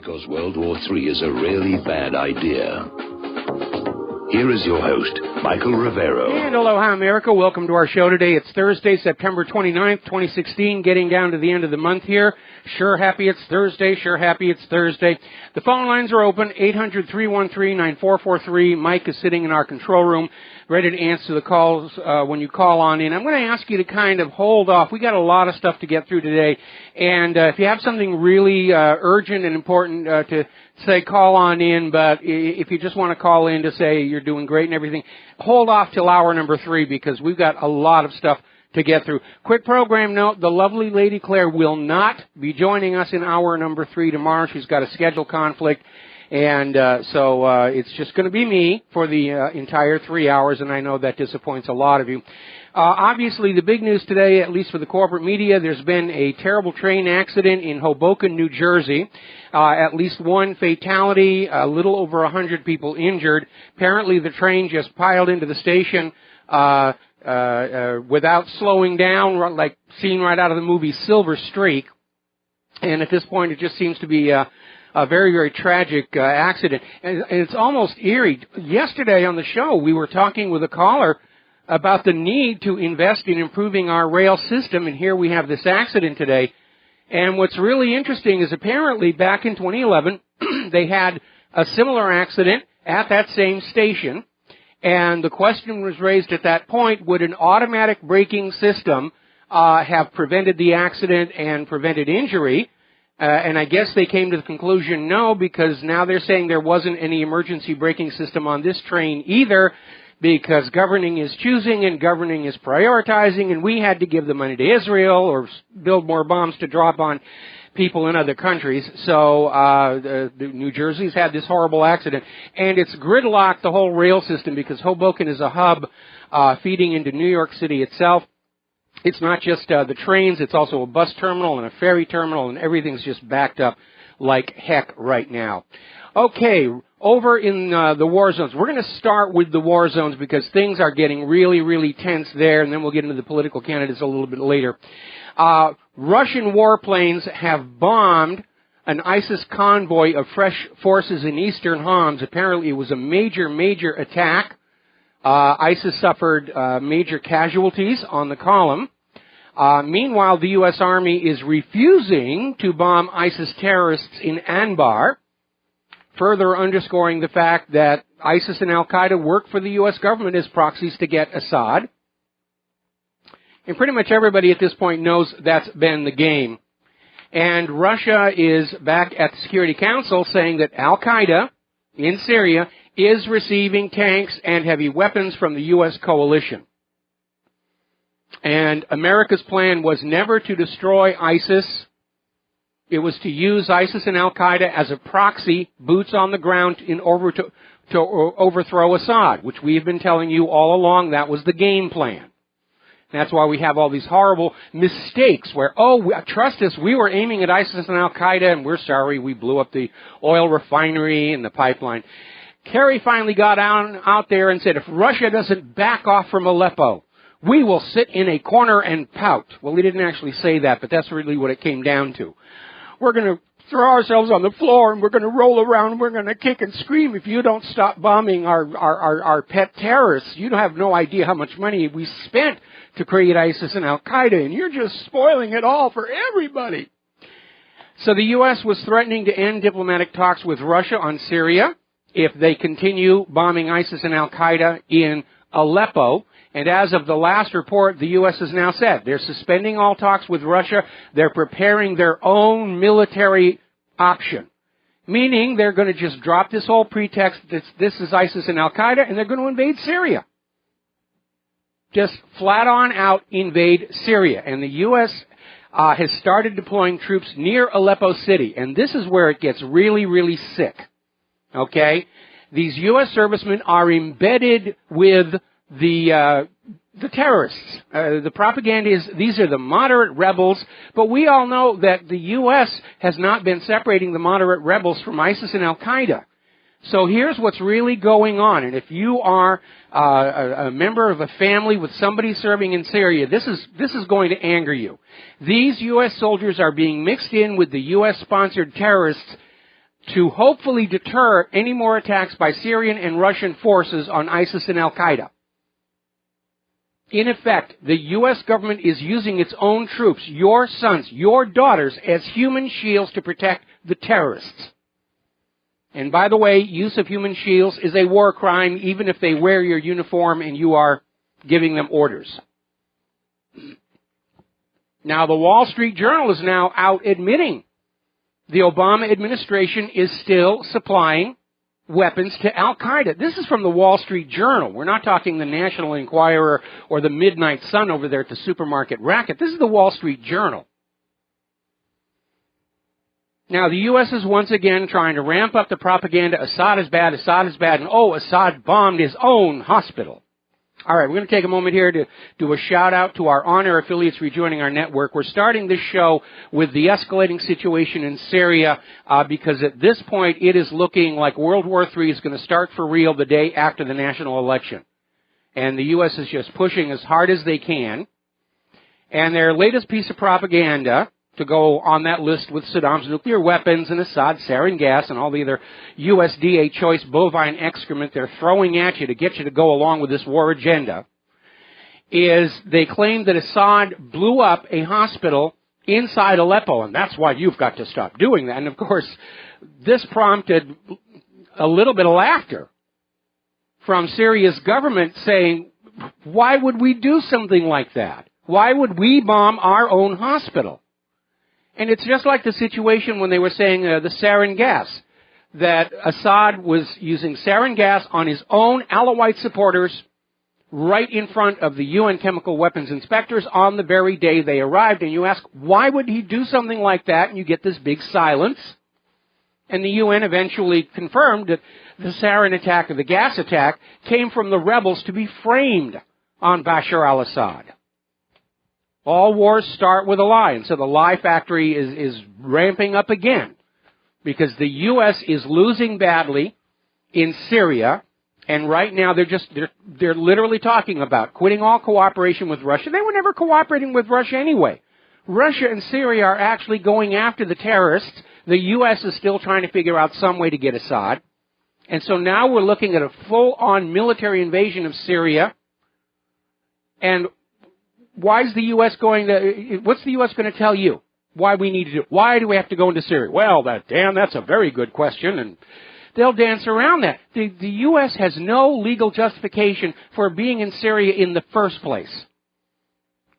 because World War III is a really bad idea. Here is your host, Michael Rivero. And aloha, America. Welcome to our show today. It's Thursday, September 29th, 2016, getting down to the end of the month here. Sure happy it's Thursday. Sure happy it's Thursday. The phone lines are open, 800-313-9443. Mike is sitting in our control room, ready to answer the calls when you call on in. I'm going to ask you to kind of hold off. We got a lot of stuff to get through today. And if you have something really urgent and important to say, call on in. But if you just want to call in to say you're doing great and everything, hold off till hour number 3 because we've got a lot of stuff to get through. Quick program note, the lovely Lady Claire will not be joining us in hour number 3 tomorrow. She's got a schedule conflict. And so it's just going to be me for the entire 3 hours, and I know that disappoints a lot of you. Obviously, the big news today, at least for the corporate media, there's been a terrible train accident in Hoboken, New Jersey. At least one fatality, a little over 100 people injured. Apparently, the train just piled into the station without slowing down, like seen right out of the movie Silver Streak. And at this point, it just seems to be a very, very tragic accident. And it's almost eerie. Yesterday on the show, we were talking with a caller about the need to invest in improving our rail system, and here we have this accident today. And what's really interesting is apparently back in 2011, they had a similar accident at that same station, and the question was raised at that point, would an automatic braking system have prevented the accident and prevented injury? And I guess they came to the conclusion no, because now they're saying there wasn't any emergency braking system on this train either, because governing is choosing and governing is prioritizing, and we had to give the money to Israel or build more bombs to drop on people in other countries. So New Jersey's had this horrible accident, and it's gridlocked the whole rail system because Hoboken is a hub feeding into New York City itself. It's not just the trains, it's also a bus terminal and a ferry terminal, and everything's just backed up like heck right now. Okay, over in the war zones. We're going to start with the war zones because things are getting really, really tense there, and then we'll get into the political candidates a little bit later. Russian warplanes have bombed an ISIS convoy of fresh forces in eastern Homs. Apparently it was a major, major attack. ISIS suffered major casualties on the column. Meanwhile, the U.S. Army is refusing to bomb ISIS terrorists in Anbar, further underscoring the fact that ISIS and Al-Qaeda work for the U.S. government as proxies to get Assad. And pretty much everybody at this point knows that's been the game. And Russia is back at the Security Council saying that Al-Qaeda in Syria is receiving tanks and heavy weapons from the U.S. coalition. And America's plan was never to destroy ISIS. It was to use ISIS and Al-Qaeda as a proxy, boots on the ground, in order to overthrow Assad, which we have been telling you all along that was the game plan. That's why we have all these horrible mistakes where, trust us, we were aiming at ISIS and Al-Qaeda, and we're sorry, we blew up the oil refinery and the pipeline. Kerry finally got out there and said, if Russia doesn't back off from Aleppo, we will sit in a corner and pout. Well, he didn't actually say that, but that's really what it came down to. We're going to throw ourselves on the floor, and we're going to roll around, and we're going to kick and scream if you don't stop bombing our pet terrorists. You have no idea how much money we spent to create ISIS and Al-Qaeda, and you're just spoiling it all for everybody. So the U.S. was threatening to end diplomatic talks with Russia on Syria if they continue bombing ISIS and Al-Qaeda in Aleppo. And as of the last report, the U.S. has now said they're suspending all talks with Russia. They're preparing their own military option, meaning they're going to just drop this whole pretext that this is ISIS and Al-Qaeda, and they're going to invade Syria. Just flat on out invade Syria. And the U.S. has started deploying troops near Aleppo City. And this is where it gets really, really sick. Okay? These U.S. servicemen are embedded with the terrorists. The propaganda is these are the moderate rebels, but we all know that the U.S. has not been separating the moderate rebels from ISIS and Al-Qaeda. So here's what's really going on, and if you are a member of a family with somebody serving in Syria, this is going to anger you. These U.S. soldiers are being mixed in with the U.S.-sponsored terrorists to hopefully deter any more attacks by Syrian and Russian forces on ISIS and Al-Qaeda. In effect, the U.S. government is using its own troops, your sons, your daughters, as human shields to protect the terrorists. And by the way, use of human shields is a war crime, even if they wear your uniform and you are giving them orders. Now, the Wall Street Journal is now out admitting the Obama administration is still supplying weapons to Al-Qaeda. This is from the Wall Street Journal. We're not talking the National Enquirer or the Midnight Sun over there at the supermarket racket. This is the Wall Street Journal. Now, the U.S. is once again trying to ramp up the propaganda. Assad is bad, and oh, Assad bombed his own hospital. All right, we're going to take a moment here to do a shout-out to our on-air affiliates rejoining our network. We're starting this show with the escalating situation in Syria because at this point it is looking like World War III is going to start for real the day after the national election. And the U.S. is just pushing as hard as they can. And their latest piece of propaganda to go on that list with Saddam's nuclear weapons and Assad's sarin gas and all the other USDA choice bovine excrement they're throwing at you to get you to go along with this war agenda, is they claim that Assad blew up a hospital inside Aleppo, and that's why you've got to stop doing that. And of course, this prompted a little bit of laughter from Syria's government saying, why would we do something like that? Why would we bomb our own hospital? And it's just like the situation when they were saying the sarin gas, that Assad was using sarin gas on his own Alawite supporters right in front of the UN chemical weapons inspectors on the very day they arrived. And you ask, why would he do something like that? And you get this big silence. And the UN eventually confirmed that the sarin attack, or the gas attack, came from the rebels to be framed on Bashar al-Assad. All wars start with a lie, and so the lie factory is ramping up again because the U.S. is losing badly in Syria, and right now they're literally talking about quitting all cooperation with Russia. They were never cooperating with Russia anyway. Russia and Syria are actually going after the terrorists. The U.S. is still trying to figure out some way to get Assad, and so now we're looking at a full-on military invasion of Syria, and why is the U.S. what's the U.S. going to tell you? Why we need to do it? Why do we have to go into Syria? Well, that's a very good question, and they'll dance around that. The U.S. has no legal justification for being in Syria in the first place,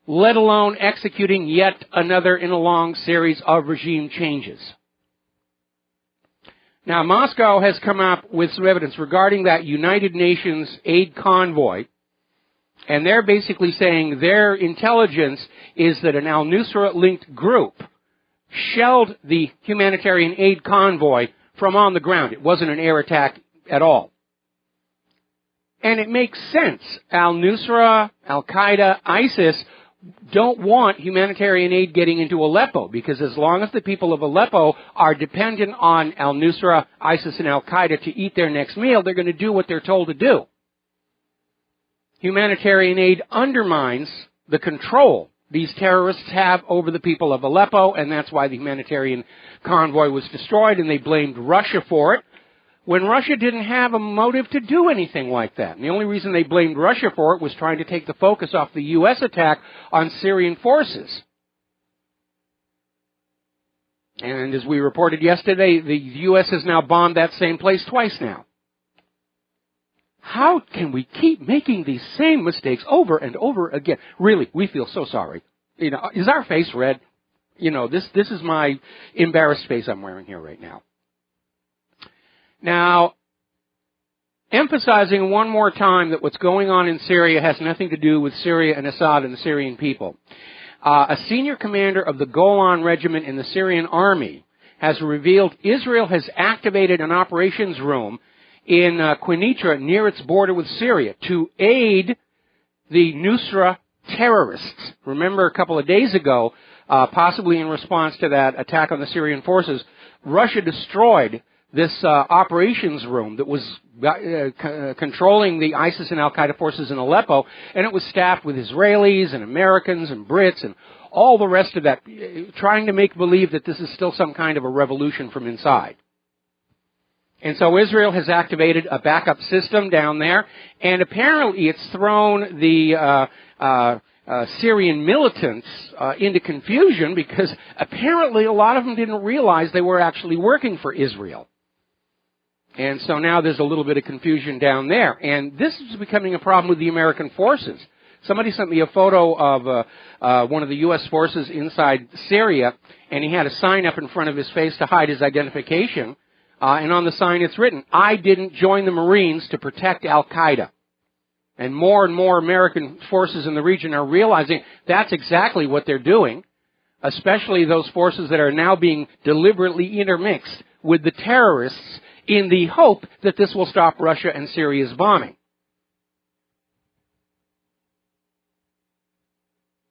let alone executing yet another in a long series of regime changes. Now, Moscow has come up with some evidence regarding that United Nations aid convoy. And they're basically saying their intelligence is that an al-Nusra-linked group shelled the humanitarian aid convoy from on the ground. It wasn't an air attack at all. And it makes sense. Al-Nusra, Al-Qaeda, ISIS don't want humanitarian aid getting into Aleppo, because as long as the people of Aleppo are dependent on Al-Nusra, ISIS, and Al-Qaeda to eat their next meal, they're going to do what they're told to do. Humanitarian aid undermines the control these terrorists have over the people of Aleppo, and that's why the humanitarian convoy was destroyed, and they blamed Russia for it, when Russia didn't have a motive to do anything like that. And the only reason they blamed Russia for it was trying to take the focus off the U.S. attack on Syrian forces. And as we reported yesterday, the U.S. has now bombed that same place twice now. How can we keep making these same mistakes over and over again? Really, we feel so sorry. Is our face red? This is my embarrassed face I'm wearing here right now. Now, emphasizing one more time that what's going on in Syria has nothing to do with Syria and Assad and the Syrian people. A senior commander of the Golan Regiment in the Syrian army has revealed Israel has activated an operations room in Quneitra near its border with Syria to aid the Nusra terrorists. Remember a couple of days ago, possibly in response to that attack on the Syrian forces, Russia destroyed this operations room that was controlling the ISIS and Al-Qaeda forces in Aleppo, and it was staffed with Israelis and Americans and Brits and all the rest of that, trying to make believe that this is still some kind of a revolution from inside. And so Israel has activated a backup system down there, and apparently it's thrown the Syrian militants into confusion because apparently a lot of them didn't realize they were actually working for Israel. And so now there's a little bit of confusion down there. And this is becoming a problem with the American forces. Somebody sent me a photo of one of the U.S. forces inside Syria, and he had a sign up in front of his face to hide his identification. And on the sign it's written, "I didn't join the Marines to protect Al-Qaeda." And more American forces in the region are realizing that's exactly what they're doing, especially those forces that are now being deliberately intermixed with the terrorists in the hope that this will stop Russia and Syria's bombing.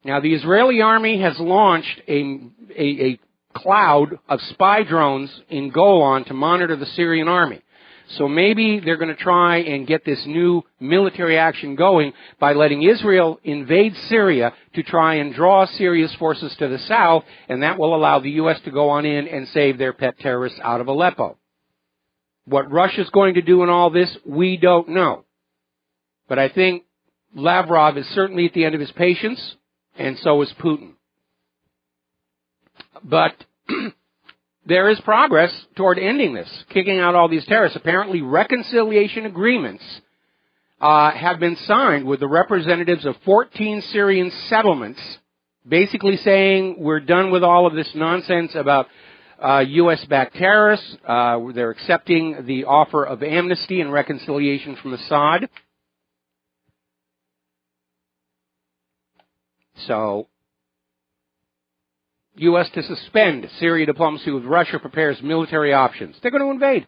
Now, the Israeli army has launched a cloud of spy drones in Golan to monitor the Syrian army. So maybe they're going to try and get this new military action going by letting Israel invade Syria to try and draw Syria's forces to the south, and that will allow the U.S. to go on in and save their pet terrorists out of Aleppo. What Russia's going to do in all this, we don't know. But I think Lavrov is certainly at the end of his patience, and so is Putin. But there is progress toward ending this, kicking out all these terrorists. Apparently, reconciliation agreements have been signed with the representatives of 14 Syrian settlements, basically saying we're done with all of this nonsense about U.S.-backed terrorists. They're accepting the offer of amnesty and reconciliation from Assad. So, U.S. to suspend Syria diplomacy with Russia, prepares military options. They're going to invade.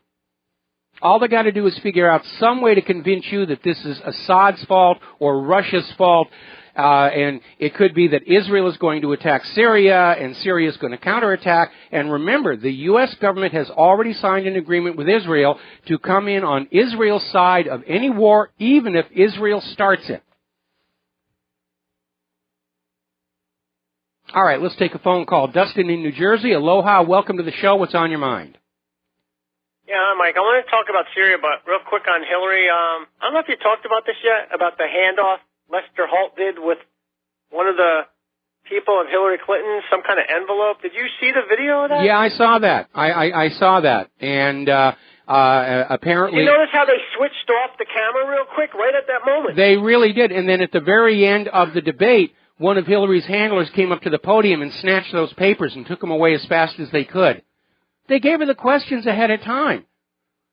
All they got to do is figure out some way to convince you that this is Assad's fault or Russia's fault, and it could be that Israel is going to attack Syria and Syria is going to counterattack. And remember, the U.S. government has already signed an agreement with Israel to come in on Israel's side of any war, even if Israel starts it. All right, let's take a phone call. Dustin in New Jersey. Aloha. Welcome to the show. What's on your mind? Yeah, Mike, I want to talk about Syria, but real quick on Hillary. I don't know if you talked about this yet, about the handoff Lester Holt did with one of the people of Hillary Clinton, some kind of envelope. Did you see the video of that? Yeah, I saw that. I saw that. And apparently... You notice how they switched off the camera real quick right at that moment? They really did. And then at the very end of the debate, one of Hillary's handlers came up to the podium and snatched those papers and took them away as fast as they could. They gave her the questions ahead of time.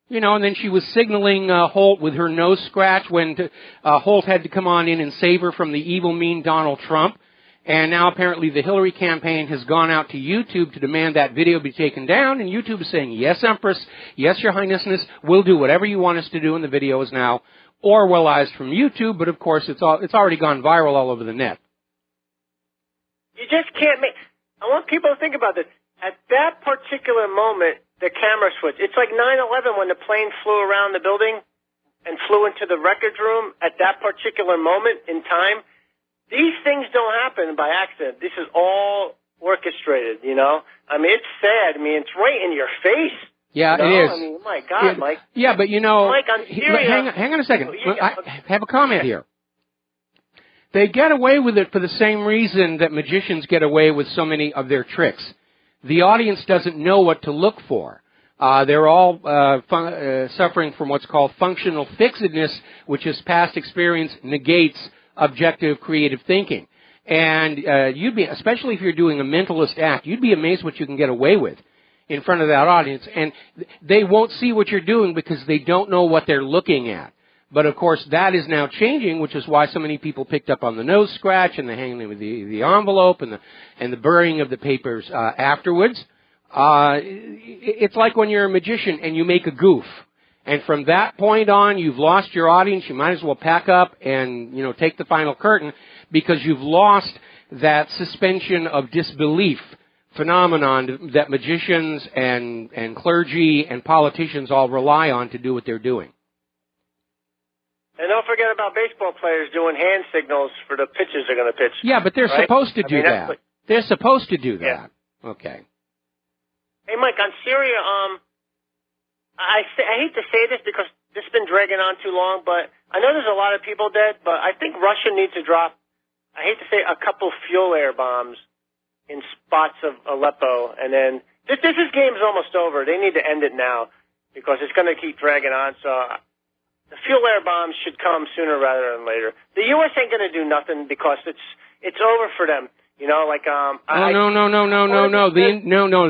You know, and then she was signaling Holt with her nose scratch when Holt had to come on in and save her from the evil, mean Donald Trump. And now apparently the Hillary campaign has gone out to YouTube to demand that video be taken down. And YouTube is saying, yes, Empress, yes, Your Highnessness, we'll do whatever you want us to do. And the video is now Orwellized from YouTube. But, of course, it's already gone viral all over the net. You just can't make... I want people to think about this. At that particular moment, the camera switched. It's like 9/11 when the plane flew around the building and flew into the records room at that particular moment in time. These things don't happen by accident. This is all orchestrated, you know? I mean, it's sad. I mean, it's right in your face. Yeah, you know? it is. I mean, my God, Mike. Yeah, but you know... Mike, on Syria... Hang on a second. I have a comment here. They get away with it for the same reason that magicians get away with so many of their tricks. The audience doesn't know what to look for. They're all suffering from what's called functional fixedness, which is past experience negates objective creative thinking. And you'd be, especially if you're doing a mentalist act, you'd be amazed what you can get away with in front of that audience. And they won't see what you're doing because they don't know what they're looking at. But, of course, that is now changing, which is why so many people picked up on the nose scratch and the hanging with the envelope and the burying of the papers afterwards. It's like when you're a magician and you make a goof. And from that point on, you've lost your audience. You might as well pack up and, you know, take the final curtain because you've lost that suspension of disbelief phenomenon that magicians and clergy and politicians all rely on to do what they're doing. And don't forget about baseball players doing hand signals for the pitches they're going to pitch. Yeah, but they're supposed to do that. They're supposed to do that. Yeah. Okay. Hey, Mike, on Syria, I hate to say this because this has been dragging on too long, but I know there's a lot of people dead, but I think Russia needs to drop, I hate to say, a couple fuel air bombs in spots of Aleppo, and then this game is almost over. They need to end it now because it's going to keep dragging on. So the fuel air bombs should come sooner rather than later. The U.S. ain't going to do nothing because it's over for them. You know, like No.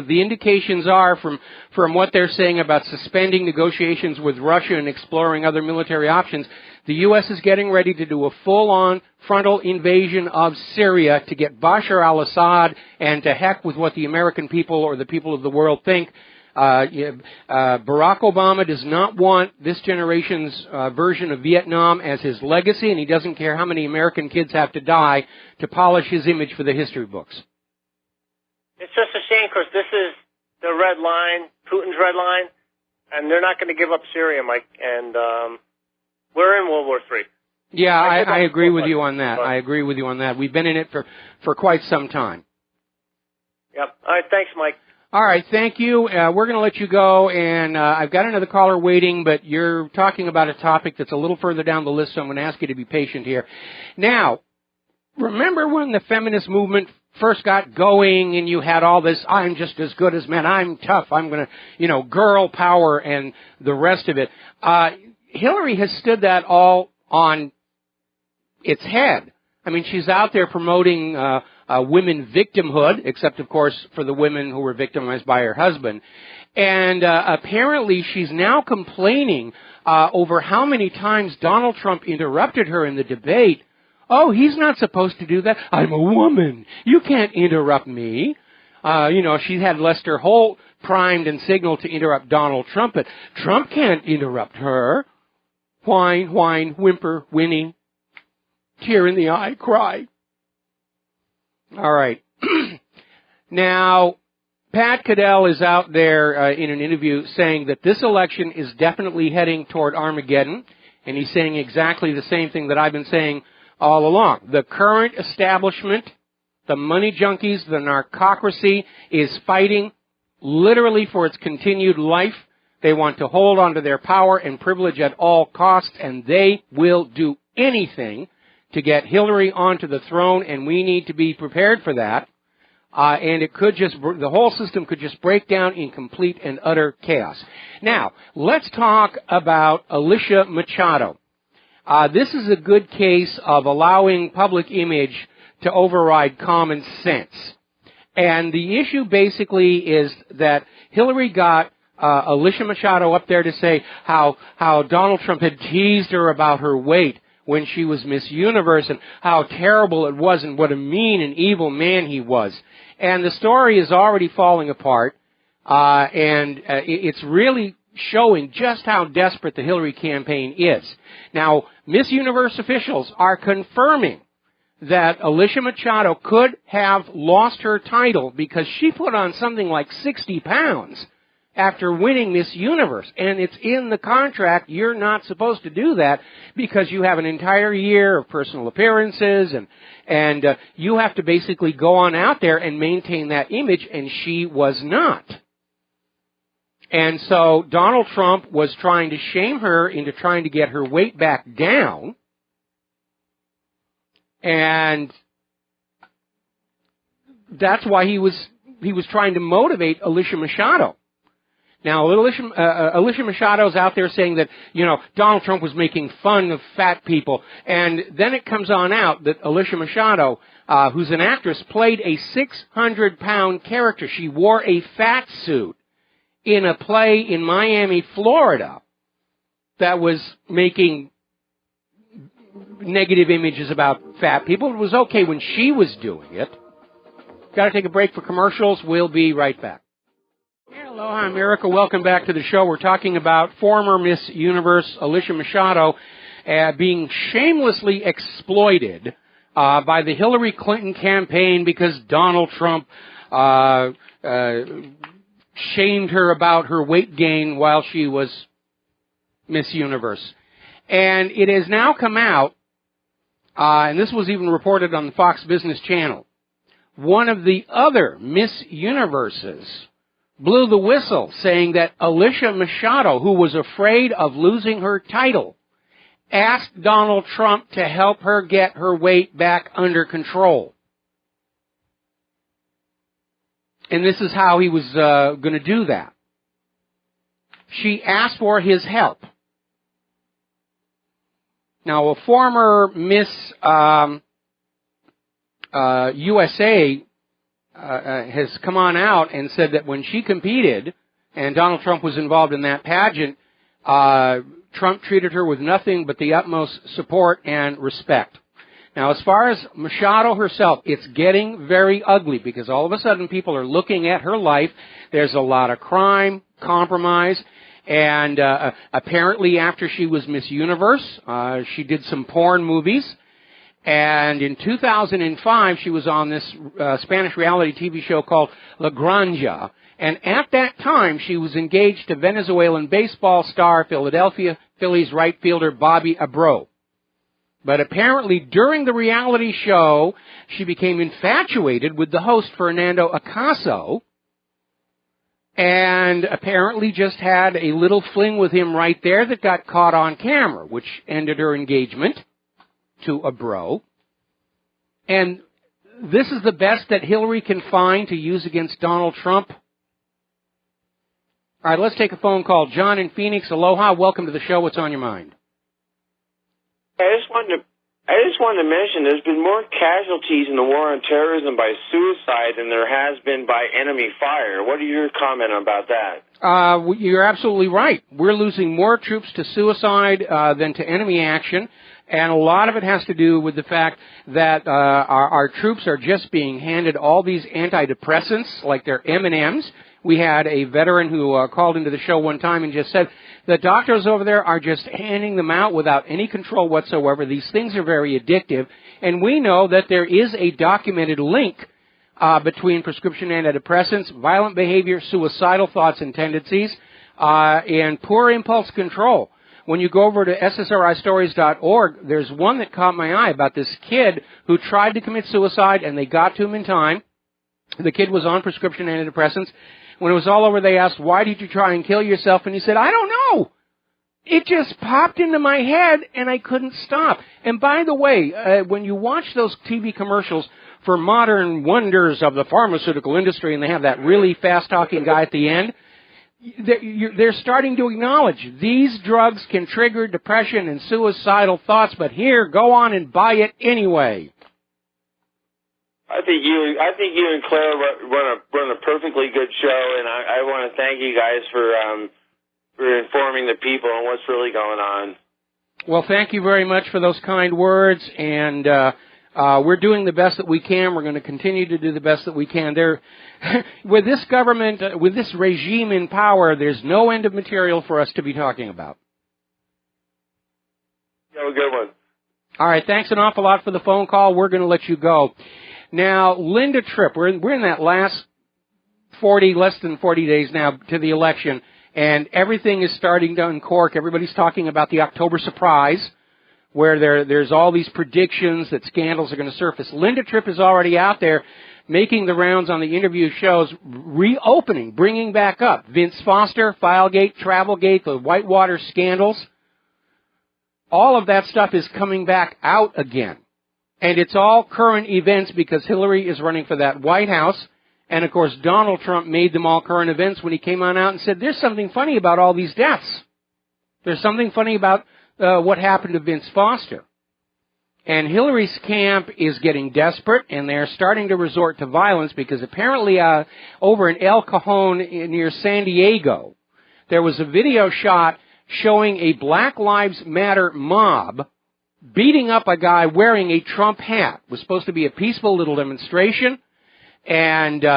The indications are from what they're saying about suspending negotiations with Russia and exploring other military options. The U.S. is getting ready to do a full-on frontal invasion of Syria to get Bashar al-Assad, and to heck with what the American people or the people of the world think. Barack Obama does not want this generation's version of Vietnam as his legacy, and he doesn't care how many American kids have to die to polish his image for the history books. It's just a shame because this is the red line, Putin's red line, and they're not going to give up Syria, Mike, and we're in World War III. Yeah, I agree with you on that. I agree with you on that. We've been in it for quite some time. Yep. All right, thanks, Mike. All right, thank you. We're going to let you go, and I've got another caller waiting, but you're talking about a topic that's a little further down the list, so I'm going to ask you to be patient here. Now, remember when the feminist movement first got going and you had all this, I'm just as good as men, I'm tough, I'm going to, girl power and the rest of it. Hillary has stood that all on its head. I mean, she's out there promoting women victimhood, except, of course, for the women who were victimized by her husband. And apparently she's now complaining over how many times Donald Trump interrupted her in the debate. Oh, he's not supposed to do that. I'm a woman. You can't interrupt me. She had Lester Holt primed and signaled to interrupt Donald Trump, but Trump can't interrupt her. Whine, whine, whimper, whinny, tear in the eye, cry. All right. Now, Pat Caddell is out there in an interview saying that this election is definitely heading toward Armageddon, and he's saying exactly the same thing that I've been saying all along. The current establishment, the money junkies, the narcocracy, is fighting literally for its continued life. They want to hold on to their power and privilege at all costs, and they will do anything to get Hillary onto the throne, and we need to be prepared for that. And the whole system could just break down in complete and utter chaos. Now, let's talk about Alicia Machado. This is a good case of allowing public image to override common sense. And the issue basically is that Hillary got Alicia Machado up there to say how Donald Trump had teased her about her weight when she was Miss Universe, and how terrible it was and what a mean and evil man he was. And the story is already falling apart, and it's really showing just how desperate the Hillary campaign is. Now, Miss Universe officials are confirming that Alicia Machado could have lost her title because she put on something like 60 pounds after winning Miss Universe. And it's in the contract. You're not supposed to do that because you have an entire year of personal appearances, and you have to basically go on out there and maintain that image, and she was not. And so Donald Trump was trying to shame her into trying to get her weight back down. And that's why he was trying to motivate Alicia Machado. Now, Alicia Machado's out there saying that, Donald Trump was making fun of fat people. And then it comes on out that Alicia Machado, who's an actress, played a 600-pound character. She wore a fat suit in a play in Miami, Florida, that was making negative images about fat people. It was okay when she was doing it. Got to take a break for commercials. We'll be right back. Aloha, America. Welcome back to the show. We're talking about former Miss Universe Alicia Machado being shamelessly exploited by the Hillary Clinton campaign because Donald Trump shamed her about her weight gain while she was Miss Universe. And it has now come out, and this was even reported on the Fox Business Channel, one of the other Miss Universes blew the whistle, saying that Alicia Machado, who was afraid of losing her title, asked Donald Trump to help her get her weight back under control. And this is how he was going to do that. She asked for his help. Now, a former Miss USA has come on out and said that when she competed, and Donald Trump was involved in that pageant, Trump treated her with nothing but the utmost support and respect. Now, as far as Machado herself, it's getting very ugly because all of a sudden people are looking at her life. There's a lot of crime, compromise, and apparently after she was Miss Universe, she did some porn movies. And in 2005, she was on this Spanish reality TV show called La Granja. And at that time, she was engaged to Venezuelan baseball star, Philadelphia Phillies right fielder Bobby Abreu. But apparently, during the reality show, she became infatuated with the host, Fernando Acaso, and apparently just had a little fling with him right there that got caught on camera, which ended her engagement to Abreu. And this is the best that Hillary can find to use against Donald Trump. All right, let's take a phone call. John in Phoenix, aloha. Welcome to the show. What's on your mind? I just wanted to mention there's been more casualties in the war on terrorism by suicide than there has been by enemy fire. What are your comments about that? You're absolutely right. We're losing more troops to suicide than to enemy action, and a lot of it has to do with the fact that our troops are just being handed all these antidepressants like they're M&Ms. We had a veteran who called into the show one time and just said the doctors over there are just handing them out without any control whatsoever. These things are very addictive, and we know that there is a documented link between prescription antidepressants, violent behavior, suicidal thoughts and tendencies, and poor impulse control. When you go over to ssristories.org, there's one that caught my eye about this kid who tried to commit suicide, and they got to him in time. The kid was on prescription antidepressants. When it was all over, they asked, why did you try and kill yourself? And he said, I don't know. It just popped into my head, and I couldn't stop. And by the way, when you watch those TV commercials for modern wonders of the pharmaceutical industry, and they have that really fast-talking guy at the end, they're starting to acknowledge these drugs can trigger depression and suicidal thoughts, but here, go on and buy it anyway. I think you and Claire run a perfectly good show, and I want to thank you guys for informing the people on what's really going on. Well, thank you very much for those kind words, and we're doing the best that we can. We're going to continue to do the best that we can. With this government, with this regime in power, there's no end of material for us to be talking about. Have a good one. All right, thanks an awful lot for the phone call. We're going to let you go. Now, Linda Tripp, we're in that last less than 40 days now to the election, and everything is starting to uncork. Everybody's talking about the October surprise, where there's all these predictions that scandals are going to surface. Linda Tripp is already out there making the rounds on the interview shows, reopening, bringing back up Vince Foster, Filegate, Travelgate, the Whitewater scandals. All of that stuff is coming back out again. And it's all current events because Hillary is running for that White House. And, of course, Donald Trump made them all current events when he came on out and said, there's something funny about all these deaths. There's something funny about what happened to Vince Foster. And Hillary's camp is getting desperate, and they're starting to resort to violence because apparently over in El Cajon near San Diego, there was a video shot showing a Black Lives Matter mob beating up a guy wearing a Trump hat. It was supposed to be a peaceful little demonstration, and we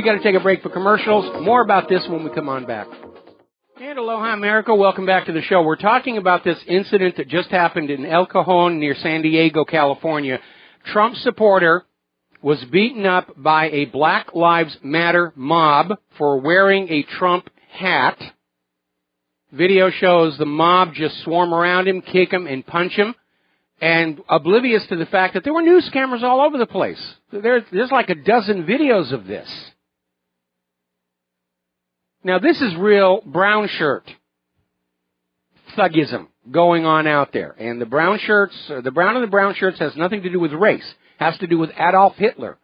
got to take a break for commercials. More about this when we come on back. And aloha, America. Welcome back to the show. We're talking about this incident that just happened in El Cajon near San Diego, California. Trump supporter was beaten up by a Black Lives Matter mob for wearing a Trump hat. Video shows the mob just swarm around him, kick him, and punch him. and oblivious to the fact that there were news cameras all over the place. There's like a dozen videos of this. Now, this is real brown shirt thugism going on out there. And the brown shirts, the brown and the brown shirts has nothing to do with race. It has to do with Adolf Hitler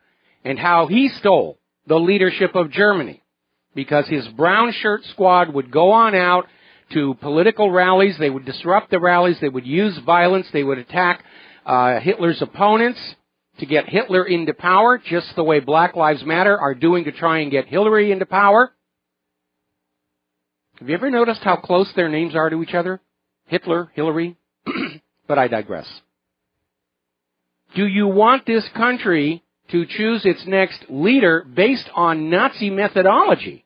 and how he stole the leadership of Germany. Because his brown shirt squad would go on out to political rallies. They would disrupt the rallies. They would use violence. They would attack Hitler's opponents to get Hitler into power, just the way Black Lives Matter are doing to try and get Hillary into power. Have you ever noticed how close their names are to each other? Hitler, Hillary. But I digress. Do you want this country to choose its next leader based on Nazi methodology,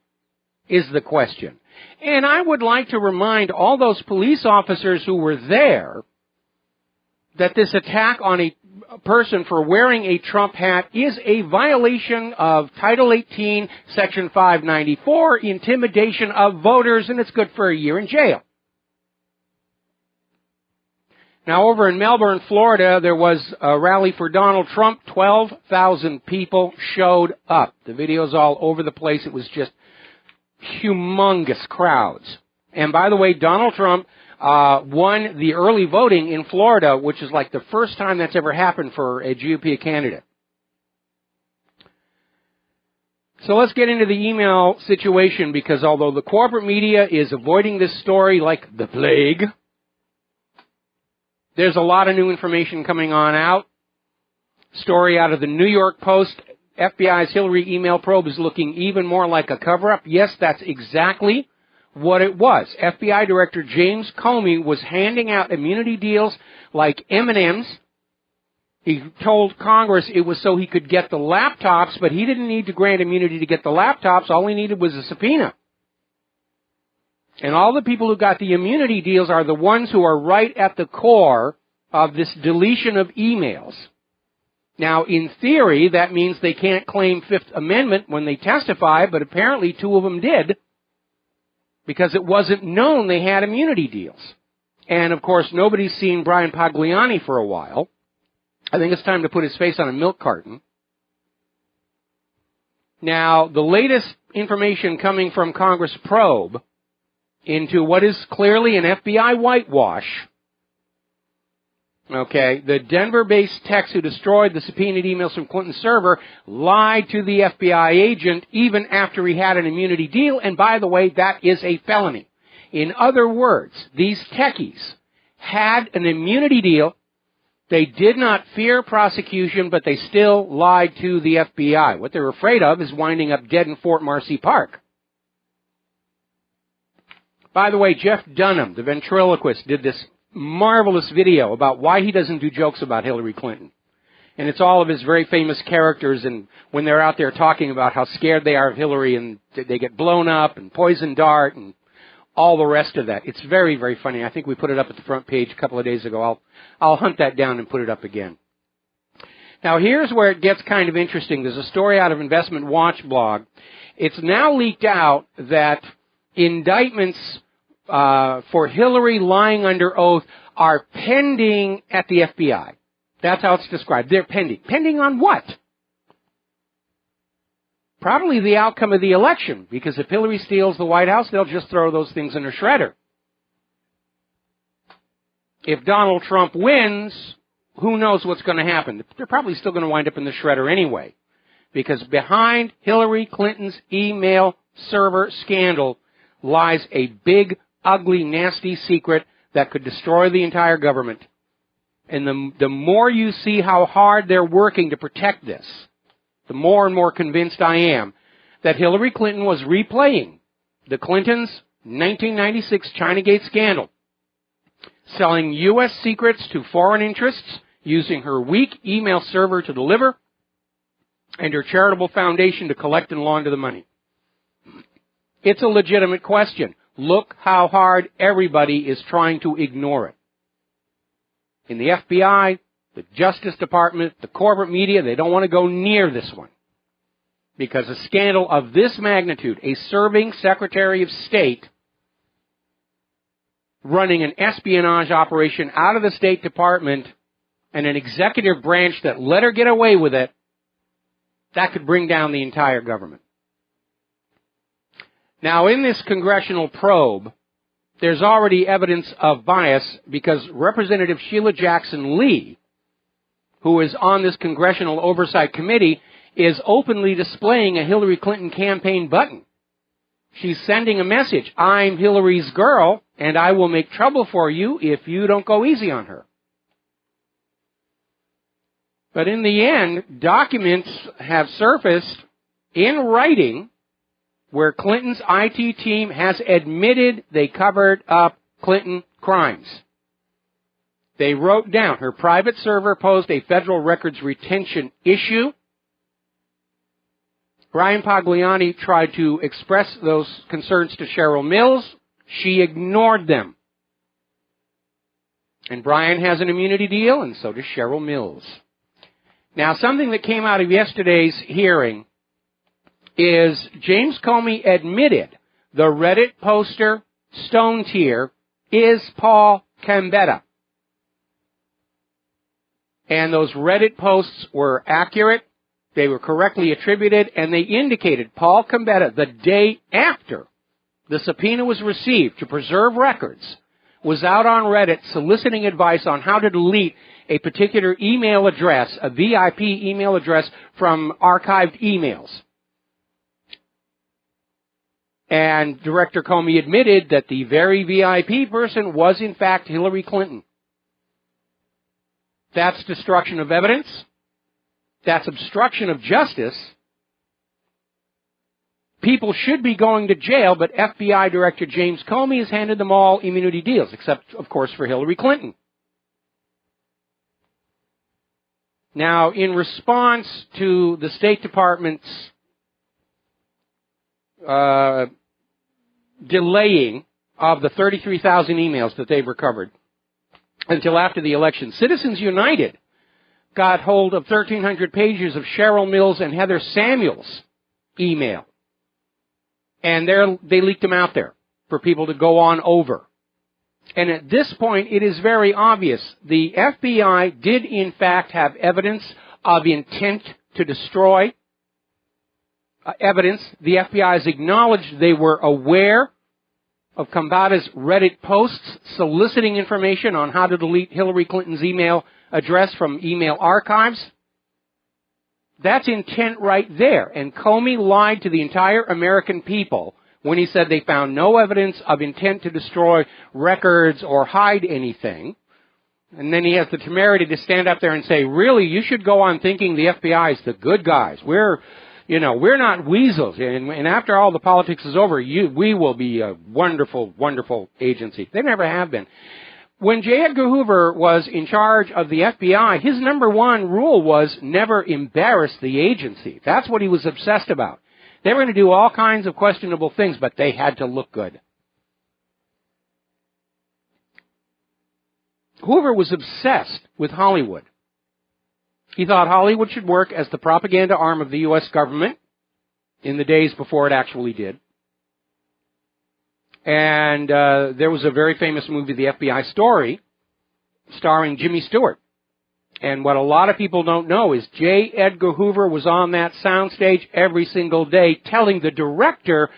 is the question. And I would like to remind all those police officers who were there that this attack on a person for wearing a Trump hat is a violation of Title 18, Section 594, intimidation of voters, and it's good for a year in jail. Now, over in Melbourne, Florida, there was a rally for Donald Trump. 12,000 people showed up. The video's all over the place. It was just humongous crowds. And by the way, Donald Trump won the early voting in Florida, which is like the first time that's ever happened for a GOP candidate. So let's get into the email situation, because although the corporate media is avoiding this story like the plague, there's a lot of new information coming on out. Story out of the New York Post. FBI's Hillary email probe is looking even more like a cover-up. Yes, that's exactly what it was. FBI Director James Comey was handing out immunity deals like M&Ms. He told Congress it was so he could get the laptops, but he didn't need to grant immunity to get the laptops. All he needed was a subpoena. And all the people who got the immunity deals are the ones who are right at the core of this deletion of emails. Now, in theory, that means they can't claim Fifth Amendment when they testify, but apparently two of them did, because it wasn't known they had immunity deals. And, of course, nobody's seen Brian Pagliani for a while. I think it's time to put his face on a milk carton. Now, the latest information coming from Congress probe into what is clearly an FBI whitewash. Okay, the Denver-based techs who destroyed the subpoenaed emails from Clinton's server lied to the FBI agent even after he had an immunity deal, and by the way, that is a felony. In other words, these techies had an immunity deal. They did not fear prosecution, but they still lied to the FBI. What they're afraid of is winding up dead in Fort Marcy Park. By the way, Jeff Dunham, the ventriloquist, did this marvelous video about why he doesn't do jokes about Hillary Clinton. And it's all of his very famous characters, and when they're out there talking about how scared they are of Hillary and they get blown up and poison dart and all the rest of that. It's very, very funny. I think we put it up at the front page a couple of days ago. I'll hunt that down and put it up again. Now, here's where it gets kind of interesting. There's a story out of Investment Watch blog. It's now leaked out that indictments for Hillary lying under oath are pending at the FBI. That's how it's described. They're pending. Pending on what? Probably the outcome of the election, because if Hillary steals the White House, they'll just throw those things in a shredder. If Donald Trump wins, who knows what's going to happen? They're probably still going to wind up in the shredder anyway, because behind Hillary Clinton's email server scandal lies a big, ugly, nasty secret that could destroy the entire government. And the more you see how hard they're working to protect this, the more and more convinced I am that Hillary Clinton was replaying the Clintons' 1996 Chinagate scandal, selling U.S. secrets to foreign interests, using her weak email server to deliver, and her charitable foundation to collect and launder the money. It's a legitimate question. Look how hard everybody is trying to ignore it. In the FBI, the Justice Department, the corporate media, they don't want to go near this one. Because a scandal of this magnitude, a serving Secretary of State running an espionage operation out of the State Department, and an executive branch that let her get away with it, that could bring down the entire government. Now, in this congressional probe, there's already evidence of bias because Representative Sheila Jackson Lee, who is on this Congressional Oversight Committee, is openly displaying a Hillary Clinton campaign button. She's sending a message, I'm Hillary's girl, and I will make trouble for you if you don't go easy on her. But in the end, documents have surfaced in writing where Clinton's IT team has admitted they covered up Clinton crimes. They wrote down her private server posed a federal records retention issue. Brian Pagliani tried to express those concerns to Cheryl Mills. She ignored them. And Brian has an immunity deal, and so does Cheryl Mills. Now, something that came out of yesterday's hearing is James Comey admitted the Reddit poster Stone Tier is Paul Gambetta. And those Reddit posts were accurate, they were correctly attributed, and they indicated Paul Gambetta, the day after the subpoena was received to preserve records, was out on Reddit soliciting advice on how to delete a particular email address, a VIP email address from archived emails. And Director Comey admitted that the very VIP person was in fact Hillary Clinton. That's destruction of evidence. That's obstruction of justice. People should be going to jail, but FBI Director James Comey has handed them all immunity deals, except, of course, for Hillary Clinton. Now, in response to the State Department's delaying of the 33,000 emails that they've recovered until after the election, Citizens United got hold of 1,300 pages of Cheryl Mills and Heather Samuels' email. And they leaked them out there for people to go on over. And at this point, it is very obvious. The FBI did, in fact, have evidence of intent to destroy. Evidence. The FBI has acknowledged they were aware of Gambetta's Reddit posts soliciting information on how to delete Hillary Clinton's email address from email archives. That's intent right there. And Comey lied to the entire American people when he said they found no evidence of intent to destroy records or hide anything. And then he has the temerity to stand up there and say, really, you should go on thinking the FBI is the good guys. We're not weasels. And after all the politics is over, we will be a wonderful, wonderful agency. They never have been. When J. Edgar Hoover was in charge of the FBI, his number one rule was never embarrass the agency. That's what he was obsessed about. They were going to do all kinds of questionable things, but they had to look good. Hoover was obsessed with Hollywood. He thought Hollywood should work as the propaganda arm of the U.S. government in the days before it actually did. And there was a very famous movie, The FBI Story, starring Jimmy Stewart. And what a lot of people don't know is J. Edgar Hoover was on that soundstage every single day telling the director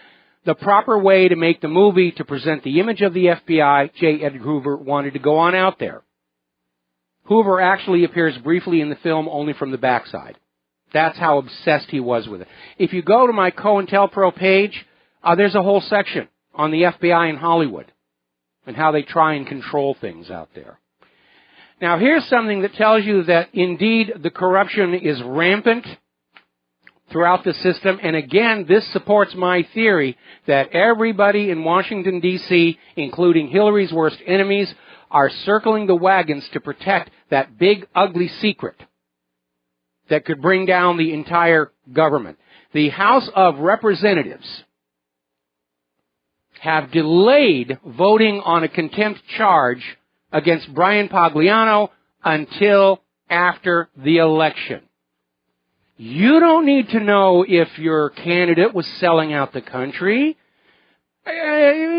the proper way to make the movie to present the image of the FBI. J. Edgar Hoover wanted to go on out there. Hoover actually appears briefly in the film only from the backside. That's how obsessed he was with it. If you go to my COINTELPRO page, there's a whole section on the FBI in Hollywood and how they try and control things out there. Now, here's something that tells you that, indeed, the corruption is rampant throughout the system. And again, this supports my theory that everybody in Washington, D.C., including Hillary's worst enemies, are circling the wagons to protect that big, ugly secret that could bring down the entire government. The House of Representatives have delayed voting on a contempt charge against Brian Pagliano until after the election. You don't need to know if your candidate was selling out the country.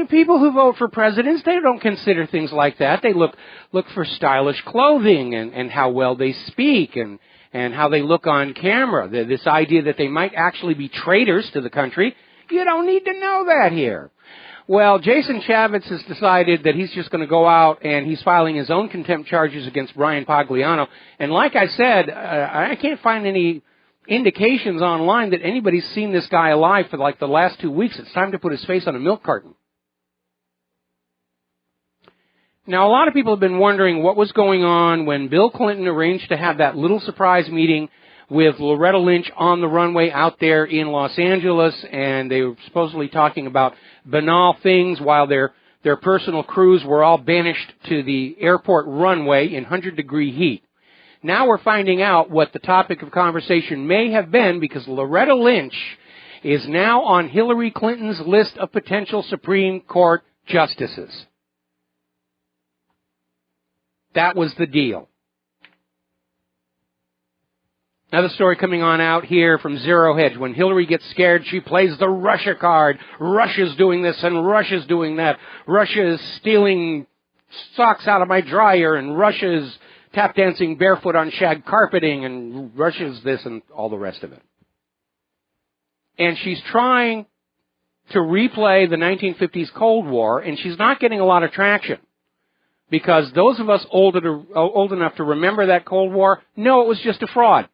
People who vote for presidents, they don't consider things like that. They look for stylish clothing and how well they speak and how they look on camera. This idea that they might actually be traitors to the country, you don't need to know that here. Well, Jason Chavez has decided that he's just going to go out and he's filing his own contempt charges against Brian Pagliano. And like I said, I can't find any indications online that anybody's seen this guy alive for like the last 2 weeks. It's time to put his face on a milk carton. Now, a lot of people have been wondering what was going on when Bill Clinton arranged to have that little surprise meeting with Loretta Lynch on the runway out there in Los Angeles, and they were supposedly talking about banal things while their personal crews were all banished to the airport runway in 100-degree heat. Now we're finding out what the topic of conversation may have been, because Loretta Lynch is now on Hillary Clinton's list of potential Supreme Court justices. That was the deal. Another story coming on out here from Zero Hedge. When Hillary gets scared, she plays the Russia card. Russia's doing this and Russia's doing that. Russia is stealing socks out of my dryer, and Russia's tap dancing barefoot on shag carpeting, and Russia's this and all the rest of it. And she's trying to replay the 1950s Cold War, and she's not getting a lot of traction. Because those of us old enough to remember that Cold War know it was just a fraud.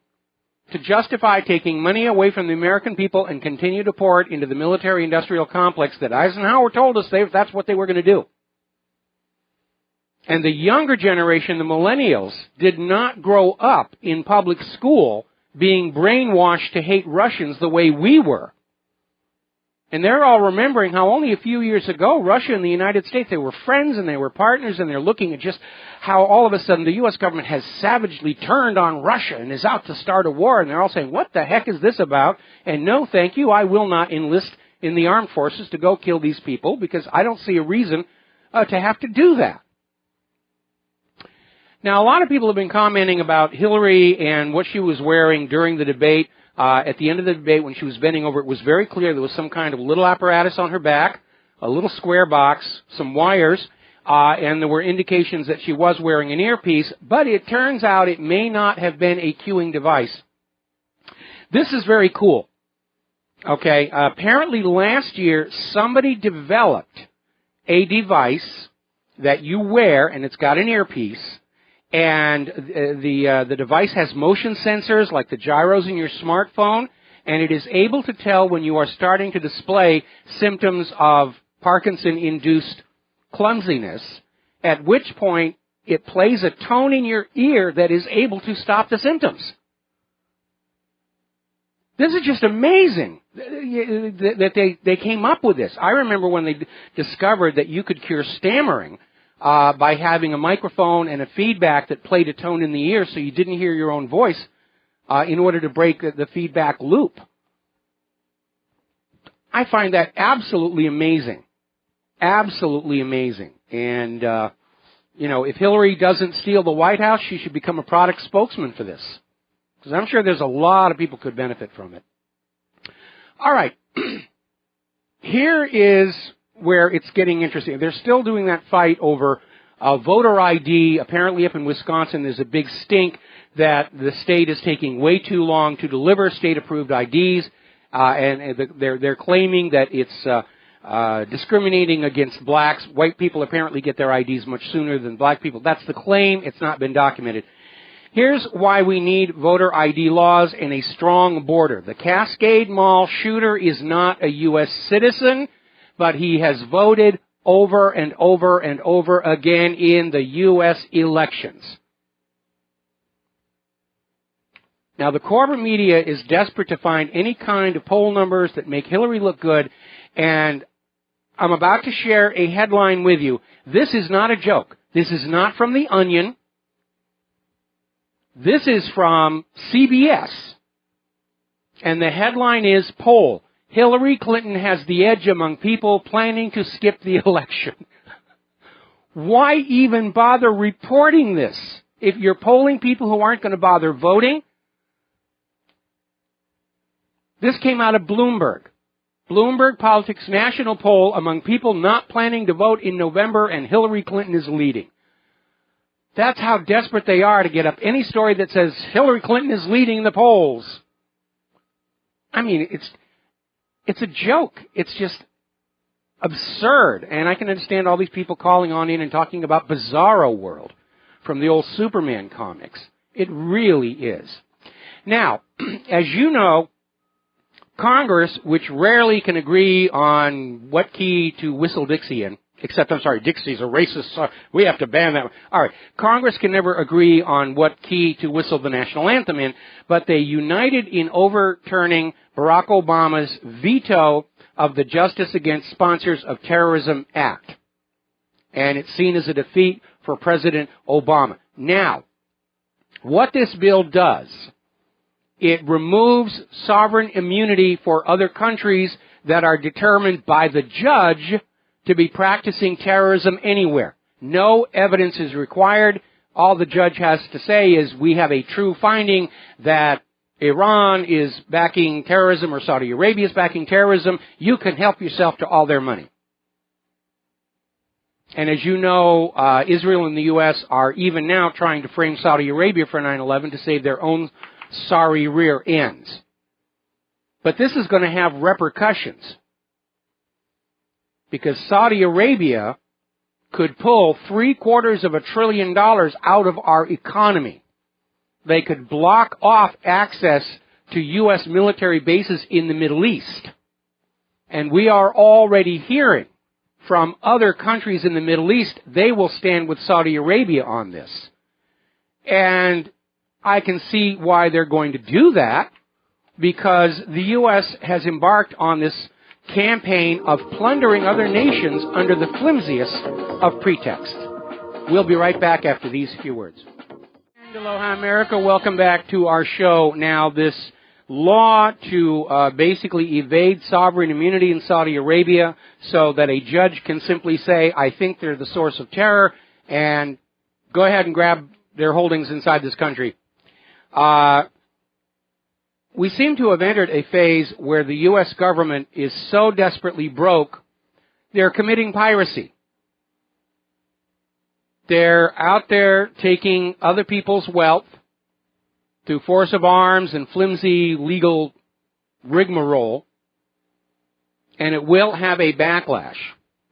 To justify taking money away from the American people and continue to pour it into the military-industrial complex that Eisenhower told us that's what they were going to do. And the younger generation, the millennials, did not grow up in public school being brainwashed to hate Russians the way we were. And they're all remembering how only a few years ago, Russia and the United States, they were friends and they were partners, and they're looking at just how all of a sudden the U.S. government has savagely turned on Russia and is out to start a war. And they're all saying, what the heck is this about? And no, thank you, I will not enlist in the armed forces to go kill these people, because I don't see a reason to have to do that. Now, a lot of people have been commenting about Hillary and what she was wearing during the debate. At the end of the debate, when she was bending over, it was very clear there was some kind of little apparatus on her back, a little square box, some wires, and there were indications that she was wearing an earpiece, but it turns out it may not have been a cueing device. This is very cool. Okay, apparently last year somebody developed a device that you wear, and it's got an earpiece, and the device has motion sensors like the gyros in your smartphone, and it is able to tell when you are starting to display symptoms of Parkinson-induced clumsiness, at which point it plays a tone in your ear that is able to stop the symptoms. This is just amazing that they came up with this. I remember when they discovered that you could cure stammering by having a microphone and a feedback that played a tone in the ear so you didn't hear your own voice in order to break the feedback loop. I find that absolutely amazing. Absolutely amazing. And, if Hillary doesn't steal the White House, she should become a product spokesman for this. Because I'm sure there's a lot of people who could benefit from it. All right. Here is where it's getting interesting. They're still doing that fight over voter ID. Apparently up in Wisconsin, there's a big stink that the state is taking way too long to deliver state-approved IDs, and they're claiming that it's discriminating against blacks. White people apparently get their IDs much sooner than black people. That's the claim. It's not been documented. Here's why we need voter ID laws and a strong border. The Cascade Mall shooter is not a U.S. citizen, but he has voted over and over and over again in the U.S. elections. Now, the corporate media is desperate to find any kind of poll numbers that make Hillary look good, and I'm about to share a headline with you. This is not a joke. This is not from The Onion. This is from CBS. And the headline is, Poll: Hillary Clinton has the edge among people planning to skip the election. Why even bother reporting this? If you're polling people who aren't going to bother voting. This came out of Bloomberg. Bloomberg Politics national poll among people not planning to vote in November, and Hillary Clinton is leading. That's how desperate they are to get up any story that says Hillary Clinton is leading the polls. I mean, it's a joke. It's just absurd. And I can understand all these people calling on in and talking about Bizarro World from the old Superman comics. It really is. Now, as you know, Congress, which rarely can agree on what key to whistle Dixie in, except, I'm sorry, Dixie's a racist, so we have to ban that one. All right, Congress can never agree on what key to whistle the national anthem in, but they united in overturning Barack Obama's veto of the Justice Against Sponsors of Terrorism Act. And it's seen as a defeat for President Obama. Now, what this bill does, it removes sovereign immunity for other countries that are determined by the judge to be practicing terrorism anywhere. No evidence is required. All the judge has to say is we have a true finding that Iran is backing terrorism or Saudi Arabia is backing terrorism. You can help yourself to all their money. And as you know, Israel and the U.S. are even now trying to frame Saudi Arabia for 9/11 to save their own sorry rear ends. But this is going to have repercussions, because Saudi Arabia could pull $750 billion out of our economy. They could block off access to U.S. military bases in the Middle East. And we are already hearing from other countries in the Middle East, they will stand with Saudi Arabia on this. And I can see why they're going to do that, because the U.S. has embarked on this campaign of plundering other nations under the flimsiest of pretext. We'll be right back after these few words. And aloha, America. Welcome back to our show. Now, this law to basically evade sovereign immunity in Saudi Arabia so that a judge can simply say, I think they're the source of terror, and go ahead and grab their holdings inside this country. We seem to have entered a phase where the U.S. government is so desperately broke, they're committing piracy. They're out there taking other people's wealth through force of arms and flimsy legal rigmarole, and it will have a backlash.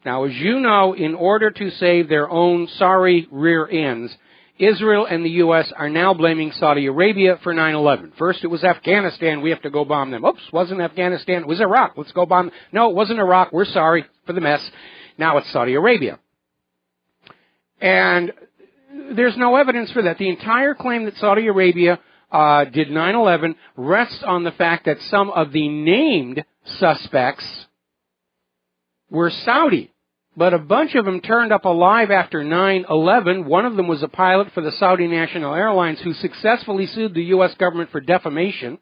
Now, as you know, in order to save their own sorry rear ends, Israel and the U.S. are now blaming Saudi Arabia for 9/11. First, it was Afghanistan. We have to go bomb them. Oops, wasn't Afghanistan. It was Iraq. Let's go bomb them. No, it wasn't Iraq. We're sorry for the mess. Now it's Saudi Arabia. And there's no evidence for that. The entire claim that Saudi Arabia did 9/11 rests on the fact that some of the named suspects were Saudi. But a bunch of them turned up alive after 9/11. One of them was a pilot for the Saudi National Airlines who successfully sued the U.S. government for defamation.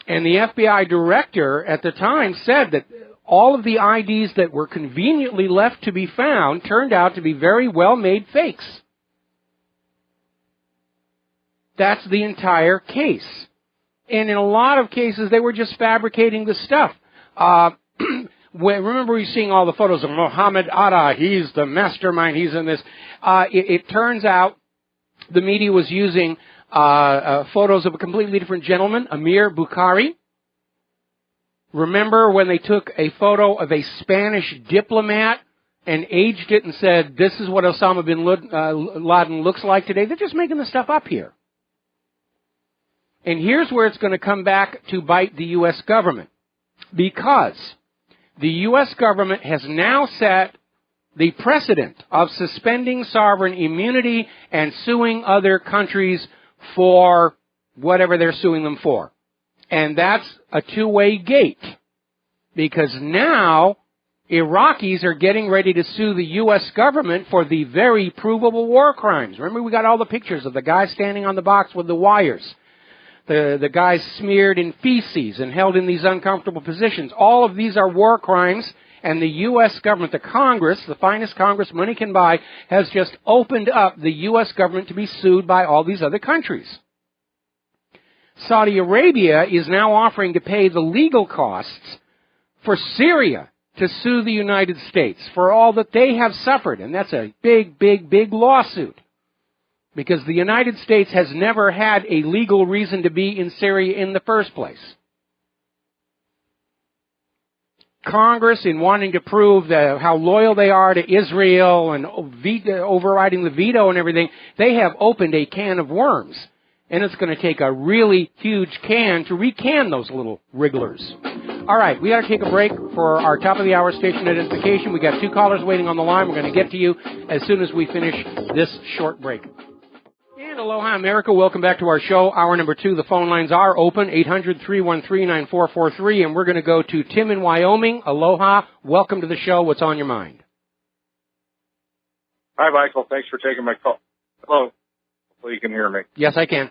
And the FBI director at the time said that all of the IDs that were conveniently left to be found turned out to be very well-made fakes. That's the entire case. And in a lot of cases, they were just fabricating the stuff. Remember we seeing all the photos of Mohammed Atta, he's the mastermind, he's in this. It turns out the media was using photos of a completely different gentleman, Amir Bukhari. Remember when they took a photo of a Spanish diplomat and aged it and said, this is what Osama bin Laden looks like today? They're just making the stuff up here. And here's where it's going to come back to bite the U.S. government. Because the U.S. government has now set the precedent of suspending sovereign immunity and suing other countries for whatever they're suing them for. And that's a two-way gate. Because now Iraqis are getting ready to sue the U.S. government for the very provable war crimes. Remember, we got all the pictures of the guy standing on the box with the wires. The guys smeared in feces and held in these uncomfortable positions. All of these are war crimes, and the U.S. government, the Congress, the finest Congress money can buy, has just opened up the U.S. government to be sued by all these other countries. Saudi Arabia is now offering to pay the legal costs for Syria to sue the United States for all that they have suffered. And that's a big, big, big lawsuit. Because the United States has never had a legal reason to be in Syria in the first place. Congress, in wanting to prove how loyal they are to Israel and overriding the veto and everything, they have opened a can of worms. And it's going to take a really huge can to recan those little wrigglers. All right, we got to take a break for our top-of-the-hour station identification. We got 2 callers waiting on the line. We're going to get to you as soon as we finish this short break. And aloha, America. Welcome back to our show. Hour number 2. The phone lines are open, 800-313-9443. And we're going to go to Tim in Wyoming. Aloha. Welcome to the show. What's on your mind? Hi, Michael. Thanks for taking my call. Hello. Hopefully you can hear me. Yes, I can.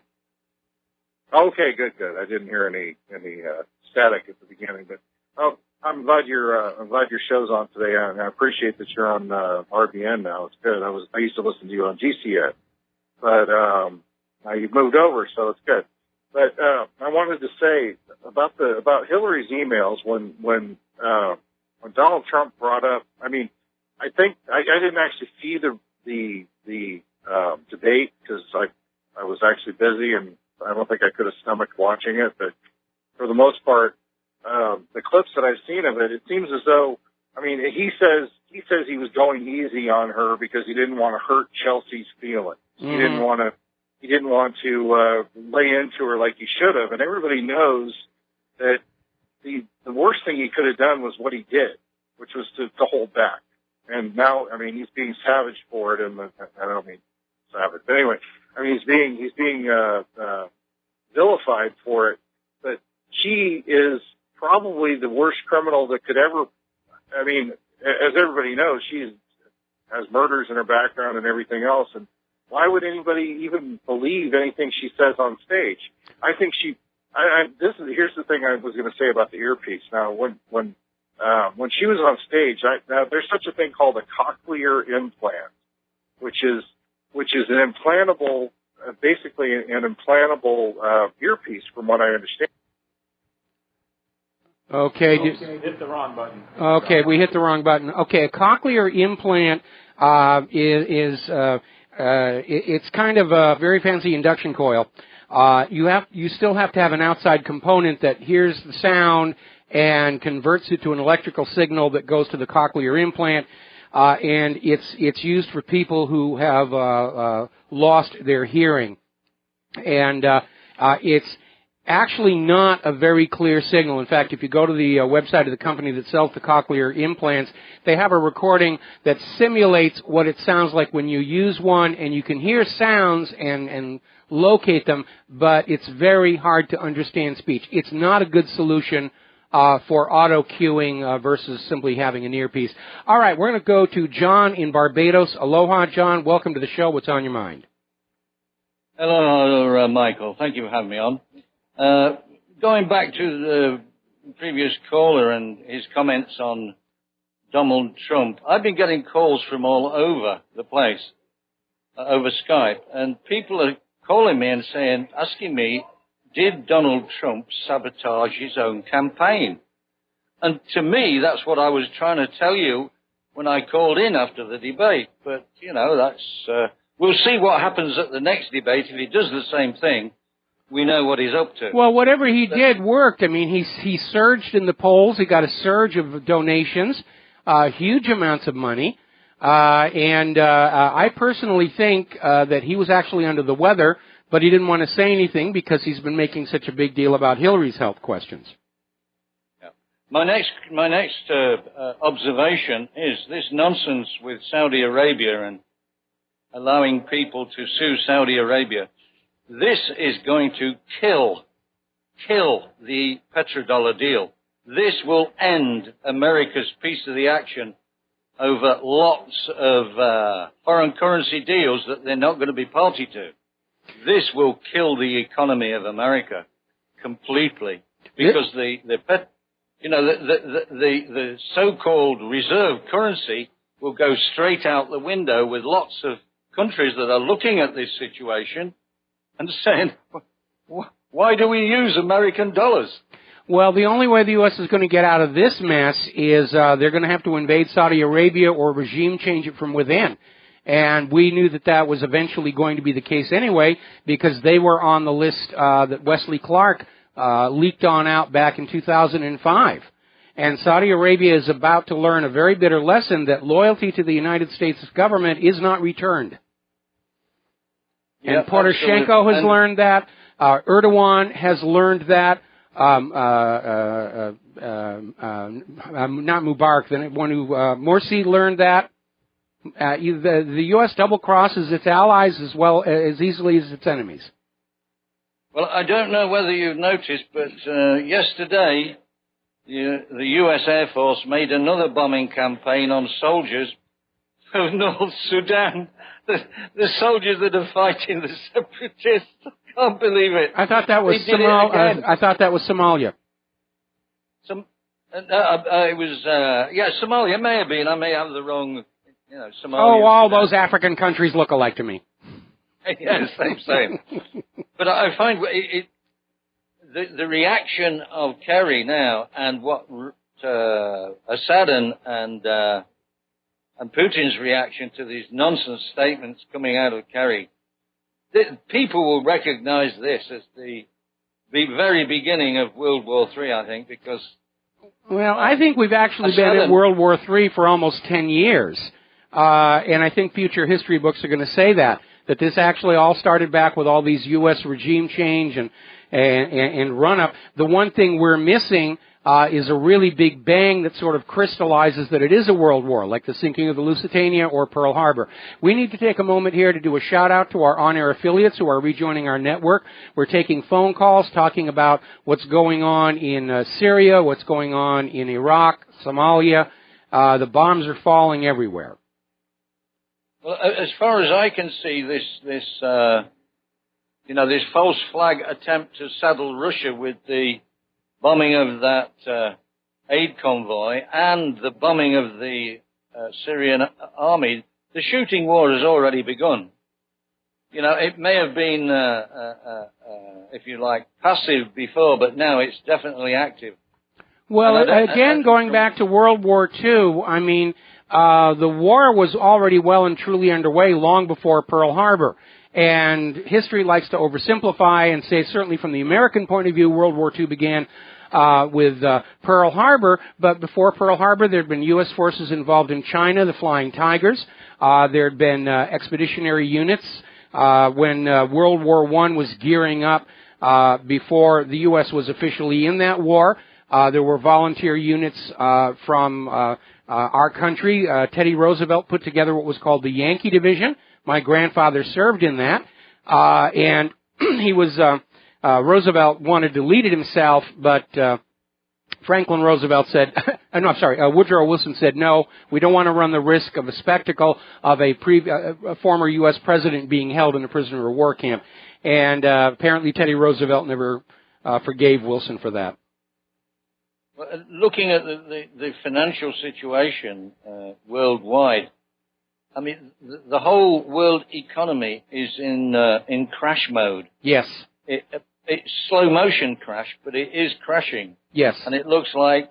Okay, good. I didn't hear any static at the beginning, but I'm glad your show's on today, and I appreciate that you're on RBN now. It's good. I used to listen to you on GCN, but now you've moved over, so it's good. But I wanted to say about Hillary's emails when Donald Trump brought up. I mean, I think I didn't actually see the debate because I was actually busy, and I don't think I could have stomached watching it. But for the most part, the clips that I've seen of it, it seems as though, I mean, he says he was going easy on her because he didn't want to hurt Chelsea's feelings. Mm-hmm. He didn't want to lay into her like he should have. And everybody knows that the worst thing he could have done was what he did, which was to hold back. And now, I mean, he's being savage for it. And I don't mean savage, but anyway, I mean, he's being vilified for it. But she is probably the worst criminal that could ever. I mean, as everybody knows, she has murders in her background and everything else. And why would anybody even believe anything she says on stage? I think here's the thing I was going to say about the earpiece. Now, when she was on stage, now there's such a thing called a cochlear implant, which is an implantable, basically an implantable earpiece, from what I understand. Okay. Hit the wrong button. Okay, we hit the wrong button. Okay, a cochlear implant it's kind of a very fancy induction coil. You still have to have an outside component that hears the sound and converts it to an electrical signal that goes to the cochlear implant. And it's used for people who have lost their hearing. And it's actually not a very clear signal. In fact, if you go to the website of the company that sells the cochlear implants, they have a recording that simulates what it sounds like when you use one, and you can hear sounds and locate them, but it's very hard to understand speech. It's not a good solution for auto-cueing versus simply having an earpiece. All right, we're going to go to John in Barbados. Aloha, John. Welcome to the show. What's on your mind? Hello, Michael. Thank you for having me on. Going back to the previous caller and his comments on Donald Trump, I've been getting calls from all over the place over Skype, and people are calling me and asking me, did Donald Trump sabotage his own campaign? And to me, that's what I was trying to tell you when I called in after the debate. But, that's, we'll see what happens at the next debate. If he does the same thing, we know what he's up to. Well, whatever he did worked. I mean, he surged in the polls. He got a surge of donations, huge amounts of money. And I personally think that he was actually under the weather, but he didn't want to say anything because he's been making such a big deal about Hillary's health questions. Yeah. My next observation is this nonsense with Saudi Arabia and allowing people to sue Saudi Arabia. This is going to kill the petrodollar deal. This will end America's piece of the action over lots of foreign currency deals that they're not going to be party to. This will kill the economy of America completely because the so-called reserve currency will go straight out the window, with lots of countries that are looking at this situation and saying, Why do we use American dollars? Well, the only way the U.S. is going to get out of this mess is they're going to have to invade Saudi Arabia or regime change it from within. And we knew that that was eventually going to be the case anyway, because they were on the list that Wesley Clark leaked on out back in 2005. And Saudi Arabia is about to learn a very bitter lesson that loyalty to the United States government is not returned. And Poroshenko has learned that. Erdogan has learned that. Not Mubarak, the one who Morsi learned that. The U.S. double crosses its allies as well as easily as its enemies. Well, I don't know whether you've noticed, but yesterday the U.S. Air Force made another bombing campaign on soldiers of North Sudan. The soldiers that are fighting the separatists. I can't believe it. I thought that was Somalia. I thought that was Somalia. It was Somalia. It may have been. I may have the wrong. Somalia. Oh, all those African countries look alike to me. Yeah, same. But I find the reaction of Kerry now and what Assad and Putin's reaction to these nonsense statements coming out of Kerry, people will recognize this as the very beginning of World War III, I think, because... Well, I think we've actually been at World War III for almost 10 years. And I think future history books are going to say that this actually all started back with all these U.S. regime change and run-up. The one thing we're missing is a really big bang that sort of crystallizes that it is a world war, like the sinking of the Lusitania or Pearl Harbor. We need to take a moment here to do a shout-out to our on-air affiliates who are rejoining our network. We're taking phone calls talking about what's going on in Syria, what's going on in Iraq, Somalia. The bombs are falling everywhere. Well, as far as I can see, this false flag attempt to saddle Russia with the bombing of that aid convoy and the bombing of the Syrian army, the shooting war has already begun. It may have been, if you like, passive before, but now it's definitely active. Well, again, going back to World War II, I mean, the war was already well and truly underway long before Pearl Harbor. And history likes to oversimplify and say, certainly from the American point of view, World War II began with Pearl Harbor. But before Pearl Harbor, there had been U.S. forces involved in China, the Flying Tigers. There had been expeditionary units when World War I was gearing up before the U.S. was officially in that war. There were volunteer units from our country. Teddy Roosevelt put together what was called the Yankee Division. My grandfather served in that, and he was Roosevelt wanted to lead it himself, but Franklin Roosevelt said, Woodrow Wilson said, no, we don't want to run the risk of a spectacle of a former U.S. president being held in a prisoner of war camp. And apparently Teddy Roosevelt never forgave Wilson for that. Well, looking at the financial situation worldwide, I mean, the whole world economy is in crash mode. Yes. It's slow motion crash, but it is crashing. Yes. And it looks like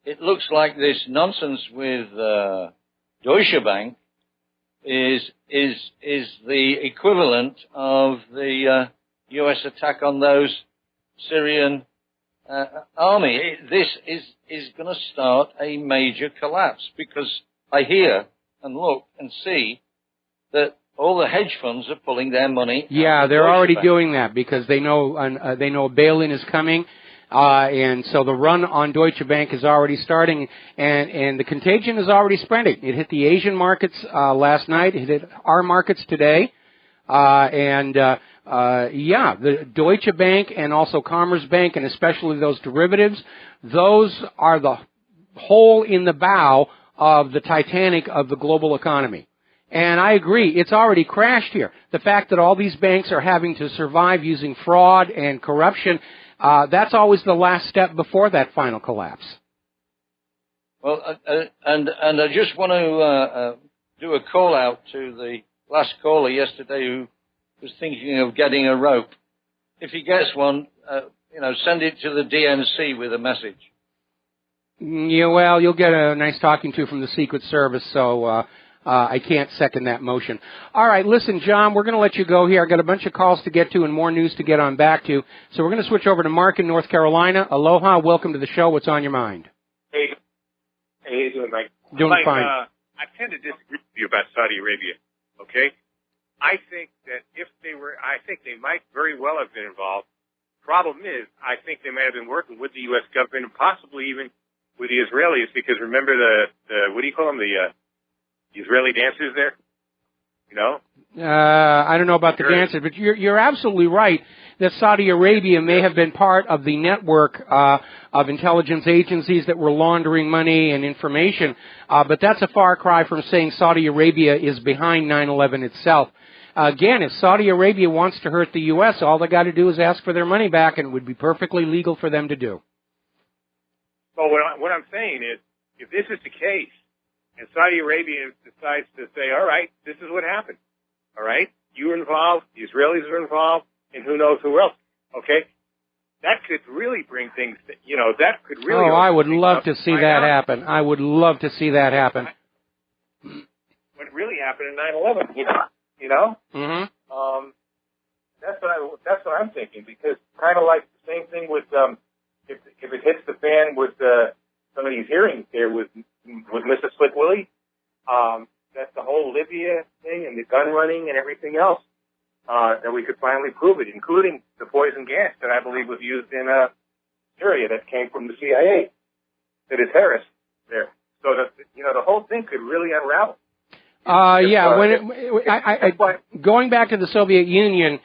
this nonsense with Deutsche Bank is the equivalent of the U.S. attack on those Syrian army. This is going to start a major collapse, because I hear and look and see that all the hedge funds are pulling their money. Yeah, they're already doing that because they know a bail-in is coming, and so the run on Deutsche Bank is already starting, and the contagion is already spreading. It hit the Asian markets last night. It hit our markets today, the Deutsche Bank and also Commerzbank, and especially those derivatives, those are the hole in the bow of the Titanic of the global economy. And I agree, it's already crashed here. The fact that all these banks are having to survive using fraud and corruption, that's always the last step before that final collapse. Well, and I just want to do a call out to the last caller yesterday who was thinking of getting a rope. if he gets one, send it to the DNC with a message. Yeah, well, you'll get a nice talking to from the Secret Service, so I can't second that motion. All right, listen, John, we're going to let you go here. I've got a bunch of calls to get to and more news to get on back to. So we're going to switch over to Mark in North Carolina. Aloha, welcome to the show. What's on your mind? Hey, how you doing, Mike? Doing Mike, fine. I tend to disagree with you about Saudi Arabia, okay? I think that I think they might very well have been involved. Problem is, I think they may have been working with the U.S. government and possibly even with the Israelis, because remember the what do you call them, the Israeli dancers there? You know? I don't know about the dancers, but you're absolutely right that Saudi Arabia may have been part of the network of intelligence agencies that were laundering money and information, but that's a far cry from saying Saudi Arabia is behind 9/11 itself. Again, if Saudi Arabia wants to hurt the U.S., all they got to do is ask for their money back, and it would be perfectly legal for them to do. Well, what I'm saying is, if this is the case, and Saudi Arabia decides to say, all right, this is what happened, all right, you were involved, the Israelis were involved, and who knows who else, okay, that could really bring things, that could really... Oh, I would love to see that happen. I would love to see that happen. What really happened in 9/11, you know? Mm-hmm. That's what I'm thinking, because kind of like the same thing with, if it hits the fan with some of these hearings there with Mr. Slick Willie, that's the whole Libya thing and the gun running and everything else, that we could finally prove it, including the poison gas that I believe was used in Syria that came from the CIA, that is terrorists there. So that, the whole thing could really unravel. Going back to the Soviet Union,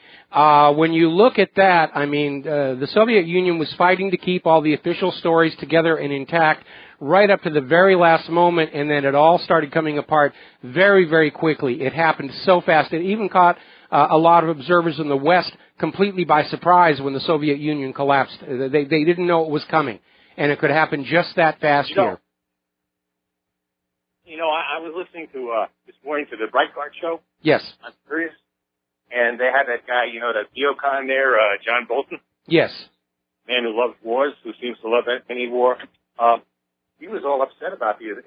when you look at that, I mean, the Soviet Union was fighting to keep all the official stories together and intact right up to the very last moment, and then it all started coming apart very, very quickly. It happened so fast. It even caught a lot of observers in the West completely by surprise when the Soviet Union collapsed. They didn't know it was coming, and it could happen just that fast here. I was listening to this morning to the Breitbart show. Yes. I'm curious. And they had that guy, that neocon there, John Bolton. Yes. Man who loves wars, who seems to love any war. He was all upset about the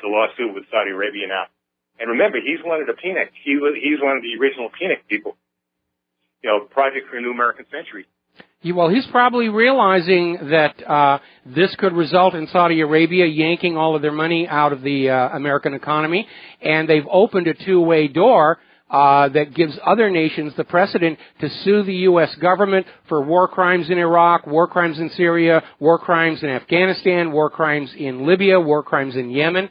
lawsuit with Saudi Arabia now. And remember, he's one of the PNIC. He's one of the original PNIC people. Project for a New American Century. Well, he's probably realizing that this could result in Saudi Arabia yanking all of their money out of the American economy, and they've opened a two-way door that gives other nations the precedent to sue the U.S. government for war crimes in Iraq, war crimes in Syria, war crimes in Afghanistan, war crimes in Libya, war crimes in Yemen.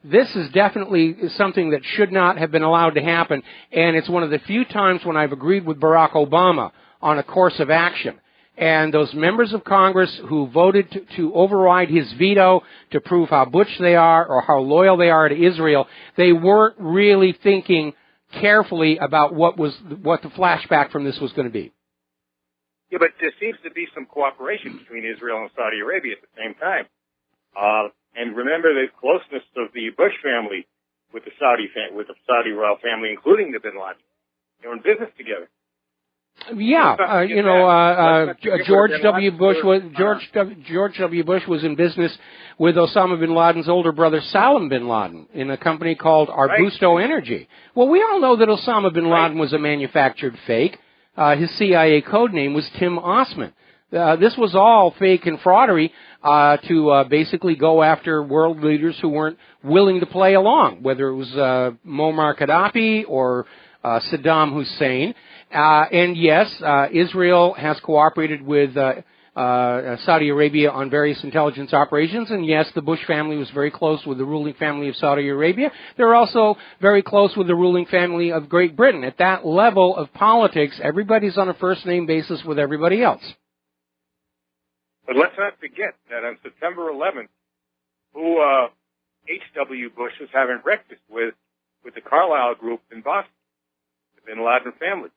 This is definitely something that should not have been allowed to happen, and it's one of the few times when I've agreed with Barack Obama on a course of action. And those members of Congress who voted to override his veto to prove how butch they are or how loyal they are to Israel, they weren't really thinking carefully about what the flashback from this was going to be. Yeah, but there seems to be some cooperation between Israel and Saudi Arabia at the same time. And remember the closeness of the Bush family with the Saudi royal family, including the Bin Laden. They were in business together. Yeah, George W. Bush was in business with Osama bin Laden's older brother Salam bin Laden in a company called Arbusto Energy. Well, we all know that Osama bin Laden was a manufactured fake. His CIA code name was Tim Osman. This was all fake and fraudery to basically go after world leaders who weren't willing to play along, whether it was Muammar Gaddafi or Saddam Hussein. And yes, Israel has cooperated with Saudi Arabia on various intelligence operations, and yes, the Bush family was very close with the ruling family of Saudi Arabia. They're also very close with the ruling family of Great Britain. At that level of politics, everybody's on a first-name basis with everybody else. But let's not forget that on September 11th, who H.W. Bush was having breakfast with the Carlyle Group in Boston, the Bin Laden family.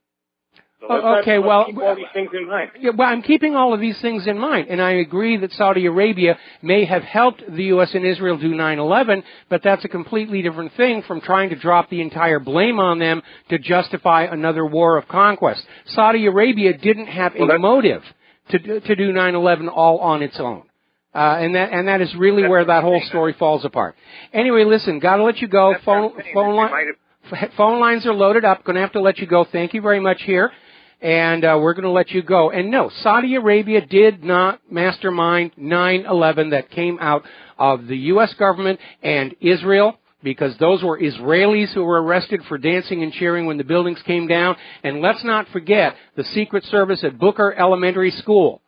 So let's keep all these things in mind. Yeah, well, I'm keeping all of these things in mind, and I agree that Saudi Arabia may have helped the U.S. and Israel do 9/11, but that's a completely different thing from trying to drop the entire blame on them to justify another war of conquest. Saudi Arabia didn't have a motive to do 9/11 all on its own. And that is really where that whole story falls apart. Anyway, listen, gotta let you go. Phone lines are loaded up. Going to have to let you go. Thank you very much here. And we're going to let you go. And no, Saudi Arabia did not mastermind 9/11 that came out of the U.S. government and Israel, because those were Israelis who were arrested for dancing and cheering when the buildings came down. And let's not forget the Secret Service at Booker Elementary School.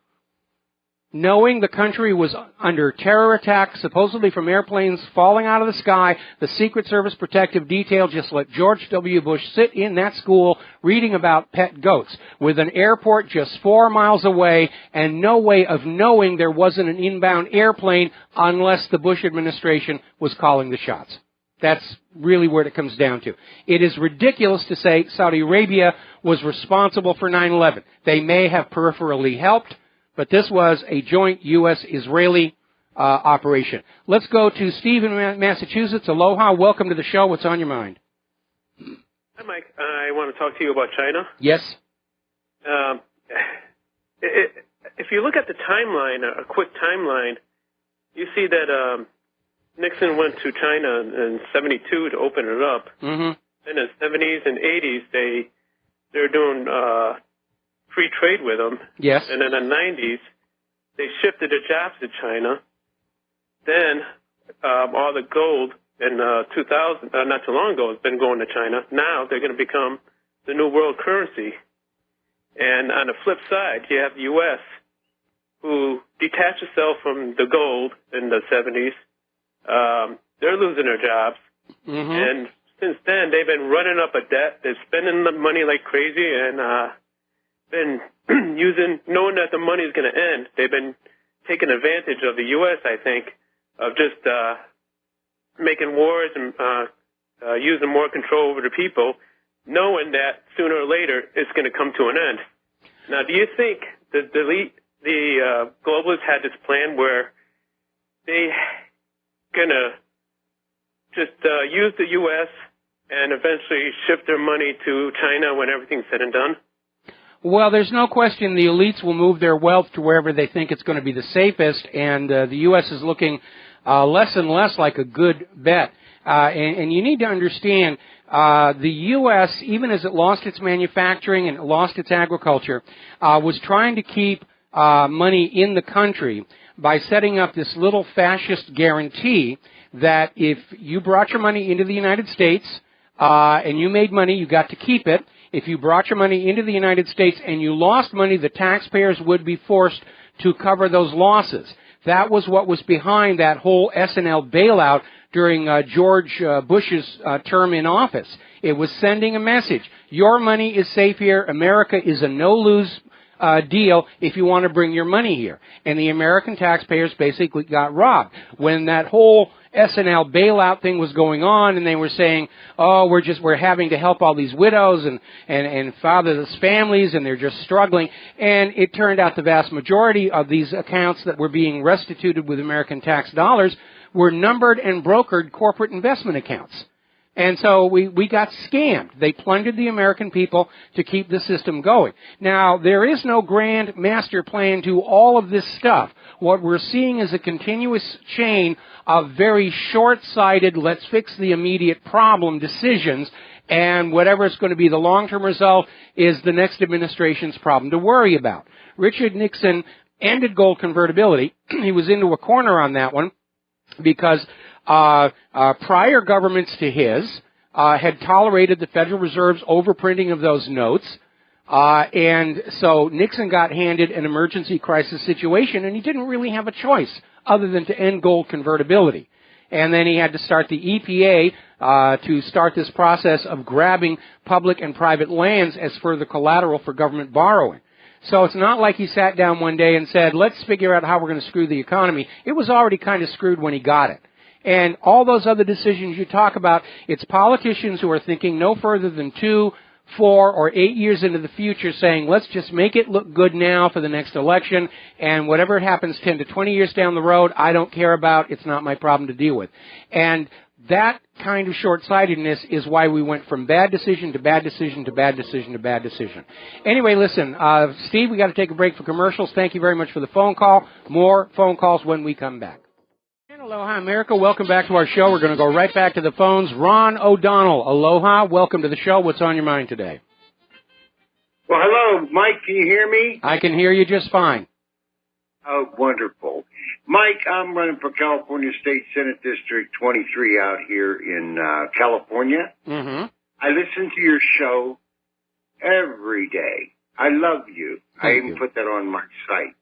Knowing the country was under terror attack, supposedly from airplanes falling out of the sky, the Secret Service protective detail just let George W. Bush sit in that school reading about pet goats, with an airport just 4 miles away and no way of knowing there wasn't an inbound airplane unless the Bush administration was calling the shots. That's really what it comes down to. It is ridiculous to say Saudi Arabia was responsible for 9/11. They may have peripherally helped, but this was a joint U.S.-Israeli operation. Let's go to Steve in Massachusetts. Aloha. Welcome to the show. What's on your mind? Hi, Mike. I want to talk to you about China. Yes. If you look at the timeline, a quick timeline, you see that Nixon went to China in 1972 to open it up. Mm-hmm. In the 70s and 80s, they're doing free trade with them. Yes. And in the 90s, they shifted their jobs to China. Then all the gold in 2000, not too long ago, has been going to China. Now they're going to become the new world currency. And on the flip side, you have the U.S., who detached itself from the gold in the 70s. They're losing their jobs. Mm-hmm. And since then, they've been running up a debt. They're spending the money like crazy and been knowing that the money is going to end. They've been taking advantage of the U.S., I think, of just making wars and using more control over the people, knowing that sooner or later it's going to come to an end. Now, do you think that the globalists had this plan where they going to just use the U.S. and eventually shift their money to China when everything's said and done? Well, there's no question the elites will move their wealth to wherever they think it's going to be the safest, and the U.S. is looking less and less like a good bet. And you need to understand, the U.S., even as it lost its manufacturing and it lost its agriculture, was trying to keep money in the country by setting up this little fascist guarantee that if you brought your money into the United States and you made money, you got to keep it. If you brought your money into the United States and you lost money, the taxpayers would be forced to cover those losses. That was what was behind that whole S&L bailout during George Bush's term in office. It was sending a message. Your money is safe here. America is a no-lose deal if you want to bring your money here. And the American taxpayers basically got robbed. When that whole S&L bailout thing was going on and they were saying, oh, we're having to help all these widows and fatherless families and they're just struggling. And it turned out the vast majority of these accounts that were being restituted with American tax dollars were numbered and brokered corporate investment accounts. And so we got scammed. They plundered the American people to keep the system going. Now, there is no grand master plan to all of this stuff. What we're seeing is a continuous chain of very short-sighted, let's fix the immediate problem decisions, and whatever is going to be the long-term result is the next administration's problem to worry about. Richard Nixon ended gold convertibility. He was into a corner on that one because prior governments to his had tolerated the Federal Reserve's overprinting of those notes, and so Nixon got handed an emergency crisis situation, and he didn't really have a choice other than to end gold convertibility. And then he had to start the EPA to start this process of grabbing public and private lands as further collateral for government borrowing. So it's not like he sat down one day and said, let's figure out how we're going to screw the economy. It was already kind of screwed when he got it. And all those other decisions you talk about, it's politicians who are thinking no further than 2, 4 or 8 years into the future saying, let's just make it look good now for the next election, and whatever happens 10 to 20 years down the road, I don't care about. It's not my problem to deal with. And that kind of short-sightedness is why we went from bad decision to bad decision to bad decision to bad decision. Anyway, listen, Steve, we got to take a break for commercials. Thank you very much for the phone call. More phone calls when we come back. And aloha, America. Welcome back to our show. We're going to go right back to the phones. Ron O'Donnell, aloha. Welcome to the show. What's on your mind today? Well, hello, Mike. Can you hear me? I can hear you just fine. Oh, wonderful. Mike, I'm running for California State Senate District 23 out here in California. Mm-hmm. I listen to your show every day. I love you. I even put that on my site.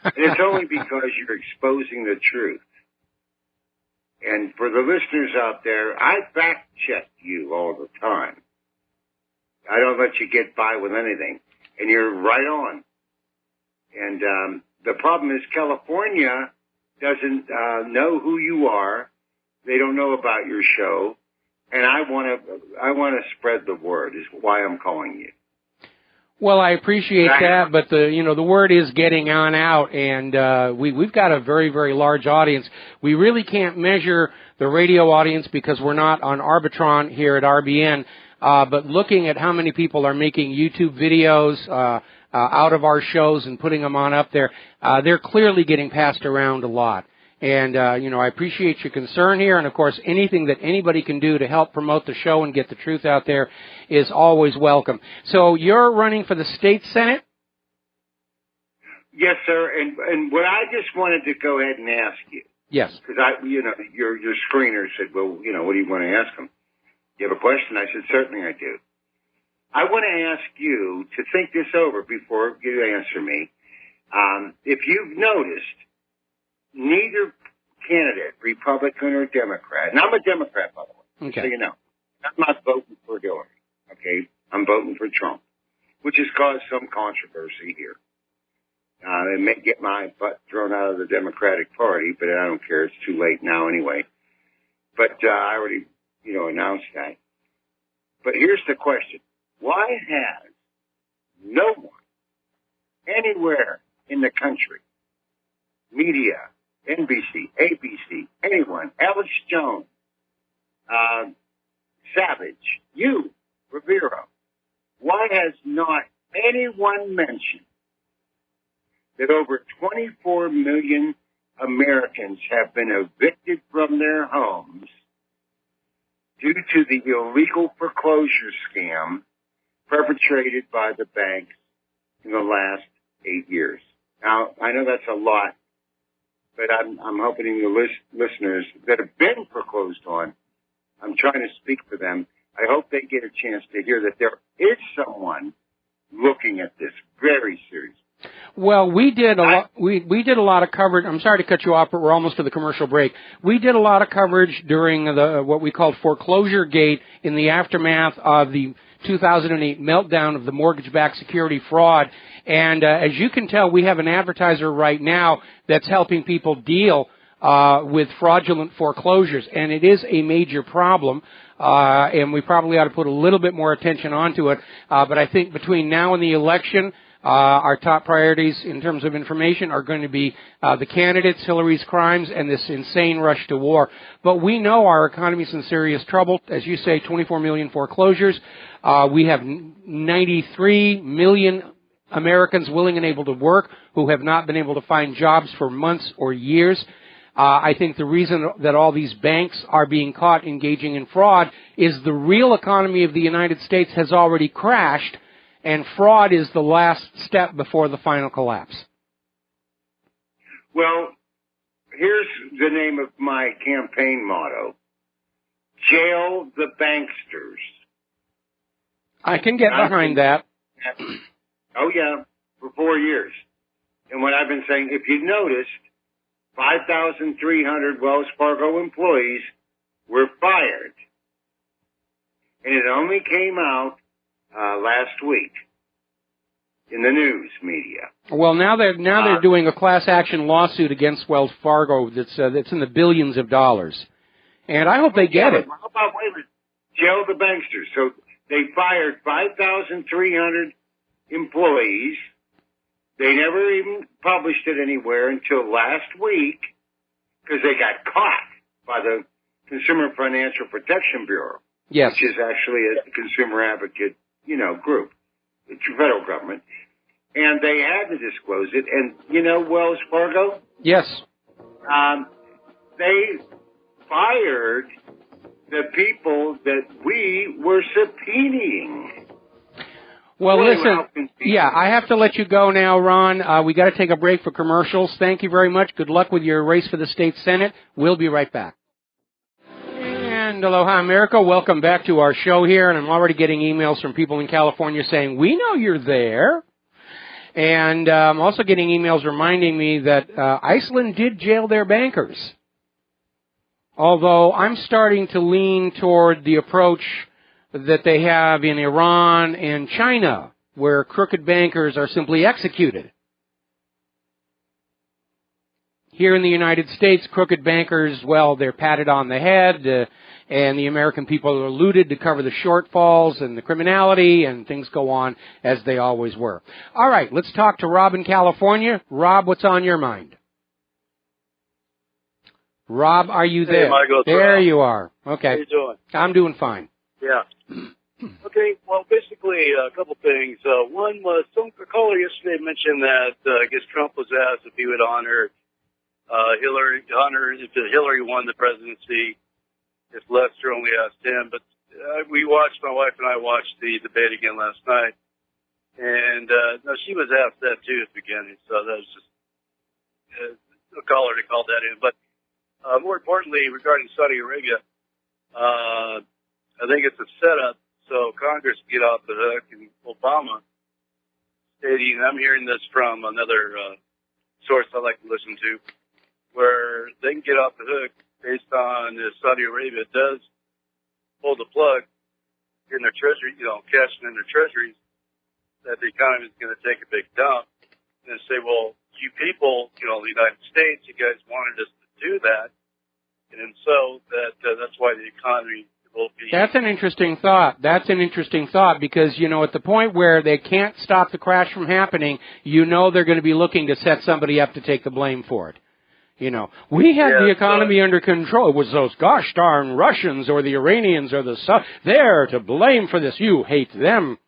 And it's only because you're exposing the truth. And for the listeners out there, I fact-check you all the time. I don't let you get by with anything. And you're right on. And the problem is California doesn't know who you are. They don't know about your show. And I want to spread the word is why I'm calling you. Well, I appreciate that, but the word is getting on out, and we've got a very, very large audience. We really can't measure the radio audience because we're not on Arbitron here at RBN, but looking at how many people are making YouTube videos out of our shows and putting them on up there, they're clearly getting passed around a lot. And, I appreciate your concern here. And, of course, anything that anybody can do to help promote the show and get the truth out there is always welcome. So you're running for the state Senate? Yes, sir. And what I just wanted to go ahead and ask you. Yes. Because, your screener said, well, what do you want to ask him? You have a question? I said, certainly I do. I want to ask you to think this over before you answer me. If you've noticed, neither candidate, Republican or Democrat, and I'm a Democrat, by the way, so you know. I'm not voting for Hillary, okay? I'm voting for Trump, which has caused some controversy here. It may get my butt thrown out of the Democratic Party, but I don't care. It's too late now anyway. But I already, announced that. But here's the question. Why has no one anywhere in the country, media, NBC, ABC, anyone, Alex Jones, Savage, you, Rivero, why has not anyone mentioned that over 24 million Americans have been evicted from their homes due to the illegal foreclosure scam perpetrated by the banks in the last 8 years? Now, I know that's a lot, but I'm hoping the listeners that have been foreclosed on, I'm trying to speak for them. I hope they get a chance to hear that there is someone looking at this very seriously. Well, we did a lot of coverage. I'm sorry to cut you off, but we're almost to the commercial break. We did a lot of coverage during what we called Foreclosure Gate in the aftermath of the 2008 meltdown of the mortgage-backed security fraud. And as you can tell, we have an advertiser right now that's helping people deal with fraudulent foreclosures, and it is a major problem. And we probably ought to put a little bit more attention onto it. But I think between now and the election, our top priorities in terms of information are going to be the candidates, Hillary's crimes, and this insane rush to war. But we know our economy is in serious trouble. As you say, 24 million foreclosures. We have 93 million Americans willing and able to work who have not been able to find jobs for months or years. I think the reason that all these banks are being caught engaging in fraud is the real economy of the United States has already crashed, and fraud is the last step before the final collapse. Well, here's the name of my campaign motto. Jail the banksters. I can get behind that. Oh, yeah, for 4 years. And what I've been saying, if you noticed, 5,300 Wells Fargo employees were fired. And it only came out last week in the news media. Well, now they're doing a class action lawsuit against Wells Fargo that's in the billions of dollars, and I hope they get it. How about jail the banksters? So They fired 5,300 employees. They never even published it anywhere until last week because they got caught by the Consumer Financial Protection Bureau, Yes. which is actually a consumer advocate, group. It's the federal government. And they had to disclose it. And, Wells Fargo? Yes. They fired the people that we were subpoenaing. Well, Boy, listen, how convenient. yeah, I have to let you go now, Ron. We got to take a break for commercials. Thank you very much. Good luck with your race for the state senate. We'll be right back. And aloha, America. Welcome back to our show here. And I'm already getting emails from people in California saying, we know you're there. And I'm also getting emails reminding me that Iceland did jail their bankers. Although I'm starting to lean toward the approach that they have in Iran and China, where crooked bankers are simply executed. Here in the United States, crooked bankers, well, they're patted on the head, and the American people are looted to cover the shortfalls and the criminality, and things go on as they always were. All right, let's talk to Rob in California. Rob, what's on your mind? Rob, are you there? Hey, Michael, there Rob. you are. Okay. How you doing? I'm doing fine. Yeah. Okay, well, basically, a couple things. One was, a caller yesterday mentioned that, I guess Trump was asked if he would honor if Hillary won the presidency, if Lester only asked him. But my wife and I watched the debate again last night. And, no, she was asked that too at the beginning. So that was just a caller to call that in. But, more importantly, regarding Saudi Arabia, I think it's a setup so Congress can get off the hook, and Obama stating, I'm hearing this from another source I like to listen to, where they can get off the hook based on if Saudi Arabia does pull the plug in their treasury, cashing in their treasuries, that the economy is going to take a big dump, and say, well, you people, the United States, you guys wanted us to do that, and so that's why the economy will be. That's an interesting thought. Because, at the point where they can't stop the crash from happening, they're going to be looking to set somebody up to take the blame for it. We had the economy under control. It was those gosh darn Russians or the Iranians or they're to blame for this. You hate them.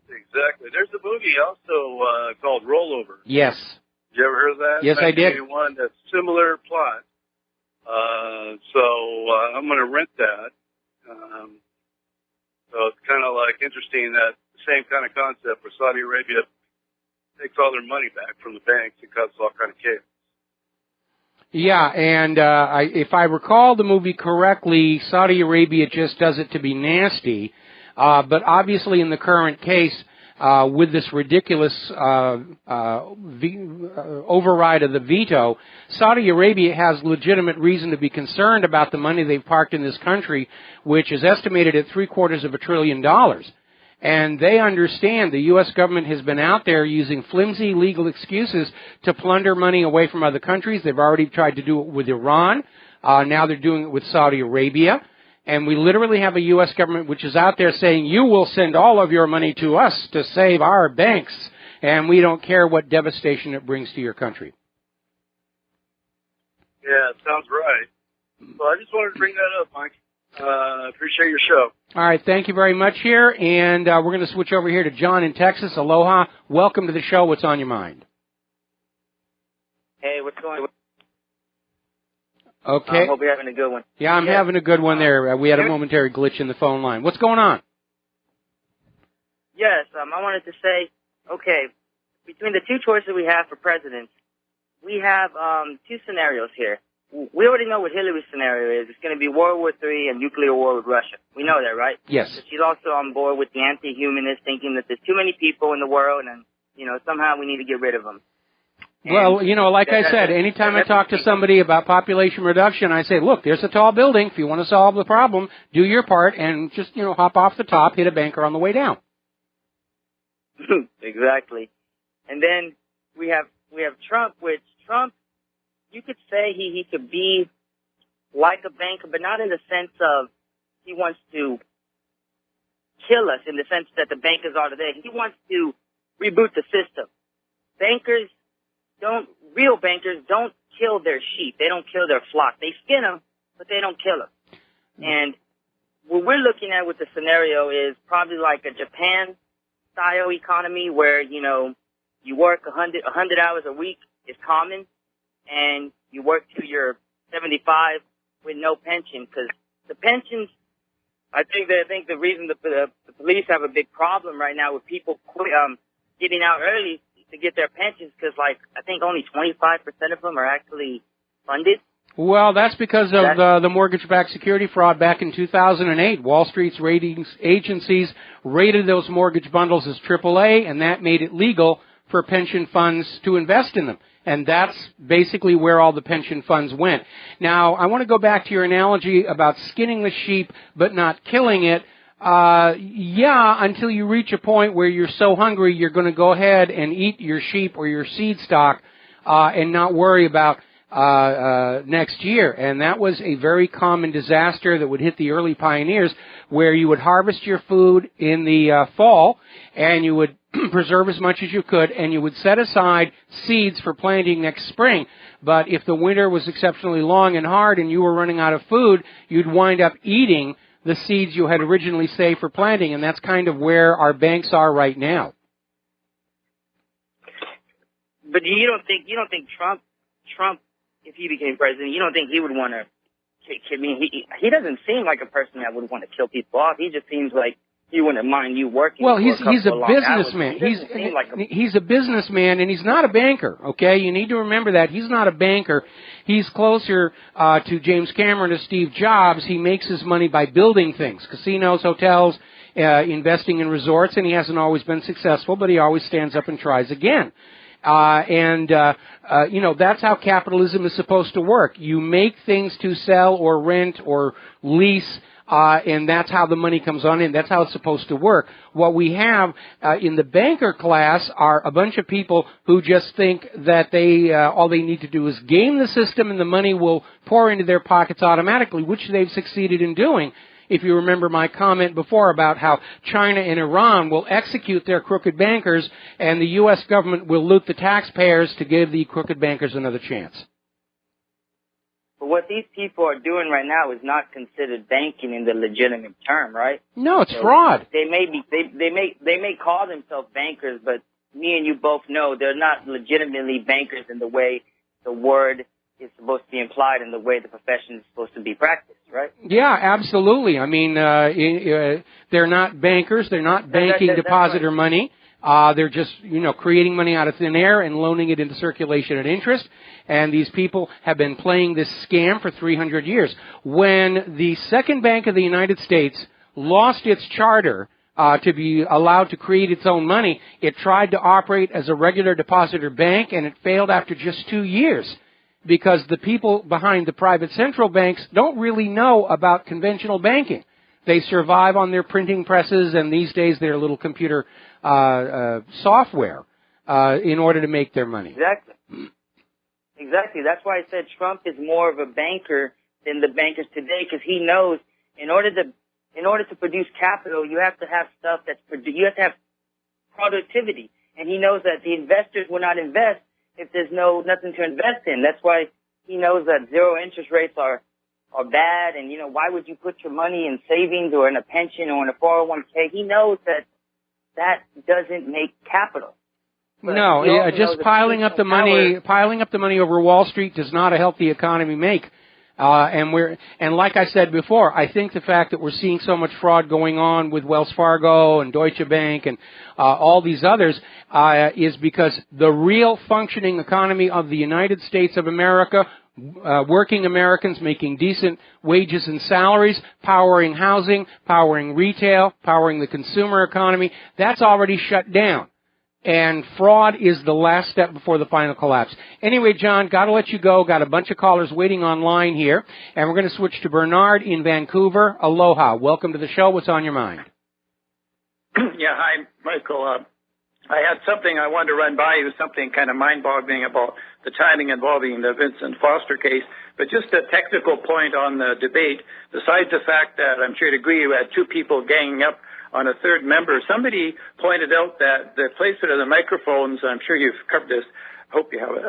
Exactly. There's a movie also called Rollover. Yes. Did you ever heard of that? Yes, I did. One that's similar plot. So I'm going to rent that. So it's kind of like interesting that the same kind of concept where Saudi Arabia takes all their money back from the banks and causes all kind of chaos. Yeah, and if I recall the movie correctly, Saudi Arabia just does it to be nasty. But obviously in the current case, with this ridiculous override of the veto, Saudi Arabia has legitimate reason to be concerned about the money they've parked in this country, which is estimated at $750 billion. And they understand the U.S. government has been out there using flimsy legal excuses to plunder money away from other countries. They've already tried to do it with Iran. Now they're doing it with Saudi Arabia. And we literally have a U.S. government which is out there saying, you will send all of your money to us to save our banks, and we don't care what devastation it brings to your country. Yeah, it sounds right. So I just wanted to bring that up, Mike. Appreciate your show. All right, thank you very much here, and we're going to switch over here to John in Texas. Aloha. Welcome to the show. What's on your mind? Hey, what's going on? Okay. I hope you're having a good one. Yeah, I'm having a good one there. We had a momentary glitch in the phone line. What's going on? Yes, I wanted to say, okay, between the two choices we have for president, we have two scenarios here. We already know what Hillary's scenario is. It's going to be World War III and nuclear war with Russia. We know that, right? Yes. But she's also on board with the anti-humanist, thinking that there's too many people in the world and, somehow we need to get rid of them. Well, like I said, anytime I talk to somebody about population reduction, I say, look, there's a tall building. If you want to solve the problem, do your part and just, hop off the top, hit a banker on the way down. Exactly. And then we have Trump, which Trump, you could say he could be like a banker, but not in the sense of he wants to kill us in the sense that the bankers are today. He wants to reboot the system. Real bankers don't kill their sheep. They don't kill their flock. They skin them, but they don't kill them. And what we're looking at with the scenario is probably like a Japan-style economy where, you work 100 hours a week is common, and you work till you're 75 with no pension, because the pensions, I think the reason the police have a big problem right now with people getting out early to get their pensions, because I think only 25% of them are actually funded. Well, that's because of the mortgage-backed security fraud back in 2008. Wall Street's ratings agencies rated those mortgage bundles as AAA, and that made it legal for pension funds to invest in them. And that's basically where all the pension funds went. Now, I want to go back to your analogy about skinning the sheep but not killing it. Until you reach a point where you're so hungry you're going to go ahead and eat your sheep or your seed stock and not worry about next year. And that was a very common disaster that would hit the early pioneers, where you would harvest your food in the fall and you would preserve as much as you could, and you would set aside seeds for planting next spring. But if the winter was exceptionally long and hard and you were running out of food, you'd wind up eating the seeds you had originally saved for planting, and that's kind of where our banks are right now. But you don't think Trump, if he became president, you don't think he would want to? I mean, he doesn't seem like a person that would want to kill people off. He just seems like he wouldn't mind you working. Well, he's a businessman. He's a businessman, and he's not a banker. Okay, you need to remember that he's not a banker. He's closer to James Cameron or Steve Jobs. He makes his money by building things, casinos, hotels, investing in resorts, and he hasn't always been successful, but he always stands up and tries again. That's how capitalism is supposed to work. You make things to sell or rent or lease, and that's how the money comes on in. That's how it's supposed to work. What we have in the banker class are a bunch of people who just think that all they need to do is game the system and the money will pour into their pockets automatically, which they've succeeded in doing. If you remember my comment before about how China and Iran will execute their crooked bankers and the U.S. government will loot the taxpayers to give the crooked bankers another chance. But what these people are doing right now is not considered banking in the legitimate term, right? No, it's fraud. They may call themselves bankers, but me and you both know they're not legitimately bankers in the way the word is supposed to be implied and the way the profession is supposed to be practiced, right? Yeah, absolutely. I mean, they're not bankers. They're not banking depositor money. They're just, creating money out of thin air and loaning it into circulation at interest. And these people have been playing this scam for 300 years. When the Second Bank of the United States lost its charter to be allowed to create its own money, it tried to operate as a regular depositor bank, and it failed after just 2 years. Because the people behind the private central banks don't really know about conventional banking. They survive on their printing presses and these days their little computer software in order to make their money. Exactly. That's why I said Trump is more of a banker than the bankers today, because he knows in order to produce capital, you have to have stuff you have to have productivity, and he knows that the investors will not invest if there's nothing to invest in. That's why he knows that zero interest rates are bad, and why would you put your money in savings or in a pension or in a 401k? He knows that doesn't make capital. But no, just piling up the money over Wall Street does not a healthy economy make. And like I said before, I think the fact that we're seeing so much fraud going on with Wells Fargo and Deutsche Bank and all these others is because the real functioning economy of the United States of America, working Americans making decent wages and salaries, powering housing, powering retail, powering the consumer economy, that's already shut down. And fraud is the last step before the final collapse. Anyway, John, got to let you go. Got a bunch of callers waiting online here. And we're going to switch to Bernard in Vancouver. Aloha. Welcome to the show. What's on your mind? Yeah, hi, Michael. I had something I wanted to run by you, something kind of mind-boggling about the timing involving the Vincent Foster case. But just a technical point on the debate, besides the fact that I'm sure you'd agree you had two people ganging up on a third member. Somebody pointed out that the placement of the microphones, I'm sure you've covered this, hope you have it,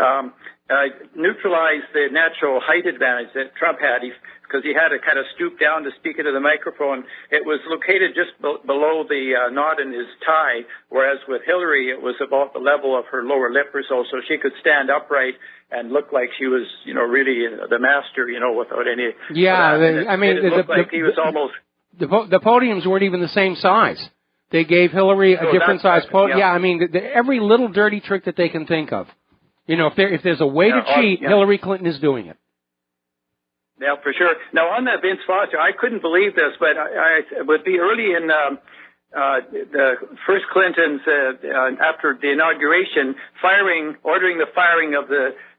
neutralized the natural height advantage that Trump had because he had to kind of stoop down to speak into the microphone. It was located just below the knot in his tie, whereas with Hillary, it was about the level of her lower lip or so she could stand upright and look like she was, really the master, without any... Yeah, it looked like he was almost... The podiums weren't even the same size. They gave Hillary a different size podium. Yeah, every little dirty trick that they can think of. If there's a way to cheat, Hillary Clinton is doing it. Yeah, for sure. Now, on that Vince Foster, I couldn't believe this, but I would be early in the first Clinton's, after the inauguration, ordering the firing of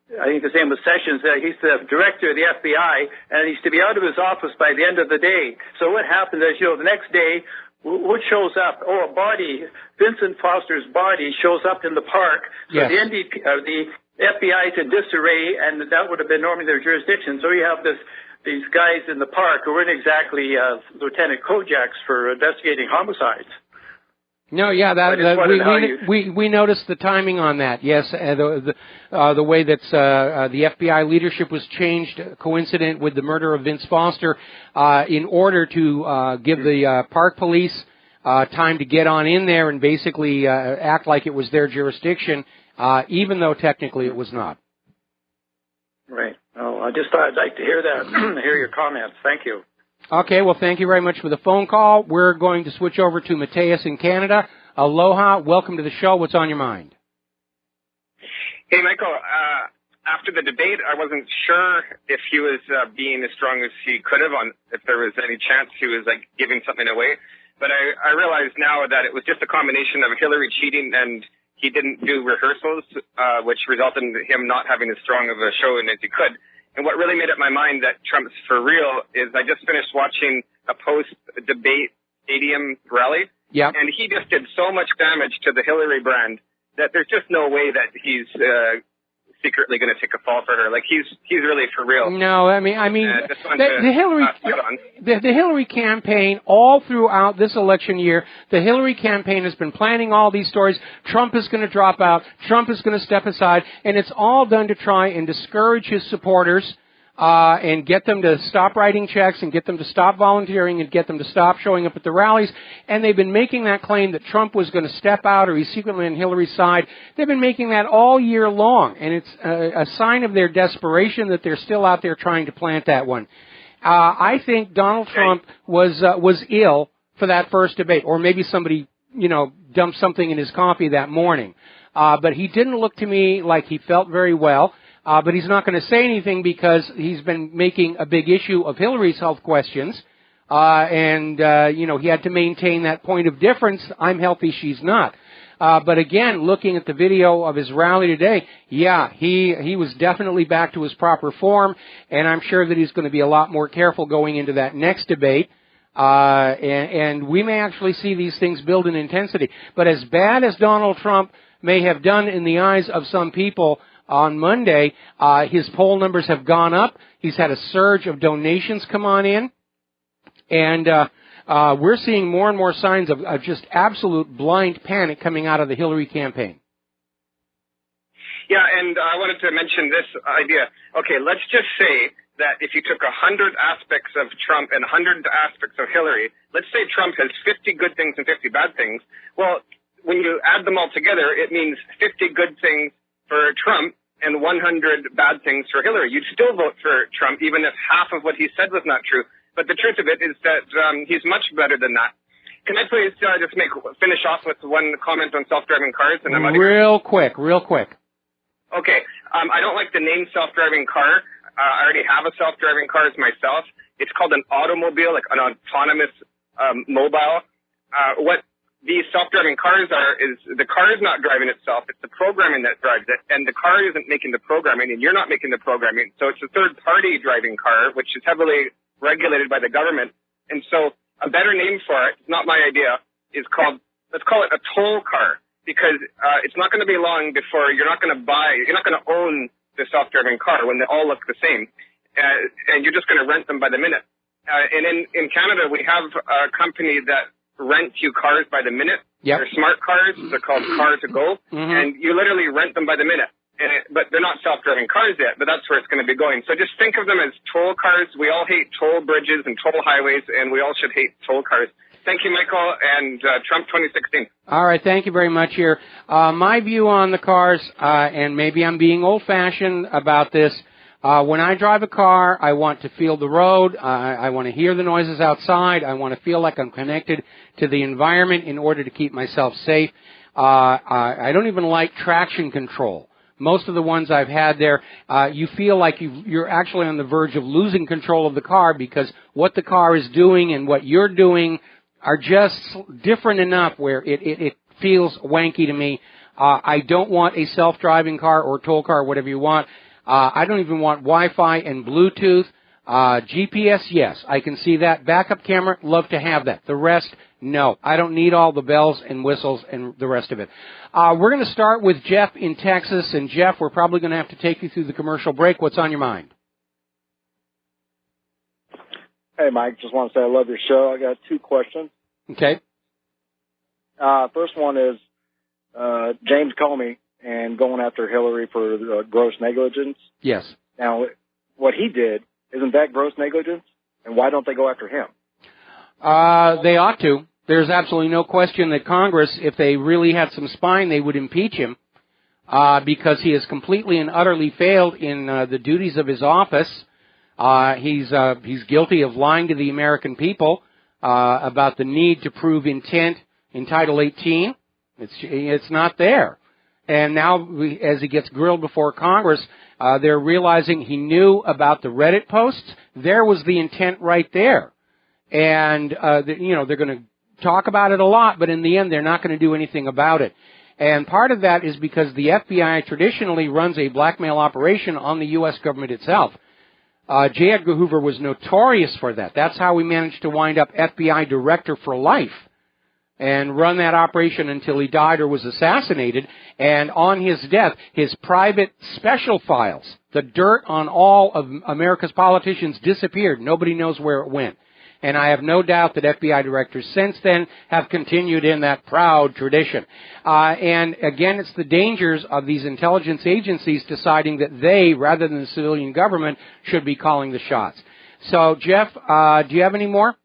I think his name was Sessions. He's the director of the FBI, and he's to be out of his office by the end of the day. So what happened is, the next day, what shows up? Oh, a body. Vincent Foster's body shows up in the park. So yes. The FBI is in disarray, and that would have been normally their jurisdiction. So you have these guys in the park who weren't exactly Lieutenant Kojaks for investigating homicides. No, yeah, we noticed the timing on that. Yes, the way that the FBI leadership was changed, coincident with the murder of Vince Foster, in order to give the park police time to get on in there and basically act like it was their jurisdiction, even though technically it was not. Right. Oh, I just thought I'd like to hear that, hear your comments. Thank you. Okay, well, thank you very much for the phone call. We're going to switch over to Mateus in Canada. Aloha, welcome to the show. What's on your mind? Hey, Michael. After the debate, I wasn't sure if he was being as strong as he could have, if there was any chance he was giving something away. But I realize now that it was just a combination of Hillary cheating and he didn't do rehearsals, which resulted in him not having as strong of a show as he could. And what really made up my mind that Trump's for real is I just finished watching a post-debate stadium rally. Yeah. And he just did so much damage to the Hillary brand that there's just no way that he's secretly going to take a fall for her. He's really for real. No, the Hillary campaign all throughout this election year, the Hillary campaign has been planning all these stories. Trump is going to drop out. Trump is going to step aside, and it's all done to try and discourage his supporters. And get them to stop writing checks and get them to stop volunteering and get them to stop showing up at the rallies. And they've been making that claim that Trump was going to step out or he's secretly on Hillary's side. They've been making that all year long. And it's a sign of their desperation that they're still out there trying to plant that one. I think Donald Trump was ill for that first debate. Or maybe somebody, dumped something in his coffee that morning. But he didn't look to me like he felt very well. But he's not going to say anything because he's been making a big issue of Hillary's health questions. And he had to maintain that point of difference. I'm healthy, she's not. But again, looking at the video of his rally today, yeah, he was definitely back to his proper form. And I'm sure that he's going to be a lot more careful going into that next debate. And we may actually see these things build in intensity. But as bad as Donald Trump may have done in the eyes of some people, on Monday, his poll numbers have gone up. He's had a surge of donations come on in. And we're seeing more and more signs of just absolute blind panic coming out of the Hillary campaign. Yeah, and I wanted to mention this idea. Okay, let's just say that if you took 100 aspects of Trump and 100 aspects of Hillary, let's say Trump has 50 good things and 50 bad things. Well, when you add them all together, it means 50 good things for Trump and 100 bad things for Hillary. You'd still vote for Trump, even if half of what he said was not true. But the truth of it is that he's much better than that. Can I please just finish off with one comment on self-driving cars? And Real quick. Okay. I don't like the name self-driving car. I already have a self-driving car myself. It's called an automobile, like an autonomous mobile. What these self-driving cars are is the car is not driving itself. It's the programming that drives it. And the car isn't making the programming, and you're not making the programming. So it's a third-party driving car, which is heavily regulated by the government. And so a better name for it, it's not my idea, let's call it a toll car, because it's not going to be long before you're not going to own the self-driving car when they all look the same. And you're just going to rent them by the minute. And in Canada, we have a company that rent you cars by the minute. Yep. They're smart cars. They're called car to go, and you literally rent them by the minute. But they're not self-driving cars yet, but that's where it's going to be going. So just think of them as toll cars. We all hate toll bridges and toll highways, and we all should hate toll cars. Thank you, Michael, and Trump 2016. All right, thank you very much here. My view on the cars, and maybe I'm being old-fashioned about this, when I drive a car, I want to feel the road. I want to hear the noises outside. I want to feel like I'm connected to the environment in order to keep myself safe. I don't even like traction control. Most of the ones I've had there, you feel like you're actually on the verge of losing control of the car because what the car is doing and what you're doing are just different enough where it feels wanky to me. I don't want a self-driving car or toll car, whatever you want. I don't even want Wi-Fi and Bluetooth. GPS, yes, I can see that. Backup camera, love to have that. The rest, no. I don't need all the bells and whistles and the rest of it. We're going to start with Jeff in Texas. And Jeff, we're probably going to have to take you through the commercial break. What's on your mind? Hey, Mike, just want to say I love your show. I got 2 questions. Okay. First one is James Comey and going after Hillary for gross negligence. Yes. Now, what he did, isn't that gross negligence? And why don't they go after him? They ought to. There's absolutely no question that Congress, if they really had some spine, they would impeach him because he has completely and utterly failed in the duties of his office. He's guilty of lying to the American people about the need to prove intent in Title 18. It's not there. And now, as he gets grilled before Congress, they're realizing he knew about the Reddit posts. There was the intent right there. And, they're going to talk about it a lot, but in the end, they're not going to do anything about it. And part of that is because the FBI traditionally runs a blackmail operation on the U.S. government itself. J. Edgar Hoover was notorious for that. That's how we managed to wind up FBI director for life and run that operation until he died or was assassinated. And on his death, his private special files, the dirt on all of America's politicians, disappeared. Nobody knows where it went. And I have no doubt that FBI directors since then have continued in that proud tradition. And again, it's the dangers of these intelligence agencies deciding that they, rather than the civilian government, should be calling the shots. So, Jeff, do you have any more?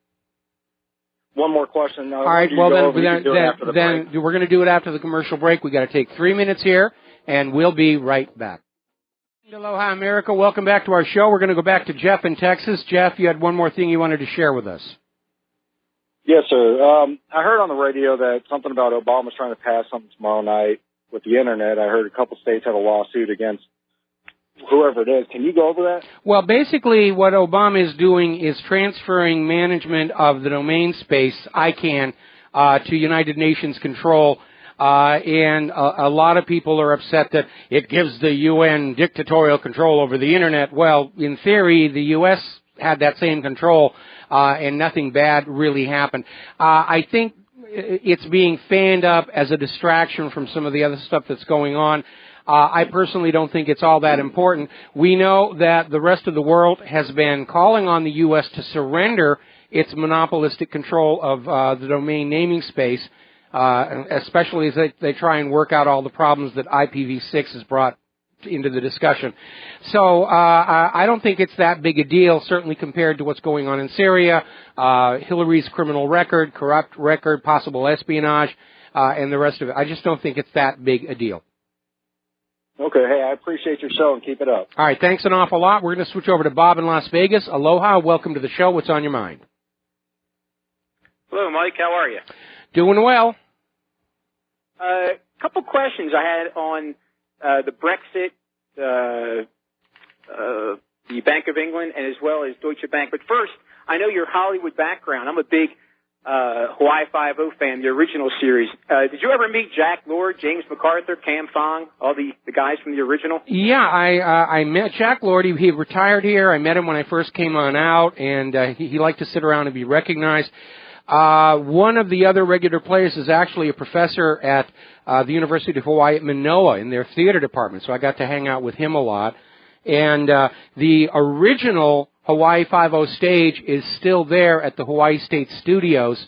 One more question. All right, well, then we're going to do it after the commercial break. We've got to take 3 minutes here, and we'll be right back. Aloha, America. Welcome back to our show. We're going to go back to Jeff in Texas. Jeff, you had one more thing you wanted to share with us. Yes, sir. I heard on the radio that something about Obama's trying to pass something tomorrow night with the Internet. I heard a couple states have a lawsuit against whoever it is. Can you go over that? Well, basically what Obama is doing is transferring management of the domain space, ICANN, to United Nations control. And a lot of people are upset that it gives the UN dictatorial control over the Internet. Well, in theory, the U.S. had that same control, and nothing bad really happened. I think it's being fanned up as a distraction from some of the other stuff that's going on. I personally don't think it's all that important. We know that the rest of the world has been calling on the U.S. to surrender its monopolistic control of the domain naming space, especially as they try and work out all the problems that IPv6 has brought into the discussion. So I don't think it's that big a deal, certainly compared to what's going on in Syria, Hillary's criminal record, corrupt record, possible espionage, and the rest of it. I just don't think it's that big a deal. Okay, hey, I appreciate your show and keep it up. All right, thanks an awful lot. We're going to switch over to Bob in Las Vegas. Aloha, welcome to the show. What's on your mind? Hello, Mike. How are you? Doing well. A couple questions I had on the Brexit, the Bank of England, and as well as Deutsche Bank. But first, I know your Hollywood background. I'm a big Hawaii Five-0 fan, the original series. Did you ever meet Jack Lord, James MacArthur, Cam Fong, all the guys from the original? Yeah, I met Jack Lord. He retired here. I met him when I first came on out, and he liked to sit around and be recognized. One of the other regular players is actually a professor at the University of Hawaii at Manoa in their theater department, so I got to hang out with him a lot. And the original Hawaii Five-0 stage is still there at the Hawaii State Studios.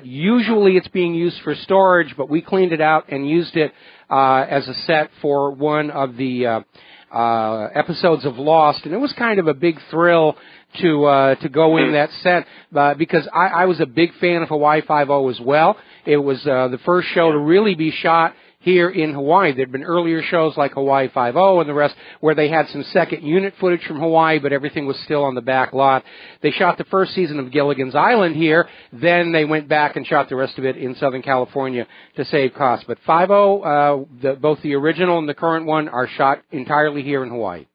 Usually it's being used for storage, but we cleaned it out and used it as a set for one of the episodes of Lost, and it was kind of a big thrill to go in that set because I was a big fan of Hawaii Five-0 as well. It was the first show to really be shot here in Hawaii. There'd been earlier shows like Hawaii Five-0 and the rest where they had some second unit footage from Hawaii, but everything was still on the back lot. They shot the first season of Gilligan's Island here, then they went back and shot the rest of it in Southern California to save costs. But Five-0, both the original and the current one are shot entirely here in Hawaii.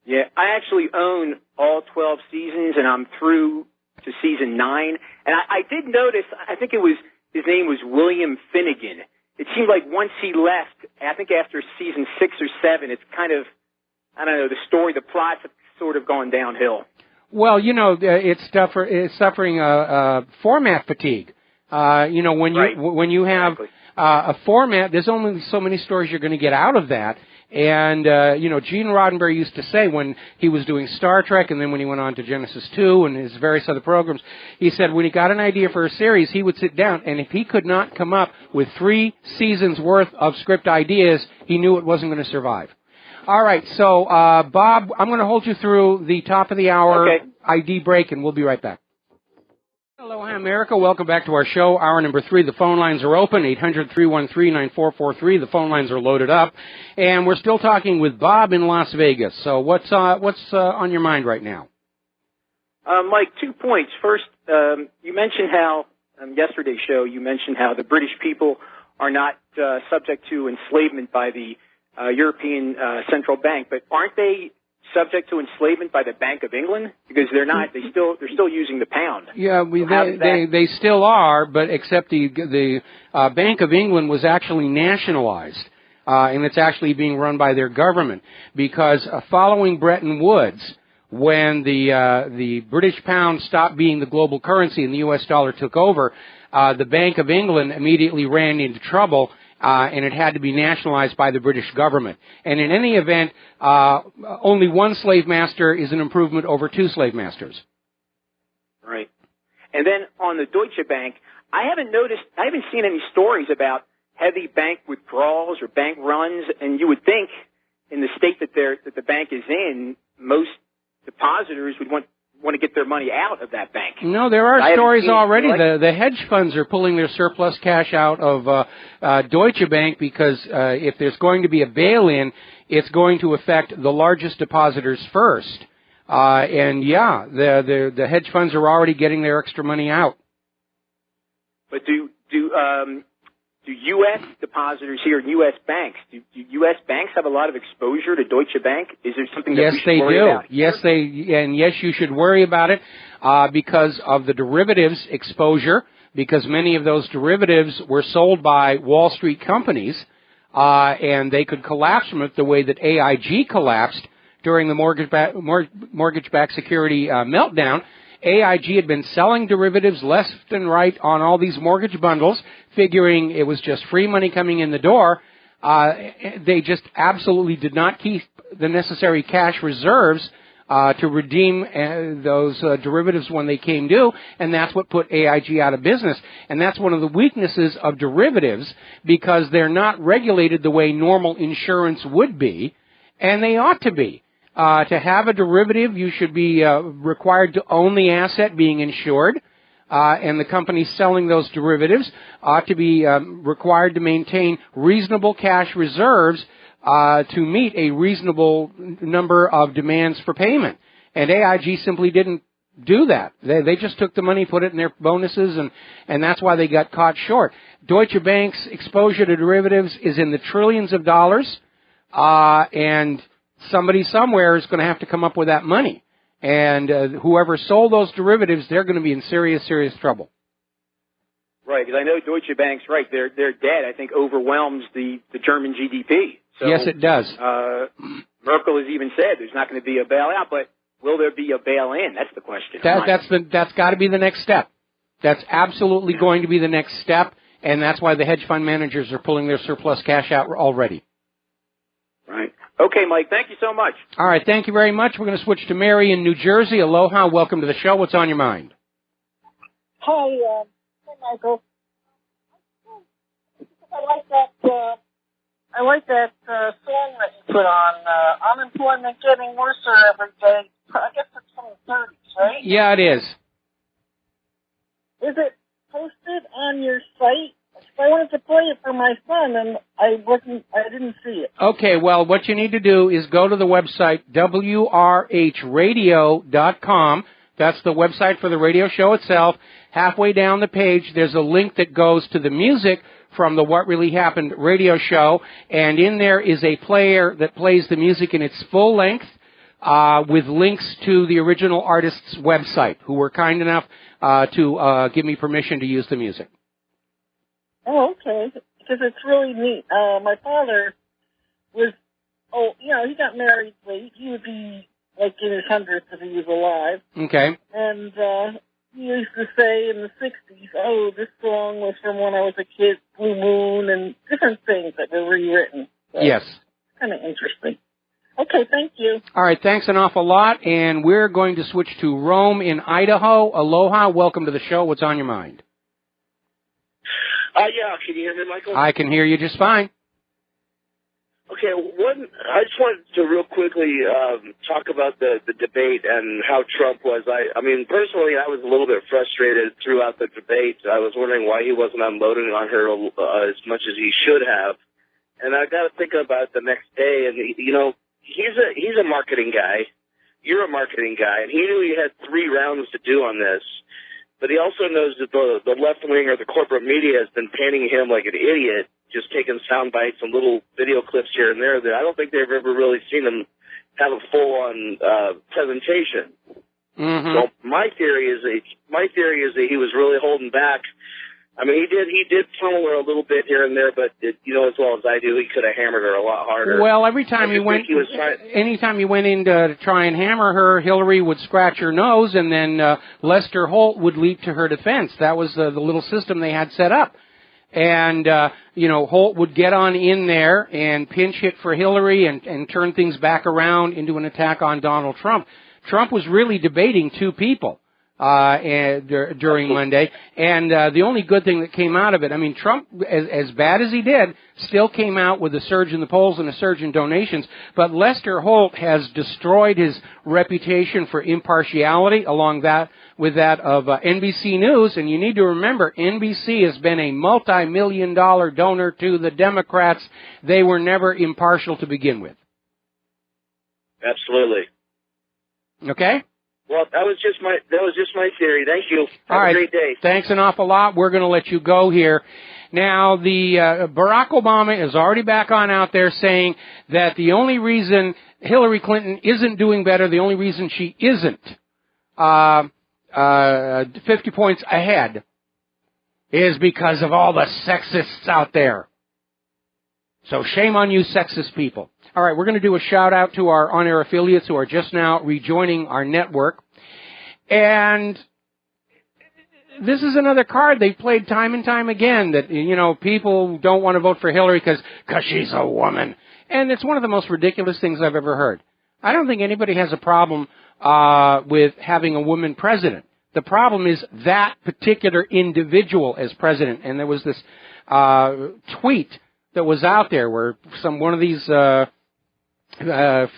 Yeah, I actually own all 12 seasons, and I'm through to season 9. And I did notice, I think his name was William Finnegan. It seemed like once he left, I think after season 6 or 7, it's kind of, I don't know, the story, the plot's sort of gone downhill. Well, it's suffering format fatigue. When you have a format, there's only so many stories you're going to get out of that. And, Gene Roddenberry used to say when he was doing Star Trek and then when he went on to Genesis 2 and his various other programs, he said when he got an idea for a series, he would sit down, and if he could not come up with 3 seasons worth of script ideas, he knew it wasn't going to survive. All right, so, Bob, I'm going to hold you through the top of the hour ID break, and we'll be right back. Aloha, America. Welcome back to our show. Hour number 3. The phone lines are open, 800-313-9443. The phone lines are loaded up. And we're still talking with Bob in Las Vegas. So what's on your mind right now? Mike, 2 points. First, you mentioned how, yesterday's show, you mentioned how the British people are not subject to enslavement by the European Central Bank, but aren't they subject to enslavement by the Bank of England? Because they're not. They're still using the pound. Yeah, they still are, but except the Bank of England was actually nationalized, and it's actually being run by their government. Because following Bretton Woods, when the British pound stopped being the global currency and the U.S. dollar took over, the Bank of England immediately ran into trouble. And it had to be nationalized by the British government. And in any event, only one slave master is an improvement over 2 slave masters. Right. And then on the Deutsche Bank, I haven't seen any stories about heavy bank withdrawals or bank runs. And you would think in the state that the bank is in, most depositors would want to get their money out of that bank. No, there are stories already. The hedge funds are pulling their surplus cash out of Deutsche Bank because if there's going to be a bail-in, it's going to affect the largest depositors first. The hedge funds are already getting their extra money out. But do U.S. depositors here in U.S. banks, do U.S. banks have a lot of exposure to Deutsche Bank? Is there something that we should worry about? Yes, they do. Yes, you should worry about it because of the derivatives exposure, because many of those derivatives were sold by Wall Street companies, and they could collapse from it the way that AIG collapsed during the mortgage-backed security meltdown. AIG had been selling derivatives left and right on all these mortgage bundles, figuring it was just free money coming in the door. They just absolutely did not keep the necessary cash reserves to redeem those derivatives when they came due, and that's what put AIG out of business. And that's one of the weaknesses of derivatives, because they're not regulated the way normal insurance would be, and they ought to be. To have a derivative, you should be required to own the asset being insured, and the company selling those derivatives ought to be required to maintain reasonable cash reserves to meet a reasonable number of demands for payment. And AIG simply didn't do that. They just took the money, put it in their bonuses, and that's why they got caught short. Deutsche Bank's exposure to derivatives is in the trillions of dollars, and somebody somewhere is going to have to come up with that money. And whoever sold those derivatives, they're going to be in serious, serious trouble. Right, because I know Deutsche Bank's right. Their debt, I think, overwhelms the German GDP. So, yes, it does. Merkel has even said there's not going to be a bailout, but will there be a bail-in? That's the question. That's got to be the next step. That's absolutely going to be the next step, and that's why the hedge fund managers are pulling their surplus cash out already. Right. Okay, Mike, thank you so much. All right, thank you very much. We're going to switch to Mary in New Jersey. Aloha, welcome to the show. What's on your mind? Hi, Michael. I like that song that you put on. Unemployment getting worse every day. I guess it's from the 30s, right? Yeah, it is. Is it posted on your site? I wanted to play it for my son, and I didn't see it. Okay, well, what you need to do is go to the website, WRHradio.com. That's the website for the radio show itself. Halfway down the page, there's a link that goes to the music from the What Really Happened radio show, and in there is a player that plays the music in its full length, with links to the original artist's website, who were kind enough to give me permission to use the music. Oh, okay. Because it's really neat. My father was, he got married late. He would be like in his hundreds if he was alive. Okay. And he used to say in the 60s, this song was from when I was a kid, Blue Moon, and different things that were rewritten. So Yes. It's kind of interesting. Okay, thank you. All right, thanks an awful lot, and we're going to switch to Rome in Idaho. Aloha, welcome to the show. What's on your mind? Yeah, can you hear me, Michael? I can hear you just fine. Okay, I just wanted to real quickly talk about the debate and how Trump was. I mean, personally, I was a little bit frustrated throughout the debate. I was wondering why he wasn't unloading on her as much as he should have. And I got to think about the next day, and he's a marketing guy. You're a marketing guy, and he knew he had 3 rounds to do on this. But he also knows that the left wing or the corporate media has been painting him like an idiot, just taking sound bites and little video clips here and there that I don't think they've ever really seen him have a full-on presentation. Mm-hmm. So my theory is that he was really holding back. I mean, he did pummel her a little bit here and there, but as well as I do, he could have hammered her a lot harder. Well, anytime he went in to try and hammer her, Hillary would scratch her nose, and then Lester Holt would leap to her defense. That was the little system they had set up. And, Holt would get on in there and pinch hit for Hillary and turn things back around into an attack on Donald Trump. Trump was really debating 2 people during Monday, and the only good thing that came out of it, I mean, Trump, as bad as he did, still came out with a surge in the polls and a surge in donations, but Lester Holt has destroyed his reputation for impartiality with that of NBC News, and you need to remember, NBC has been a multi-million-dollar donor to the Democrats. They were never impartial to begin with. Absolutely. Okay? Well, that was just my theory. Thank you. Have a great day. Thanks an awful lot. We're going to let you go here. Now, the Barack Obama is already back on out there saying that the only reason Hillary Clinton isn't doing better, the only reason she isn't 50 points ahead, is because of all the sexists out there. So shame on you, sexist people. All right, we're going to do a shout-out to our on-air affiliates who are just now rejoining our network. And this is another card they've played time and time again, that, people don't want to vote for Hillary because she's a woman. And it's one of the most ridiculous things I've ever heard. I don't think anybody has a problem with having a woman president. The problem is that particular individual as president. And there was this tweet that was out there where one of these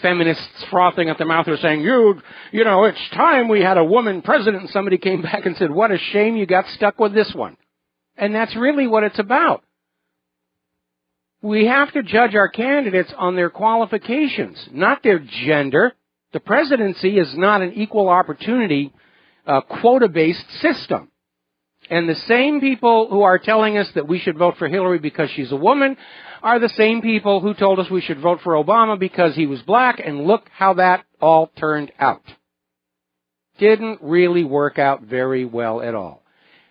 feminists frothing at the mouth were saying, it's time we had a woman president. And somebody came back and said, what a shame you got stuck with this one. And that's really what it's about. We have to judge our candidates on their qualifications, not their gender. The presidency is not an equal opportunity quota-based system. And the same people who are telling us that we should vote for Hillary because she's a woman are the same people who told us we should vote for Obama because he was black, and look how that all turned out. Didn't really work out very well at all.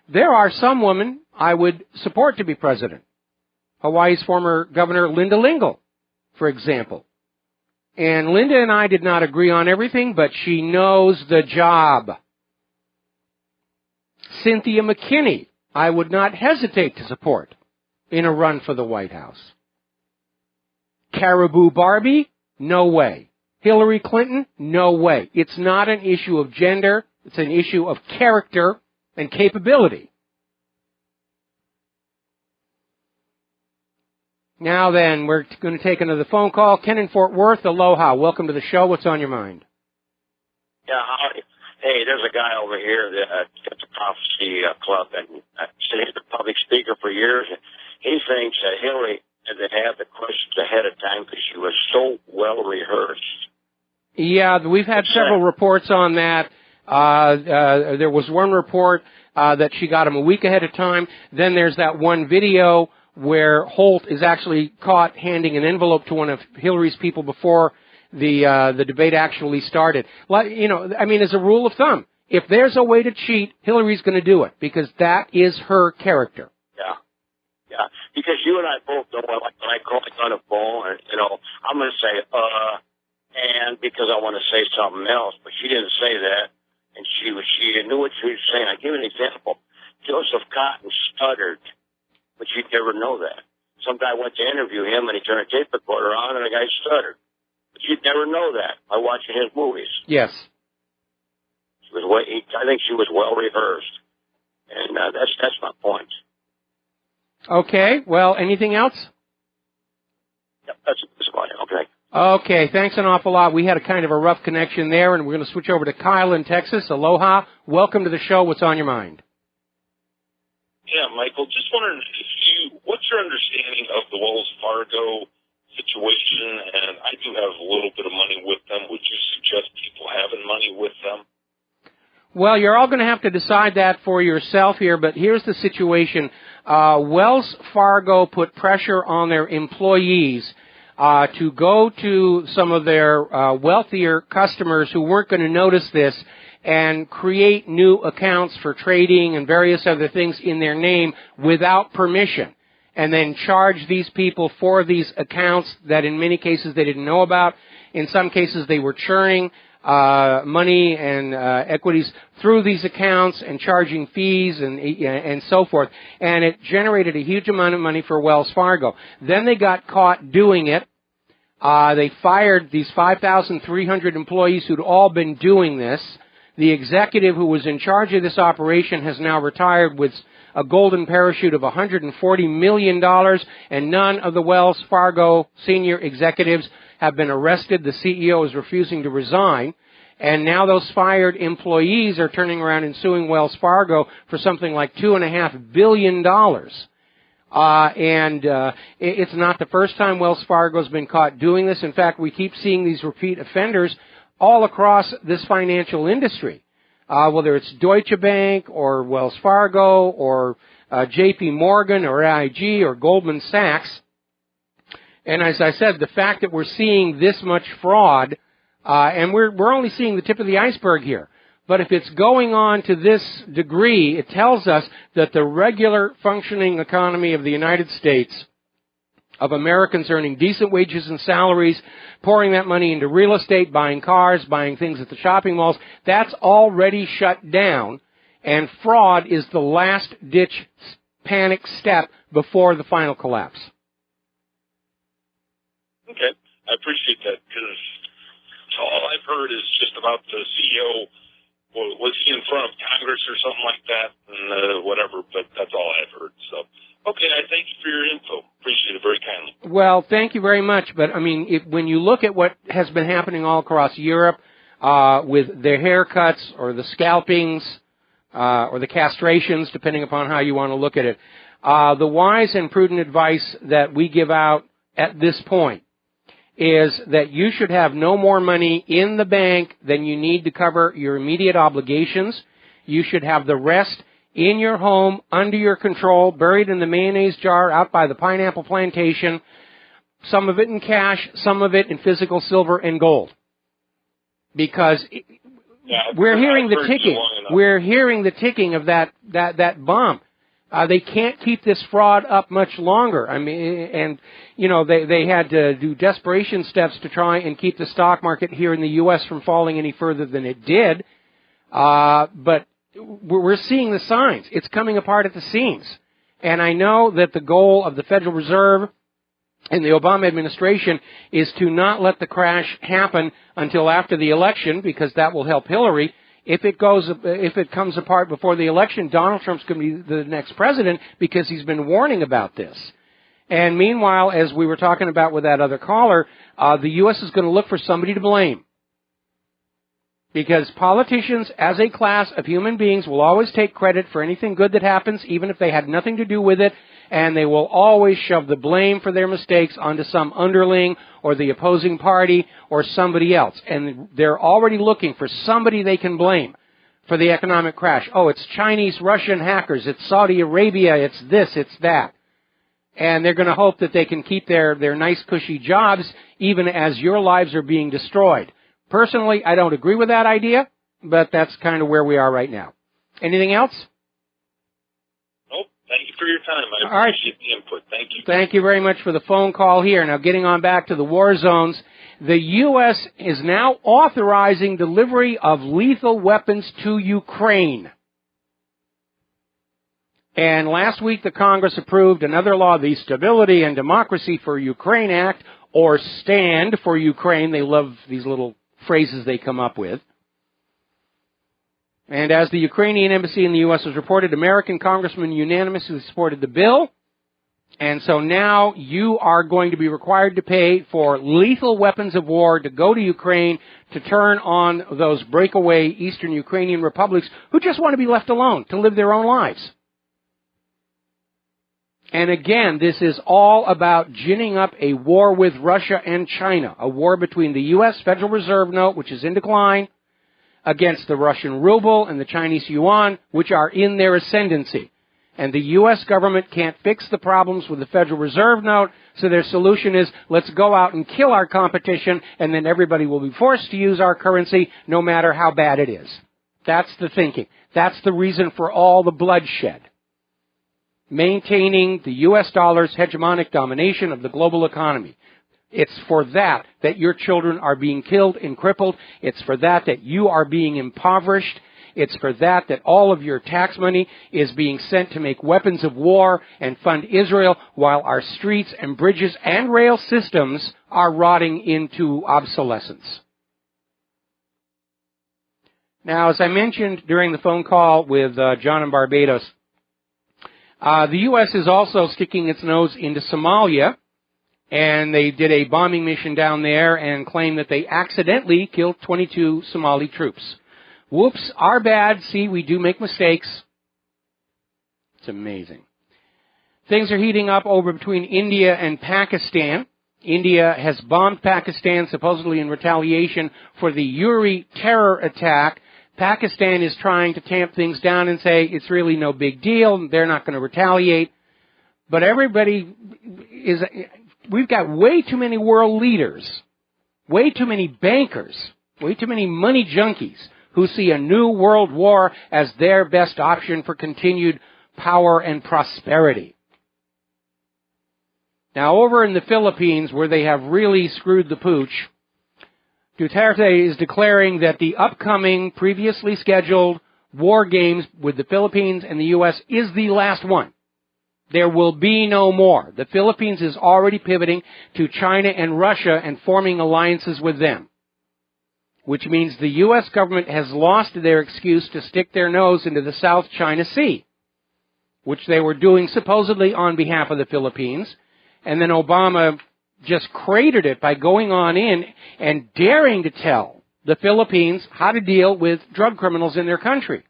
There are some women I would support to be president. Hawaii's former governor, Linda Lingle, for example. And Linda and I did not agree on everything, but she knows the job. Cynthia McKinney, I would not hesitate to support in a run for the White House. Caribou Barbie, no way. Hillary Clinton, no way. It's not an issue of gender. It's an issue of character and capability. Now then, we're going to take another phone call. Ken in Fort Worth, aloha. Welcome to the show. What's on your mind? Yeah, howdy. Hey, there's a guy over here that gets a prophecy club, and he's a public speaker for years. He thinks that Hillary had to have the questions ahead of time because she was so well rehearsed. Yeah, we've had several reports on that. There was one report that she got him a week ahead of time. Then there's that one video where Holt is actually caught handing an envelope to one of Hillary's people before the debate actually started. You know, I mean, as a rule of thumb, if there's a way to cheat, Hillary's going to do it because that is her character. Yeah, because you and I both know when I call it on a phone, and, you know, I'm going to say, and because I want to say something else, but she didn't say that, and she knew what she was saying. I'll give you an example. Joseph Cotton stuttered, but you'd never know that. Some guy went to interview him, and he turned a tape recorder on, and the guy stuttered. But you'd never know that by watching his movies. Yes. I think she was well rehearsed, and that's my point. Okay, well, anything else? Yep, that's fine. Okay. Okay, thanks an awful lot. We had a kind of a rough connection there, and we're going to switch over to Kyle in Texas. Aloha. Welcome to the show. What's on your mind? Yeah, Michael, just wondering what's your understanding of the Wells Fargo situation? And I do have a little bit of money with them. Would you suggest people having money with them? Well, you're all going to have to decide that for yourself here, but here's the situation. Wells Fargo put pressure on their employees to go to some of their wealthier customers who weren't going to notice this and create new accounts for trading and various other things in their name without permission, and then charge these people for these accounts that in many cases they didn't know about. In some cases they were churning money and equities through these accounts and charging fees and so forth. And it generated a huge amount of money for Wells Fargo. Then they got caught doing it. They fired these 5,300 employees who'd all been doing this. The executive who was in charge of this operation has now retired with a golden parachute of $140 million, and none of the Wells Fargo senior executives have been arrested. The CEO is refusing to resign. And now those fired employees are turning around and suing Wells Fargo for something like $2.5 billion. It's not the first time Wells Fargo's been caught doing this. In fact, we keep seeing these repeat offenders all across this financial industry. Whether it's Deutsche Bank or Wells Fargo or JP Morgan or AIG or Goldman Sachs. And as I said, the fact that we're seeing this much fraud, and we're only seeing the tip of the iceberg here. But if it's going on to this degree, it tells us that the regular functioning economy of the United States, of Americans earning decent wages and salaries, pouring that money into real estate, buying cars, buying things at the shopping malls, that's already shut down. And fraud is the last-ditch panic step before the final collapse. Okay, I appreciate that, because all I've heard is just about the CEO. Was he in front of Congress or something like that, and whatever, but that's all I've heard. So, okay, I thank you for your info. Appreciate it very kindly. Well, thank you very much, but I mean, when you look at what has been happening all across Europe with their haircuts or the scalpings or the castrations, depending upon how you want to look at it, the wise and prudent advice that we give out at this point is that you should have no more money in the bank than you need to cover your immediate obligations. You should have the rest in your home, under your control, buried in the mayonnaise jar out by the pineapple plantation, some of it in cash, some of it in physical silver and gold. Because we're hearing the ticking. We're hearing the ticking of that bomb. They can't keep this fraud up much longer. I mean, and, you know, they had to do desperation steps to try and keep the stock market here in the U.S. from falling any further than it did. But we're seeing the signs. It's coming apart at the seams. And I know that the goal of the Federal Reserve and the Obama administration is to not let the crash happen until after the election, because that will help Hillary if it comes apart before the election, Donald Trump's going to be the next president because he's been warning about this. And meanwhile, as we were talking about with that other caller, the U.S. is going to look for somebody to blame. Because politicians, as a class of human beings, will always take credit for anything good that happens, even if they had nothing to do with it, and they will always shove the blame for their mistakes onto some underling or the opposing party or somebody else. And they're already looking for somebody they can blame for the economic crash. Oh, it's Chinese, Russian hackers, it's Saudi Arabia, it's this, it's that. And they're going to hope that they can keep their nice, cushy jobs even as your lives are being destroyed. Personally, I don't agree with that idea, but that's kind of where we are right now. Anything else? Nope. Thank you for your time. I All right. appreciate the input. Thank you. Thank you very much for the phone call here. Now, getting on back to the war zones, the U.S. is now authorizing delivery of lethal weapons to Ukraine. And last week, the Congress approved another law, the Stability and Democracy for Ukraine Act, or STAND for Ukraine. They love these little phrases they come up with. And as the Ukrainian embassy in the U.S. has reported, American congressmen unanimously supported the bill. And so now you are going to be required to pay for lethal weapons of war to go to Ukraine to turn on those breakaway eastern Ukrainian republics who just want to be left alone to live their own lives. And again, this is all about ginning up a war with Russia and China, a war between the U.S. Federal Reserve note, which is in decline, against the Russian ruble and the Chinese yuan, which are in their ascendancy. And the U.S. government can't fix the problems with the Federal Reserve note, so their solution is, let's go out and kill our competition, and then everybody will be forced to use our currency, no matter how bad it is. That's the thinking. That's the reason for all the bloodshed. Maintaining the U.S. dollar's hegemonic domination of the global economy. It's for that your children are being killed and crippled. It's for that you are being impoverished. It's for that all of your tax money is being sent to make weapons of war and fund Israel, while our streets and bridges and rail systems are rotting into obsolescence. Now, as I mentioned during the phone call with John in Barbados, the U.S. is also sticking its nose into Somalia, and they did a bombing mission down there and claimed that they accidentally killed 22 Somali troops. Whoops, our bad. See, we do make mistakes. It's amazing. Things are heating up over between India and Pakistan. India has bombed Pakistan, supposedly in retaliation for the Uri terror attack. Pakistan is trying to tamp things down and say it's really no big deal. They're not going to retaliate. But we've got way too many world leaders, way too many bankers, way too many money junkies who see a new world war as their best option for continued power and prosperity. Now, over in the Philippines, where they have really screwed the pooch, Duterte is declaring that the upcoming, previously scheduled war games with the Philippines and the U.S. is the last one. There will be no more. The Philippines is already pivoting to China and Russia and forming alliances with them, which means the U.S. government has lost their excuse to stick their nose into the South China Sea, which they were doing supposedly on behalf of the Philippines. And then Obama just cratered it by going on in and daring to tell the Philippines how to deal with drug criminals in their country.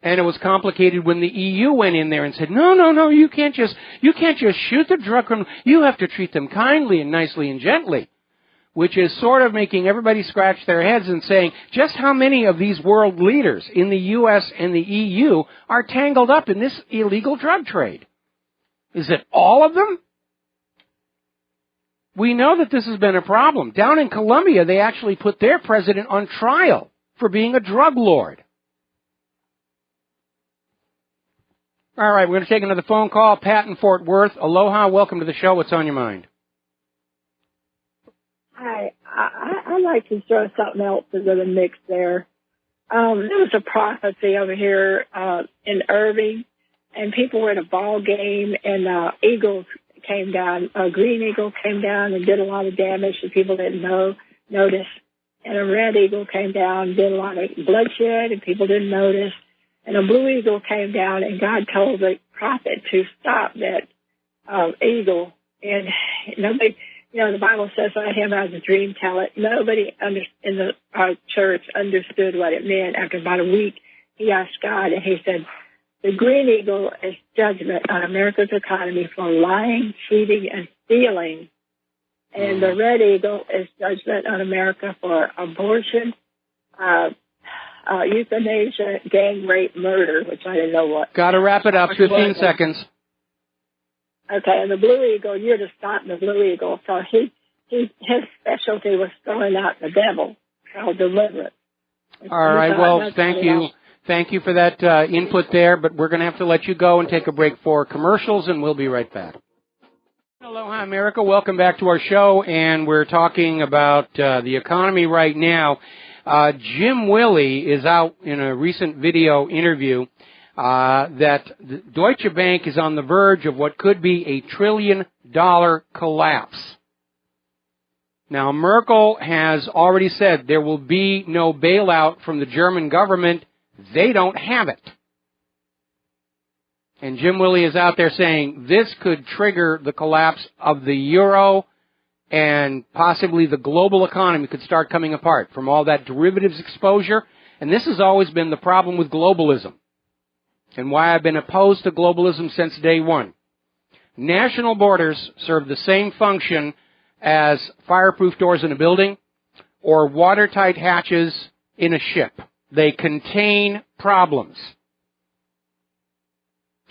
And it was complicated when the EU went in there and said, no, you can't just shoot the drug criminals. You have to treat them kindly and nicely and gently, which is sort of making everybody scratch their heads and saying, just how many of these world leaders in the U.S. and the EU are tangled up in this illegal drug trade? Is it all of them? We know that this has been a problem. Down in Colombia, they actually put their president on trial for being a drug lord. All right, we're going to take another phone call. Pat in Fort Worth. Aloha, welcome to the show. What's on your mind? Hi, I'd like to throw something else into the mix there. There was a prophecy over here in Irving, and people were at a ball game, and eagles came down, a green eagle came down and did a lot of damage, and people didn't notice. and a red eagle came down, did a lot of bloodshed, and people didn't notice. And a blue eagle came down, and God told the prophet to stop that eagle. And nobody, the Bible says, let him have a dream tell it. Nobody in the church understood what it meant. After about a week, he asked God, and he said, the green eagle is judgment on America's economy for lying, cheating, and stealing. And the red eagle is judgment on America for abortion, euthanasia, gang rape, murder, which I didn't know what. Got to wrap it up. 15 seconds. Okay, and the blue eagle, you're to stop the blue eagle. So his specialty was throwing out the devil, called deliverance. All right, well, thank you. Thank you for that input there, but we're going to have to let you go and take a break for commercials, and we'll be right back. Aloha, America. Welcome back to our show, and we're talking about the economy right now. Jim Willie is out in a recent video interview that Deutsche Bank is on the verge of what could be a $1 trillion collapse. Now, Merkel has already said there will be no bailout from the German government. They don't have it. And Jim Willie is out there saying this could trigger the collapse of the euro, and possibly the global economy could start coming apart from all that derivatives exposure. And this has always been the problem with globalism, and why I've been opposed to globalism since day one. National borders serve the same function as fireproof doors in a building or watertight hatches in a ship. They contain problems.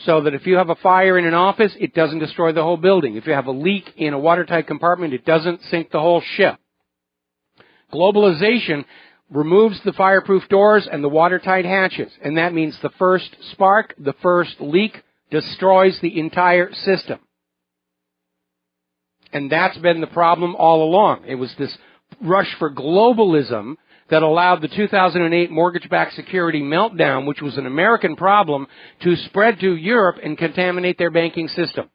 So that if you have a fire in an office, it doesn't destroy the whole building. If you have a leak in a watertight compartment, it doesn't sink the whole ship. Globalization removes the fireproof doors and the watertight hatches, and that means the first spark, the first leak, destroys the entire system. And that's been the problem all along. It was this rush for globalism that allowed the 2008 mortgage-backed security meltdown, which was an American problem, to spread to Europe and contaminate their banking system.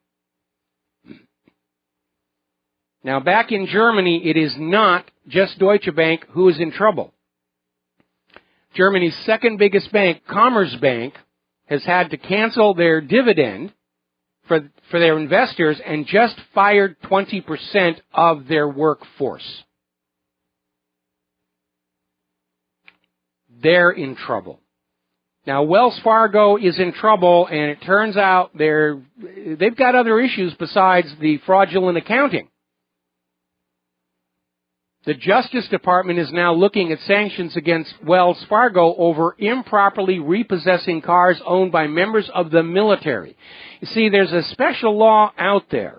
Now, back in Germany, it is not just Deutsche Bank who is in trouble. Germany's second biggest bank, Commerzbank, has had to cancel their dividend for their investors and just fired 20% of their workforce. They're in trouble. Now, Wells Fargo is in trouble, and it turns out they've got other issues besides the fraudulent accounting. The Justice Department is now looking at sanctions against Wells Fargo over improperly repossessing cars owned by members of the military. You see, there's a special law out there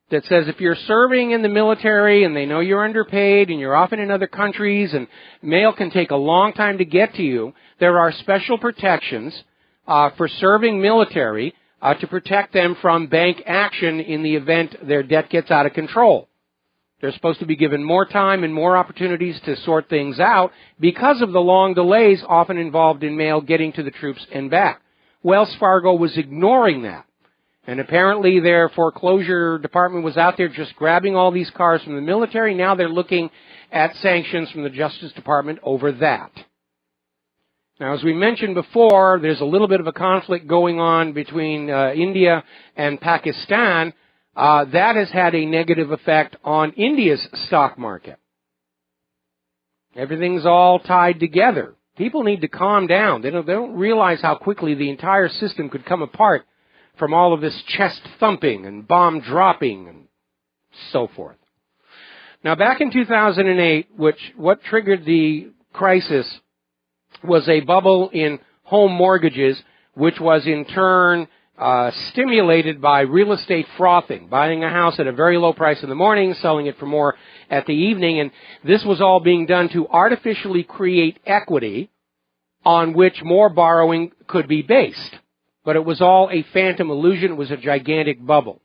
that says if you're serving in the military and they know you're underpaid and you're often in other countries and mail can take a long time to get to you, there are special protections for serving military to protect them from bank action in the event their debt gets out of control. They're supposed to be given more time and more opportunities to sort things out because of the long delays often involved in mail getting to the troops and back. Wells Fargo was ignoring that. And apparently their foreclosure department was out there just grabbing all these cars from the military. Now they're looking at sanctions from the Justice Department over that. Now, as we mentioned before, there's a little bit of a conflict going on between India and Pakistan. That has had a negative effect on India's stock market. Everything's all tied together. People need to calm down. They don't realize how quickly the entire system could come apart from all of this chest thumping and bomb dropping and so forth. Now, back in 2008, what triggered the crisis was a bubble in home mortgages, which was in turn stimulated by real estate frothing, buying a house at a very low price in the morning, selling it for more at the evening, and this was all being done to artificially create equity on which more borrowing could be based. But it was all a phantom illusion. It was a gigantic bubble.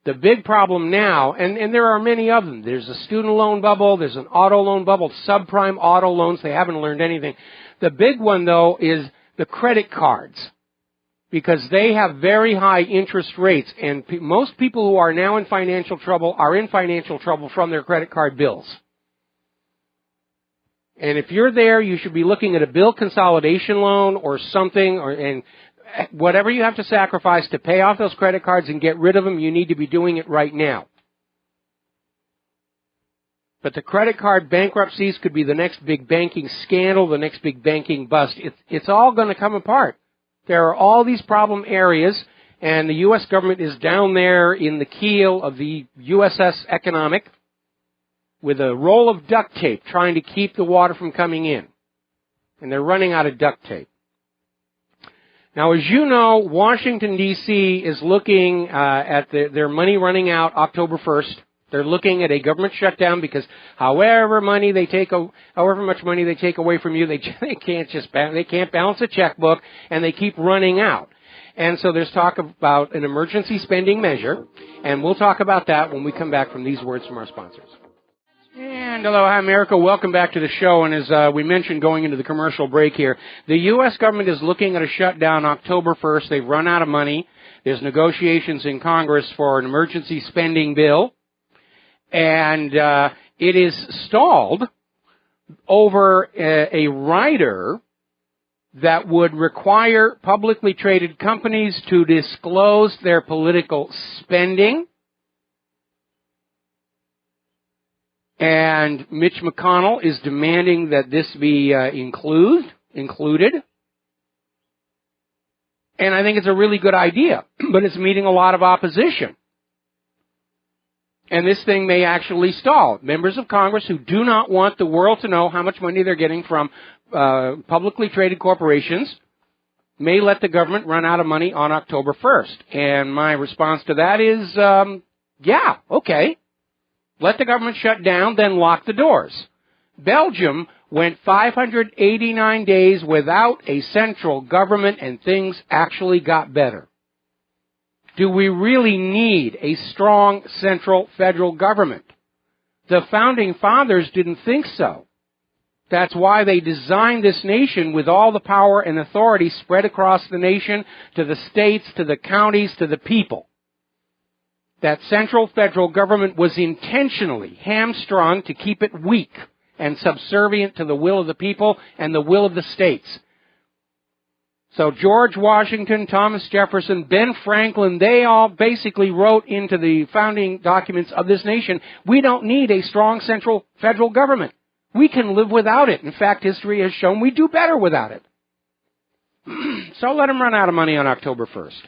The big problem now, and there are many of them, there's a student loan bubble, there's an auto loan bubble, subprime auto loans, they haven't learned anything. The big one, though, is the credit cards, because they have very high interest rates, and most people who are now in financial trouble are in financial trouble from their credit card bills. And if you're there, you should be looking at a bill consolidation loan or something, and whatever you have to sacrifice to pay off those credit cards and get rid of them, you need to be doing it right now. But the credit card bankruptcies could be the next big banking scandal, the next big banking bust. It's all going to come apart. There are all these problem areas, and the U.S. government is down there in the keel of the USS Economic with a roll of duct tape trying to keep the water from coming in. And they're running out of duct tape. Now, as you know, Washington, D.C. is looking at their money running out October 1st. They're looking at a government shutdown because however much money they take away from you, they can't balance a checkbook, and they keep running out. And so there's talk about an emergency spending measure, and we'll talk about that when we come back from these words from our sponsors. And aloha, America. Welcome back to the show. And as we mentioned going into the commercial break here, the U.S. government is looking at a shutdown October 1st. They've run out of money. There's negotiations in Congress for an emergency spending bill. And it is stalled over a rider that would require publicly traded companies to disclose their political spending. And Mitch McConnell is demanding that this be included. And I think it's a really good idea, but it's meeting a lot of opposition. And this thing may actually stall. Members of Congress who do not want the world to know how much money they're getting from publicly traded corporations may let the government run out of money on October 1st. And my response to that is, yeah, okay. Let the government shut down, then lock the doors. Belgium went 589 days without a central government, and things actually got better. Do we really need a strong central federal government? The founding fathers didn't think so. That's why they designed this nation with all the power and authority spread across the nation to the states, to the counties, to the people. That central federal government was intentionally hamstrung to keep it weak and subservient to the will of the people and the will of the states. So George Washington, Thomas Jefferson, Ben Franklin, they all basically wrote into the founding documents of this nation, we don't need a strong central federal government. We can live without it. In fact, history has shown we do better without it. So let them run out of money on October 1st.